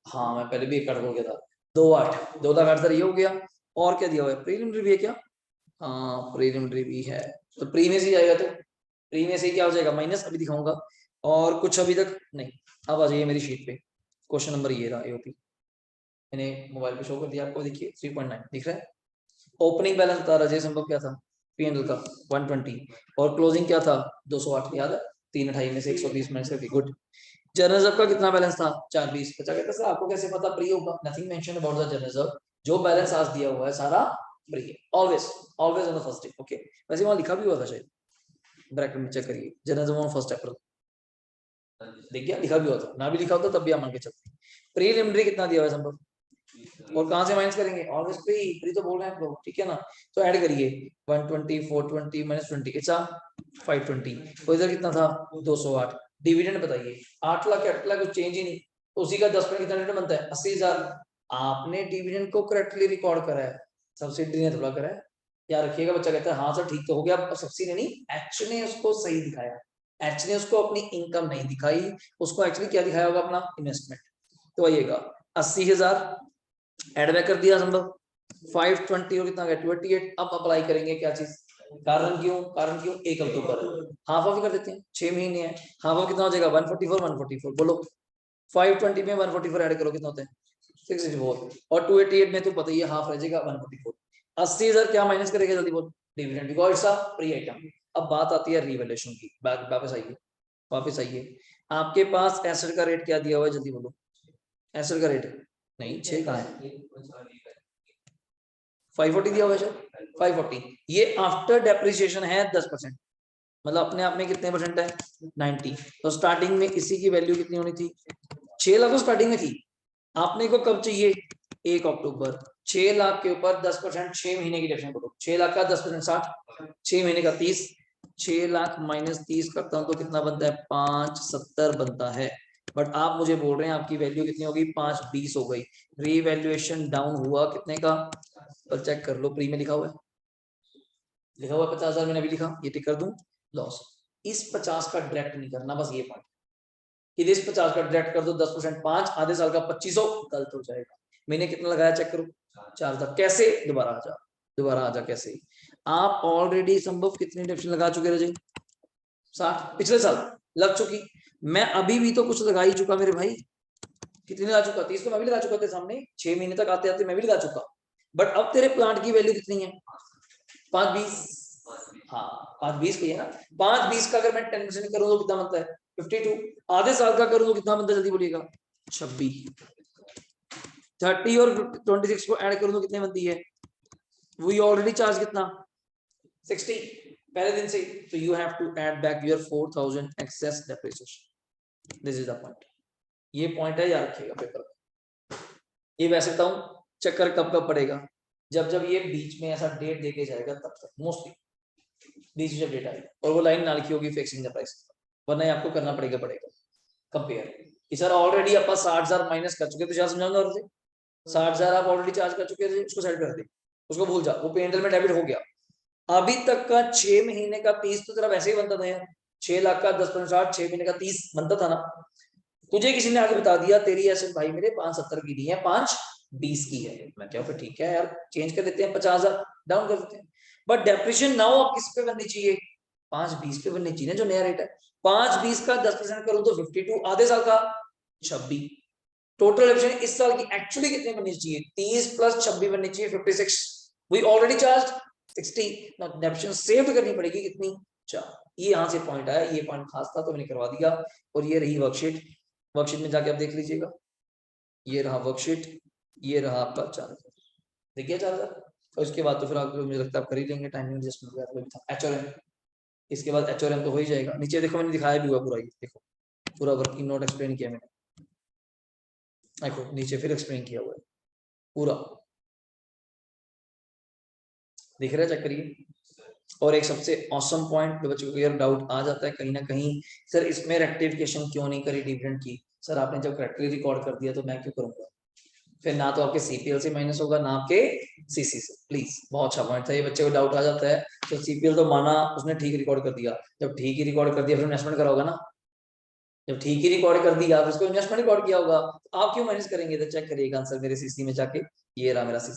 हाँ मैं पहले भी एक काट बोल गया था 2/8, 2/8 ये हो गया। और क्या दिया हुआ है प्रीलिमिनरी भी है क्या, हाँ प्रीलिमिनरी भी है, तो प्री में से जाएगा, तो प्री में से क्या हो जाएगा माइनस, अभी दिखाऊंगा। और कुछ अभी तक नहीं, अब आ जाइए मेरी शीट पे, क्वेश्चन नंबर ये रहा एओपी, मैंने मोबाइल पे शो कर दिया आपको, देखिए 3.9 दिख रहा है। ओपनिंग बैलेंस बता रहा संभव क्या था पीएनएल का 120 और क्लोजिंग क्या था 208, याद है 3/28 में से 120 माइनस करके, गुड। जर्नल रिजर्व का कितना बैलेंस था 4/20, बचा कहता सर आपको कैसे पता प्री होगा, nothing mention about the general reserve, जो बैलेंस आज दिया हुआ है सारा प्री है, always always on the first day. Okay, वैसे वहां लिखा भी हुआ था शायद, ब्रैकेट में चेक करिए, journal reserve on first April, देखिए लिखा भी हुआ था, ना भी लिखा होता तब भी आप मान के चलते। प्रीलिमिनरी कितना दिया हुआ है संभव, और कहां से माइनस करेंगे, ऑलवेज प्री तो बोल रहे हैं आप लोग, ठीक है ना, तो ऐड करिए 120 420 माइनस 20 इट्स 520, तो इधर कितना था 208। डिविडेंड बताइए 8 लाख 8 लाख कुछ चेंज ही नहीं, तो उसी का 10% कितना डिविडेंड बनता है 80,000। आपने डिविडेंड को करेक्टली रिकॉर्ड करा है, सब्सिडी ने थोड़ा करा है, याद रखिएगा। बच्चा कहता है हाँ सर ठीक तो हो गया, सब्सिडी ने नहीं एच ने उसको सही दिखाया, एच ने उसको अपनी इनकम नहीं दिखाई, उसको एक्चुअली क्या दिखाया होगा अपना इन्वेस्टमेंट। तो आइएगा 80,000 एड बैक कर दिया संभव 520 और कितना गया 28। अब अप्लाई करेंगे क्या चीज, कारण क्यों 1 अक्टूबर हाफ ऑफ कर देते हैं 6 महीने है, हाफ ऑफ कितना हो जाएगा 144 बोलो 520 में 144 ऐड करो कितना होता है 664 और 288 में तो पता ही है हाफ रह जाएगा 144। 80,000 क्या माइनस करेगा जल्दी बोल, dividend because it's a pre item. अब बात आती है रिवैल्यूएशन की, वापस आइए आपके पास एसेट का रेट क्या दिया हुआ है जल्दी बोलो, एसेट का रेट नहीं 6 कहाँ है 540 दिया हुआ है सर 540, ये आफ्टर डेप्रिसिएशन है 10%, मतलब अपने आप में कितने परसेंट है 90। तो स्टार्टिंग में इसी की वैल्यू कितनी होनी थी 6 लाख तो स्टार्टिंग में थी, आपने को कब चाहिए 1 अक्टूबर, 6 लाख के ऊपर 10% 6 महीने की डेप्शन करो, 6 लाख का 10% 60, 6 महीने का 30, 6 लाख माइनस 30 करता हूं तो कितना बनता है 570 बनता है। बट आप मुझे बोल रहे हैं आपकी वैल्यू कितनी होगी 520 हो गई, रीवैल्यूएशन डाउन हुआ कितने का, पर चेक कर लो प्री में लिखा हुआ है, लिखा हुआ 50,000 मैंने अभी लिखा, ये टिक कर दूं लॉस। इस 50 का डायरेक्ट नहीं करना, बस ये पॉइंट, इस 50 का डायरेक्ट कर दो 10% 5 आधे साल का 2500 गलत हो जाएगा। मैंने कितना लगाया चेक करो 4 था, कैसे दोबारा आ जा कैसे, आप ऑलरेडी संभव कितनी डेप्शन लगा चुके रहे 60 पिछले साल लग चुकी, मैं अभी भी तो कुछ लगा ही चुका मेरे भाई, कितनी लगा चुका 30 तो मैं भी लगा चुका थे सामने, 6 महीने तक आते आते मैं भी लगा चुका, बट अब तेरे प्लांट की वैल्यू कितनी है 520, हाँ 520 की है ना, 520 का अगर मैं 10% करूँ तो कितना बनता है 52, आधे साल का करूँ तो कितना बनता है जल्दी बोलिएगा 26, 30 और 26 को ऐड करूँ तो कितने बनती है, वो ऑलरेडी चार्ज कितना 60 पहले दिन से, तो you have to add back your 4,000 excess depreciation, this is the point, ये पॉइंट है याद रखिएगा पेपर में। ये वैसे बताऊं चक्कर कब कब पड़ेगा, जब जब ये बीच में ऐसा डेट देके जाएगा तब तक मोस्टली बीच में जब डेट आएगा और वो लाइन ना लिखी होगी फिक्सिंग द प्राइस, वरना आपको करना पड़ेगा कंपेयर। कि सर ऑलरेडी आप 60,000 माइनस कर चुके, तो चार्ज समझाऊंगा और 60,000 आप ऑलरेडी चार्ज कर चुके थे, उसको साइड कर दे, उसको भूल जा, वो P&L में डेबिट हो गया। अभी तक का 6 महीने का 30 तो तेरा वैसे ही बनता था यार, 6 लाख का 10% 60, 6 महीने का 30 बनता था ना। तुझे किसी ने आगे बता दिया तेरी एसेट भाई मेरे 570 की नहीं है, 520 की है, मैं क्या फिर ठीक है यार चेंज कर देते हैं, 50,000 डाउन कर देते हैं। बट डेप्रिशिएशन नाउ आप किस पे बननी चाहिए, 520 पे बननी चाहिए जो नया रेट है। 520 का 10% करूं तो 52, आधे साल का 26, टोटल डेप्रिशिएशन इस साल की एक्चुअली कितनी बननी चाहिए, 30 प्लस 26 बननी चाहिए 56, वी ऑलरेडी चार्ज 60, ना डेप्रिशिएशन सेव करनी पड़ेगी कितनी 4। ये यहाँ से पॉइंट आया, ये पॉइंट खास था तो मैंने करवा दिया। और ये रही वर्कशीट, वर्कशीट में जाके आप देख लीजिएगा, ये रहा वर्कशीट, ये रहा आपका 4,000, देखिए 4,000। और उसके बाद तो फिर आपको मुझे लगता है आप कर ही लेंगे, टाइमिंग एडजस्टमेंट वगैरह भी था, HRM, इसके बाद HRM तो हो ही जाएगा। नीचे देखो मैंने दिखाया भी हुआ पूरा, ये देखो पूरा वर्किंग नोट एक्सप्लेन किया मैंने, देखो नीचे फिर एक्सप्लेन किया हुआ है पूरा, दिख रहा है, चेक करिए। और एक सबसे ऑसम पॉइंट जो बच्चों को यार डाउट आ जाता है कहीं ना कहीं, सर इसमें रेक्टिफिकेशन क्यों नहीं करी डिविडेंड की, सर आपने जब करेक्टली रिकॉर्ड कर दिया तो मैं क्यों करूंगा, फिर ना तो आपके CPL से माइनस होगा ना आपके CC से। प्लीज बहुत अच्छा पॉइंट था, ये बच्चे को डाउट आ जाता है। तो CPL तो माना उसने ठीक रिकॉर्ड कर दिया, जब ठीक ही रिकॉर्ड कर दिया फिर इन्वेस्टमेंट करा होगा ना, जब ठीक ही रिकॉर्ड कर दिया फिर उसको इन्वेस्टमेंट रिकॉर्ड किया होगा, तो आप क्यों माइनस करेंगे। तो चेक करिएगा आंसर मेरे CC में जाके, ये रहा मेरा CC,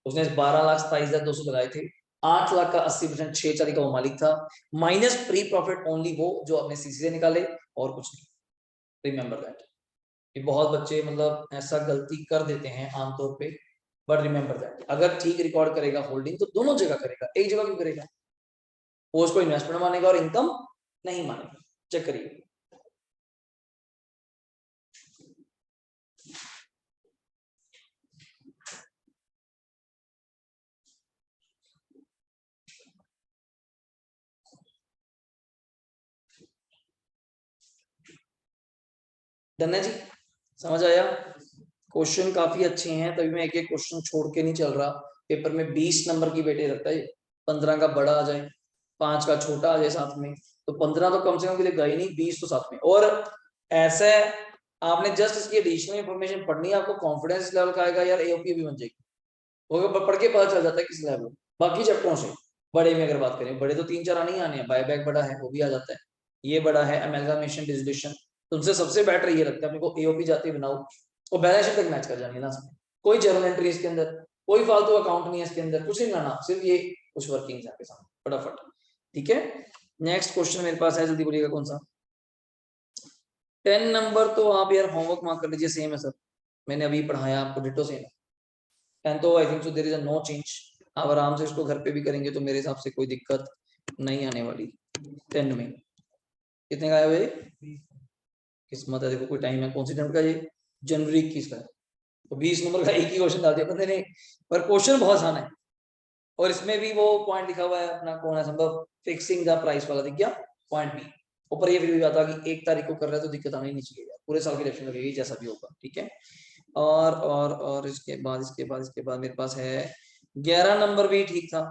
उसने 12,27,200 लगाए थे, 8 लाख का 80%, 6 का वो मालिक था, माइनस प्री प्रॉफिट ओनली वो जो अपने CC से निकाले, और कुछ नहीं, रिमेंबर दैट। ये बहुत बच्चे मतलब ऐसा गलती कर देते हैं आमतौर पे, बट रिमेंबर दैट अगर ठीक रिकॉर्ड करेगा होल्डिंग तो दोनों जगह करेगा, एक जगह क्यों करेगा, वो उसको इन्वेस्टमेंट मानेगा और इनकम नहीं मानेगा। चेक करिए, डन है जी, समझ आया। क्वेश्चन काफी अच्छे हैं, तभी मैं एक एक क्वेश्चन छोड़ के नहीं चल रहा। पेपर में 20 नंबर की बेटे रहता है, 15 का बड़ा आ जाए, 5 का छोटा आ जाए साथ में, तो 15 तो कम से कम के लिए गई नहीं, 20 तो साथ में। और ऐसा है आपने जस्ट इसकी एडिशनल इन्फॉर्मेशन पढ़नी है, आपको कॉन्फिडेंस लेवल का आएगा यार, AOP भी बन जाएगी, वो पढ़ के पता चल जाता है किस लेवल। बाकी चैप्टरों से बड़े में अगर बात करें, बड़े तो 3-4 आने ही आने हैं, बायबैक बड़ा है वो भी आ जाता है, ये बड़ा है, अमेलगामेशन डिसोल्यूशन, तुमसे सबसे बेटर ये लगता है अपने को, AOP जाती बनाओ और बैलेंस शीट तक मैच कर जानी है लास्ट में, कोई जर्नल एंट्री इसके अंदर, कोई फालतू अकाउंट नहीं है इसके अंदर, कुछ नहीं लाना, सिर्फ ये कुछ वर्किंग आपके सामने फटाफट। ठीक है, नेक्स्ट क्वेश्चन मेरे पास है, जल्दी बोलिएगा कौन सा। 10 नंबर तो आप यार होमवर्क मार्क कर लीजिए, सेम है सर, मैंने अभी पढ़ाया आपको, डिटो सेम है। 10 तो I think so there is a no change, आप आराम से इसको घर पे भी करेंगे तो मेरे हिसाब से कोई दिक्कत नहीं आने वाली। 10 में कितने का है भाई, किस्मत है, देखो कोई टाइम है, कौन सी टाइम का, ये जनवरी 21 का है, तो 20 नंबर का एक ही क्वेश्चन डाल दिया बंदे ने, पर क्वेश्चन बहुत आसान है। और इसमें भी वो पॉइंट लिखा हुआ है अपना, कौन है संभव, फिक्सिंग द प्राइस वाला दिख गया पॉइंट बी, ऊपर ये फिर भी आता कि 1 तारीख को कर रहा है तो दिक्कत आनी नहीं चाहिए यार, पूरे साल की डेप्शन लगेगी जैसा भी होगा। ठीक है, और इसके बाद मेरे पास है 11 नंबर भी ठीक था,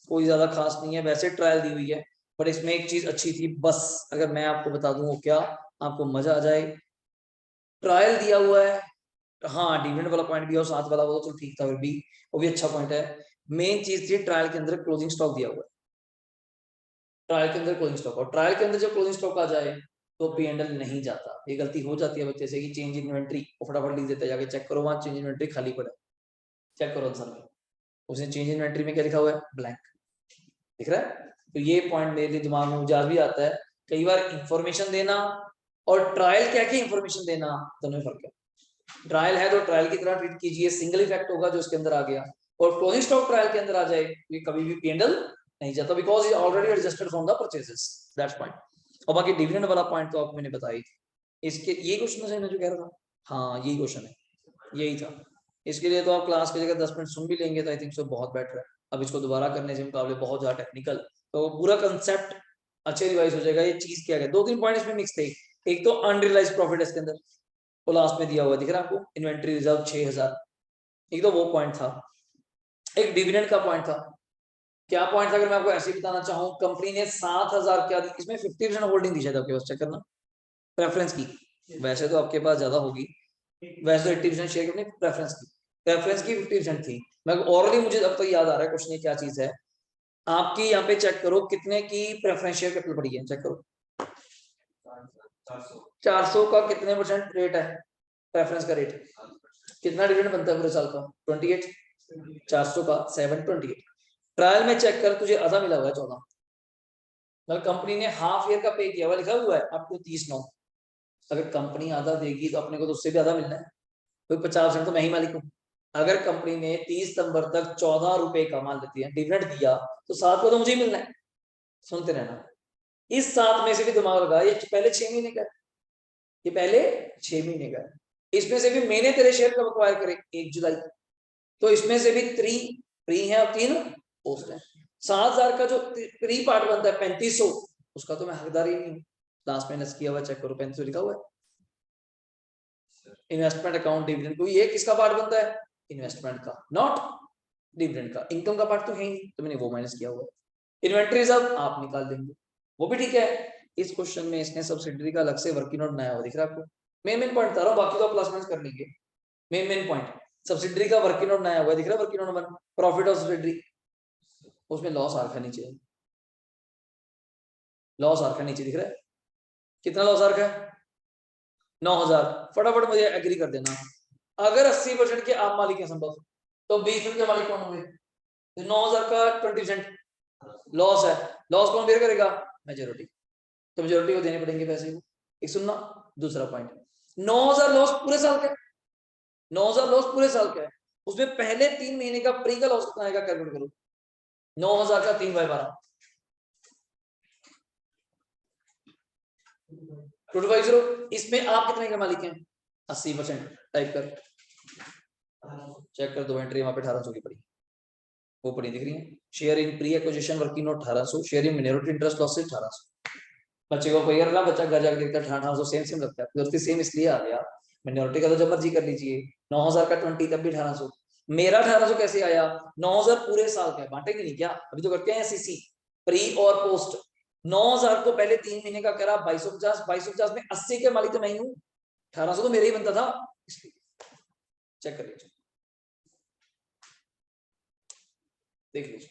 कोई ज्यादा खास नहीं है, वैसे ट्रायल दी हुई है, पर इसमें एक चीज अच्छी थी, बस अगर मैं आपको बता दूं वो क्या, आपको मजा आ जाए। ट्रायल दिया हुआ है, हाँ डिविडेंड वाला पॉइंट भी है और साथ वाला वो तो ठीक था, फिर भी वो भी अच्छा पॉइंट है। मेन चीज थी ट्रायल के अंदर क्लोजिंग स्टॉक दिया हुआ है, ट्रायल के अंदर क्लोजिंग स्टॉक, और ट्रायल के अंदर जब क्लोजिंग स्टॉक आ जाए तो P&L नहीं जाता। ये गलती हो जाती है बच्चे से कि चेंज इन्वेंट्री वो फटाफट लिख देता है, जाके चेक करो वहां चेंज इन्वेंट्री खाली पड़ा है, चेक करो आंसर में, उसने चेंज इन्वेंट्री में क्या लिखा हुआ है, ब्लैंक, दिख रहा है। तो ये पॉइंट मेरे लिए दिमाग में उजाड़ भी आता है, कई बार इंफॉर्मेशन देना और ट्रायल क्या की इंफॉर्मेशन देना दोनों में फर्क है। ट्रायल है तो ट्रायल की तरह ट्रीट कीजिए, सिंगल इफेक्ट होगा जो उसके अंदर आ गया, और क्लोजिंग स्टॉक ट्रायल के अंदर आ जाए ये कभी भी P&L नहीं जाता, because is already adjusted from the purchases, that's point. और बाकी डिविडेंड वाला पॉइंट तो आपको मैंने बताई थी, इसके ये क्वेश्चन है जो कह रहा था, हाँ यही क्वेश्चन है, यही था। इसके लिए तो आप क्लास की जगह 10 मिनट सुन भी लेंगे तो आई थिंक सो बहुत बेटर है, अब इसको दोबारा करने से मुकाबले बहुत ज्यादा टेक्निकल, तो पूरा कंसेप्ट अच्छे रिवाइज हो जाएगा। ये चीज क्या है, 2-3 पॉइंट इसमें मिक्स थे, एक तो अनरियलाइज्ड प्रॉफिट इसके अंदर वो लास्ट में दिया हुआ दिख रहा है आपको, इन्वेंट्री रिजर्व 6,000, एक तो वो पॉइंट था, एक डिविडेंड का पॉइंट था। क्या पॉइंट था अगर मैं आपको ऐसे ही बताना चाहूँ, कंपनी ने 7,000 क्या दी, इसमें 50% होल्डिंग दी शायद आपके पास, चेक करना, प्रेफरेंस की वैसे तो आपके पास ज्यादा होगी, वैसे तो 80% शेयर अपनी प्रेफरेंस की 50% थी। मैं ऑलरेडी मुझे अब तक याद आ रहा है क्वेश्चन ये क्या चीज है आपकी। यहाँ पे चेक करो कितने की प्रेफरेंस शेयर कैपिटल पड़ी है, चेक करो 400 का कितने परसेंट रेट है प्रेफरेंस का रेट, कितना डिविडेंड बनता है पूरे साल का 28, 400 का 728। ट्रायल में चेक कर तुझे आधा मिला हुआ है 14, मतलब कंपनी ने हाफ ईयर का पे किया हुआ लिखा हुआ है अप टू 30/9। अगर कंपनी आधा देगी तो अपने को तो उससे भी आधा मिलना है, कोई 50% तो मैं ही मालिक हूँ। अगर कंपनी ने 30 सितंबर तक 14 रुपए का मान लेती है डिविडेंड दिया तो 7 को तो मुझे ही मिलना है। सुनते रहना, इस 7 में से भी दिमाग लगा, ये पहले 6 महीने का है, ये पहले 6 महीने का है। इसमें से भी मैंने तेरे शेयर कब एक्वायर करे 1 जुलाई, तो इसमें से भी 3 प्री है और 3 पोस्ट है। 7,000 का जो प्री पार्ट बनता है 3500, उसका तो मैं हकदार ही नहीं हूँ। लास्ट में किया हुआ चेक करो 3500 लिखा हुआ है इन्वेस्टमेंट अकाउंट डिविडेंड, को ये किसका पार्ट बनता है इन्वेस्टमेंट का, नॉट डिविडेंड का। इनकम का पार्ट तो है ही नहीं, तो मैंने वो माइनस किया हुआ है। इन्वेंटरी रिजर्व आप निकाल देंगे, वो भी ठीक है। इस क्वेश्चन में इसने सब्सिडरी का अलग से वर्किंग नोट बनाया हुआ दिख रहा है आपको। मेन पॉइंट बता रहा हूँ, बाकी तो प्लस माइनस कर लेंगे। मेन पॉइंट सब्सिडरी का वर्किंग नोट बनाया हुआ दिख रहा है, working note 1 profit of subsidiary, उसमें लॉस आ रखा नीचे, लॉस आ रखा नीचे दिख रहा है, कितना लॉस आ रखा है 9,000। फटाफट मुझे एग्री कर देना, अगर 80% के आप मालिक हैं संभव, तो 20% के मालिक कौन होंगे, तो 9,000 का 20% लॉस है, लॉस कौन बेयर करेगा मेजोरिटी, तो मेजोरिटी को देने पड़ेंगे पैसे को। एक सुनना दूसरा पॉइंट, 9,000 लॉस पूरे साल का, 9,000 लॉस पूरे साल का है, उसमें पहले 3 महीने का प्री का लॉस कितना आएगा कैलकुलेट करो, 9,000 का 3/12 250। इसमें आप कितने के मालिक हैं 80%, टाइप कर चेक कर दो एंट्री वहां पे 1800 की पड़ी, वो पड़ी दिख रही है, share in pre acquisition working note 1800, share in minority interest losses 1800। बच्चे को कोई ना बच्चा घर जाकर देखता है 1800 सेम लगता है, दोस्ती सेम इसलिए आ गया, मिनोरिटी का तो जब मर्जी कर लीजिए, 9,000 का 20 तब भी 1800, मेरा 1800 कैसे आया, 9,000 पूरे साल का बांटेंगे नहीं क्या, अभी तो करते हैं सीसी प्री और पोस्ट। 9,000 को पहले 3 महीने का करा 2250, 2250 में 80 के मालिक तो मैं ही हूँ, 1800 तो मेरे ही बनता था, इसलिए चेक कर लीजिए, देख लीजिए।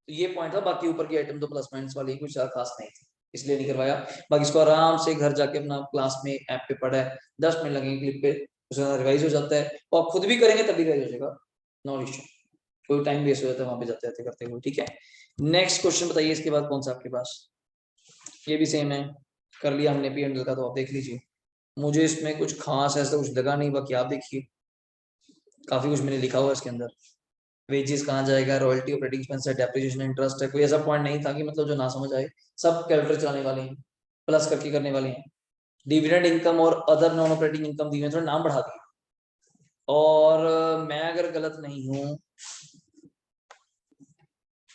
तो ये पॉइंट था, बाकी ऊपर की आइटम तो प्लस माइनस वाली कुछ ज्यादा खास नहीं थी, इसलिए नहीं करवाया। बाकी इसको आराम से घर जाके अपना क्लास में ऐप पे पढ़ा है, 10 मिनट लगेंगे क्लिप पे, उसका रिवाइज हो जाता है, और खुद भी करेंगे तभी रिवाइज हो जाएगा, नो इश्यू, कोई टाइम वेस्ट हो जाता है वहां पे जाते जाते करते हुए, ठीक है। नेक्स्ट क्वेश्चन बताइए इसके बाद कौन सा आपके पास, ये भी सेम है, कर लिया हमने पी एंडल का, तो आप देख लीजिए, मुझे इसमें कुछ खास ऐसा कुछ लगा नहीं, बाकी आप देखिए काफी कुछ मैंने लिखा हुआ है इसके अंदर, वेजेस कहाँ जाएगा, रॉयल्टी, ऑपरेटिंग एक्सपेंस है, डेप्रिसिएशन, इंटरेस्ट है, कोई ऐसा पॉइंट नहीं था कि मतलब जो ना समझ आए, सब कैलकुलेटर चलाने वाले हैं, प्लस करके करने वाले हैं। डिविडेंड इनकम और अदर नॉन ऑपरेटिंग इनकम दी हुई, थोड़ा नाम बढ़ा दिए, और मैं अगर गलत नहीं हूं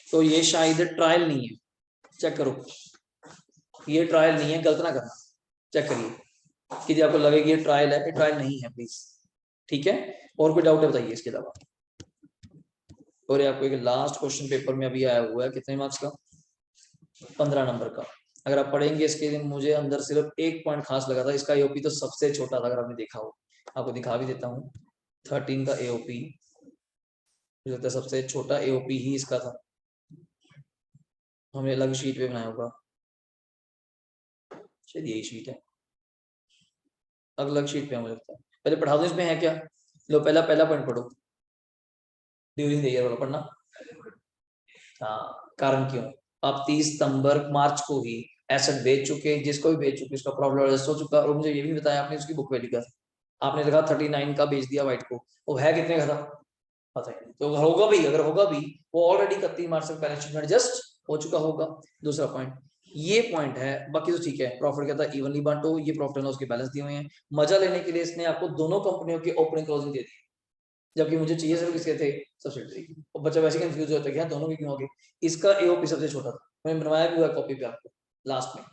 तो ये शायद ट्रायल नहीं है, चेक करो, ये ट्रायल नहीं है, गलत ना करना, चेक करिए कि आपको लगे कि ये ट्रायल है, ये ट्रायल नहीं है प्लीज, ठीक है। और कोई डाउट है बताइए इसके अलावा। और आपको एक लास्ट क्वेश्चन पेपर में अभी आया हुआ है, कितने मार्क्स का, 15 नंबर का, अगर आप पढ़ेंगे इसके लिए, मुझे अंदर सिर्फ एक पॉइंट खास लगा था, इसका एओपी तो सबसे छोटा था, अगर आपने देखा हो, आपको दिखा भी देता हूँ, 13 का एओपी, मुझे लगता है सबसे छोटा एओपी ही इसका था, हमने अलग शीट पे बनाया होगा, शायद यही शीट है, अलग शीट पे मुझे लगता है, पहले पढ़ा दो इसमें है क्या, लो पहला पॉइंट पढ़ो, ड्यूरिंग द ईयर वाला पढ़ना, हाँ कारण क्यों, आप 30 सितंबर मार्च को ही एसेट बेच चुके, जिसको भी बेच चुके उसका प्रॉफिट लॉस हो चुका, और मुझे ये भी बताया आपने उसकी बुक वैल्यू का, आपने देखा 39 का बेच दिया वाइट को, वो है कितने का था पता ही नहीं, तो होगा भी, अगर होगा भी वो ऑलरेडी 31 मार्च तक बैलेंस शीट में एडजस्ट हो चुका होगा। दूसरा पॉइंट, ये पॉइंट है, बाकी तो ठीक है, प्रॉफिट कहता है इवनली बांटो, ये प्रॉफिट एंड लॉस के बैलेंस दिए हुए हैं, मजा लेने के लिए इसने आपको दोनों कंपनियों की ओपनिंग क्लोजिंग दे दी, जबकि मुझे चाहिए सिर्फ किसके थे सब्सिडरी की, और बच्चा वैसे कंफ्यूज होता है कि दोनों की क्यों होगी, इसका एओपी सबसे छोटा था, मैंने बनवाया भी हुआ कॉपी पे आपको लास्ट में,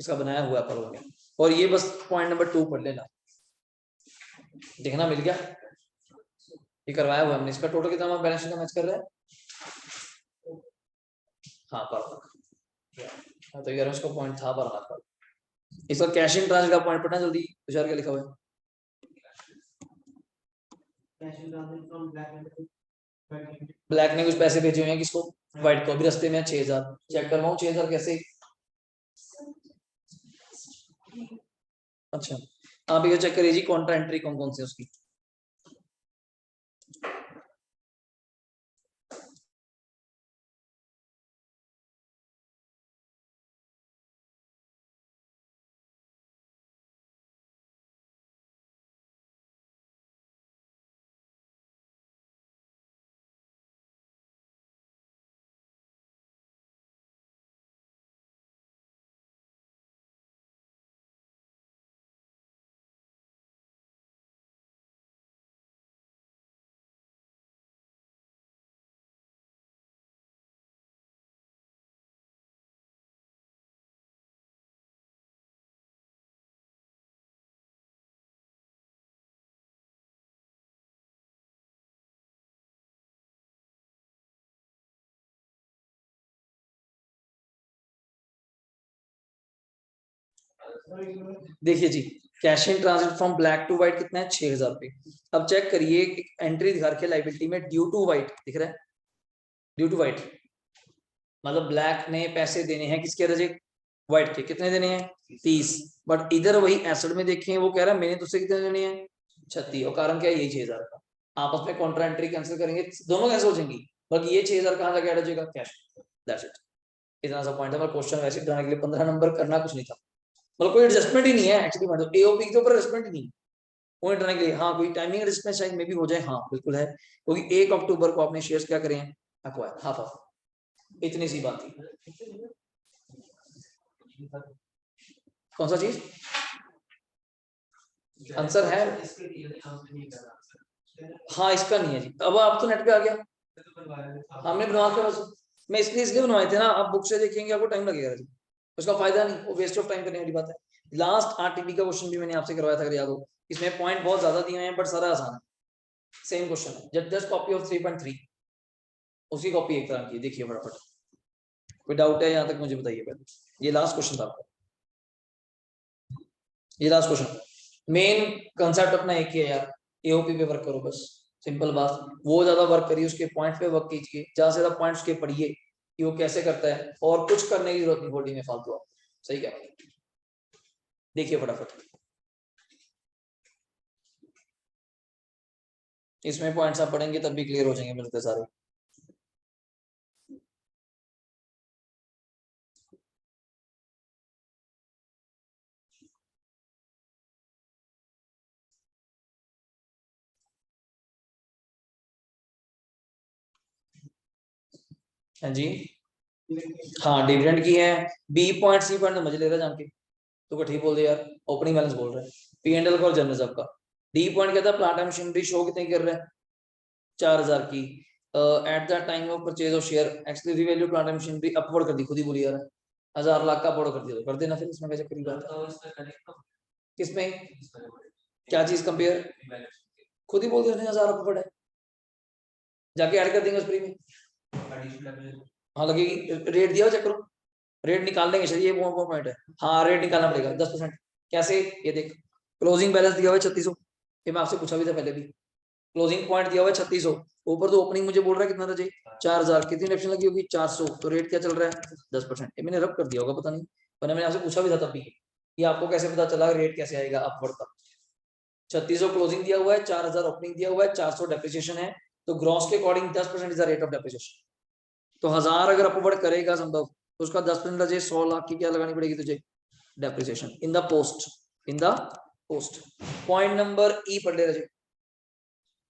इसका बनाया हुआ पर हो गया, और ये बस पॉइंट नंबर 2 पढ़ लेना, देखना मिल गया, ये करवाया हुआ हमने, इसका टोटल कितना बैलेंस शीट मैच कर रहा है, हाँ पर, तो यार उसका पॉइंट था पर इसका कैश इन ट्रांसफर का पॉइंट पढ़ना जल्दी, तुषार क्या लिखा हुआ है? ब्लैक ने कुछ पैसे भेजे हुए हैं किसको? व्हाइट को। अभी रास्ते में 6000 चेक करवाऊं 6000 कैसे? अच्छा आप ये चेक करिए जी कॉन्ट्रा एंट्री कौन कौन सी उसकी। देखिए जी cash in transit from black to white कितना है? 6000 रुपए। अब चेक करिए एंट्री दिखा रखी है लाइबिलिटी में ड्यू टू व्हाइट दिख रहा है, ड्यू टू व्हाइट मतलब ब्लैक ने पैसे देने हैं किसके रजे? व्हाइट के। कितने देने हैं? 30। बट इधर वही एसेट में देखें वो कह रहा है मैंने तुझसे कितने देने हैं? 36। और कारण क्या है? यही 6000 का। आपस में कॉन्ट्रा एंट्री कैंसिल करेंगे दोनों कैसे हो जाएंगी, बल्कि ये 6000 कहाँ जाके ऐड हो जाएगा? कैश। That's it. इतना सा पॉइंट है। क्वेश्चन वैसे बनाने के लिए 15 नंबर करना कुछ नहीं था, मतलब कोई एडजस्टमेंट ही नहीं है एक्चुअली। मतलब एओपी के ऊपर एडजस्टमेंट ही नहीं पॉइंट बनाने के लिए। हाँ कोई टाइमिंग एडजस्टमेंट शायद में भी हो जाए, हाँ बिल्कुल है, क्योंकि 1 अक्टूबर को आपने शेयर्स क्या करें? Acquire, half of. इतनी सी बात थी। कौन सा चीज? आंसर है हाँ इसका नहीं है जी। अब आप तो नेट पे आ गया, हमने बनवा के बस मैं इसलिए बनवाए थे ना। आप बुक से देखेंगे आपको टाइम लगेगा जी, उसका फायदा नहीं, वो वेस्ट ऑफ टाइम करने वाली बात है। लास्ट आरटीपी का क्वेश्चन भी मैंने आपसे करवाया था अगर याद हो, इसमें पॉइंट बहुत ज्यादा दिए हुए हैं बट सारा आसान है, सेम क्वेश्चन है। जस्ट कॉपी ऑफ 3.3 उसकी कॉपी एक तरह की देखिए फटाफट। कोई डाउट है यहाँ तक मुझे बताइए पहले। ये लास्ट क्वेश्चन था आपका, ये लास्ट क्वेश्चन। मेन कंसेप्ट अपना एक ही है यार, एओपी पे वर्क करो बस, सिंपल बात। वो ज्यादा वर्क करिए, उसके पॉइंट पे वर्क कीजिए, ज्यादा से ज्यादा पॉइंट्स के पढ़िए कि वो कैसे करता है, और कुछ करने की जरूरत नहीं बॉडी में फालतू। आप सही क्या देखिए फटाफट, इसमें पॉइंट्स आप पढ़ेंगे तब भी क्लियर हो जाएंगे मिलते सारे। हाँ जी, हाँ डिविडेंड की है। बी पॉइंट सी पॉइंट तो मजे ले रहा है जान के, तो ठीक बोल दे यार। ओपनिंग बैलेंस बोल रहा है, पी एंड एल का और जनरल जब का। डी पॉइंट कहता है प्लांट एंड मशीनरी शो कितने की कर रहा है? 4000 की। At the time of purchase of share exclusive value plant and machinery upward कर दी, खुद ही बोली यार 1000 लाख का अपवर्ड कर दिया, तो कर देना फिर इसमें कैसे करी बात? किसमें क्या चीज कंपेयर? खुद ही बोल दिया 1000 अपवर्ड है, जाके ऐड कर देंगे उस में। हाँ लगेगी, रेट दिया चेक करो, रेट निकाल लेंगे शायद, ये वो पॉइंट है। हाँ रेट निकालना पड़ेगा 10%। कैसे? ये देख क्लोजिंग बैलेंस दिया हुआ है 3600, ये मैं आपसे पूछा भी था पहले भी। क्लोजिंग पॉइंट दिया हुआ है 3600, ऊपर तो ओपनिंग मुझे बोल रहा है कितना था जी? 4000। कितनी डिडक्शन लगी होगी? 400। तो रेट क्या चल रहा है? 10%। ये मैंने रब कर दिया होगा पता नहीं, वरना मैंने आपसे पूछा भी था तब भी। ये आपको कैसे पता चला रेट कैसे आएगा अपवर्ड का? 3600 क्लोजिंग दिया हुआ है, 4000 ओपनिंग दिया हुआ है, 400 डेप्रिसिएशन है, तो ग्रॉस के according 10% is the rate of depreciation. तो 1000 अगर अपवर्ड करेगा संभव, तो उसका 10% लगे 100 लाख की क्या लगानी पड़ेगी तुझे? Depreciation in the post, in the post. Point number ई पढ़ ले रहे,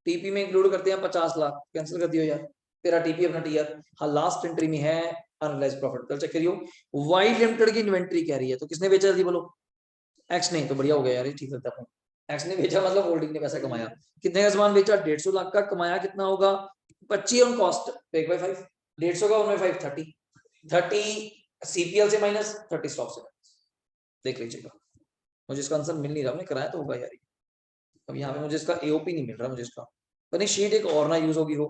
टीपी में इंक्लूड करते हैं 50 लाख, कैंसिल कर दियो यार तेरा टीपी अपना टीआर। हाँ लास्ट एंट्री में है अनरियलाइज्ड प्रॉफिट, कल चेक करियो। वाई लिमिटेड की इन्वेंट्री कह रही है, तो किसने बेचा थी बोलो? एक्स ने। तो बढ़िया हो गया यार, ये ठीक लगता है। एक्स ने बेचा मतलब होल्डिंग ने पैसा कमाया। कितने का सामान बेचा? 150 लाख का। कमाया कितना होगा? 25 ऑन कॉस्ट, 1/5। 150 का 1/5 30, 30 सीपीएल से माइनस, 30 स्टॉक से। देख लीजिएगा, मुझे इसका आंसर मिल नहीं रहा, मैंने कराया तो होगा यार। अब यहाँ पे मुझे इसका एओपी नहीं मिल रहा, मुझे इसका पता शीट एक और ना यूज होगी हो,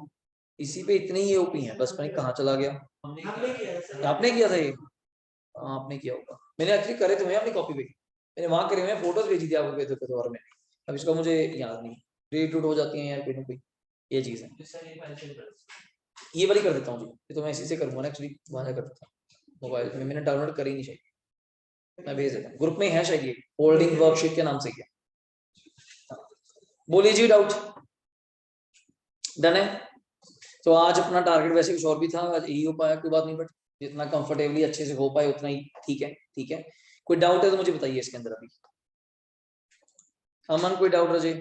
इसी पे इतनी ही एओपी है बस, पता नहीं कहाँ चला गया। आपने किया था ये? हाँ आपने किया होगा, मैंने एक्चुअली करे थे अपनी कॉपी पे। मैंने वहां करे हुए फोटोज भेजी थी आपको के दौर में, अब इसका मुझे याद नहीं, रीटूट हो जाती है यार कोई ना कोई, ये चीज है। ये वाली कर देता हूँ जी, ये तो मैं इसी से करूंगा ना एक्चुअली, वहां जा कर देता हूँ मोबाइल में, मैंने डाउनलोड करी नहीं शायद, मैं भेज देता हूँ ग्रुप में है शायद, ये होल्डिंग वर्कशीट के नाम से है। बोलिए जी, डाउट डन है। तो आज अपना टारगेट वैसे कुछ और भी था, आज यही हो पाया, कोई बात नहीं, बट जितना कंफर्टेबली अच्छे से हो पाए उतना ही ठीक है। ठीक है, कोई डाउट है तो मुझे बताइए इसके अंदर अभी। अमन कोई डाउट रजे,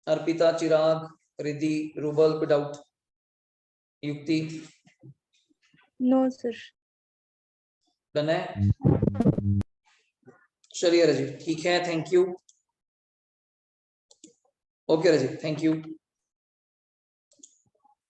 अर्पिता, चिराग, रिद्धि, रूबल कोई doubt, Yukti? No sir. Done है, चलिए रजी ठीक है, thank you. Okay Raji, thank you.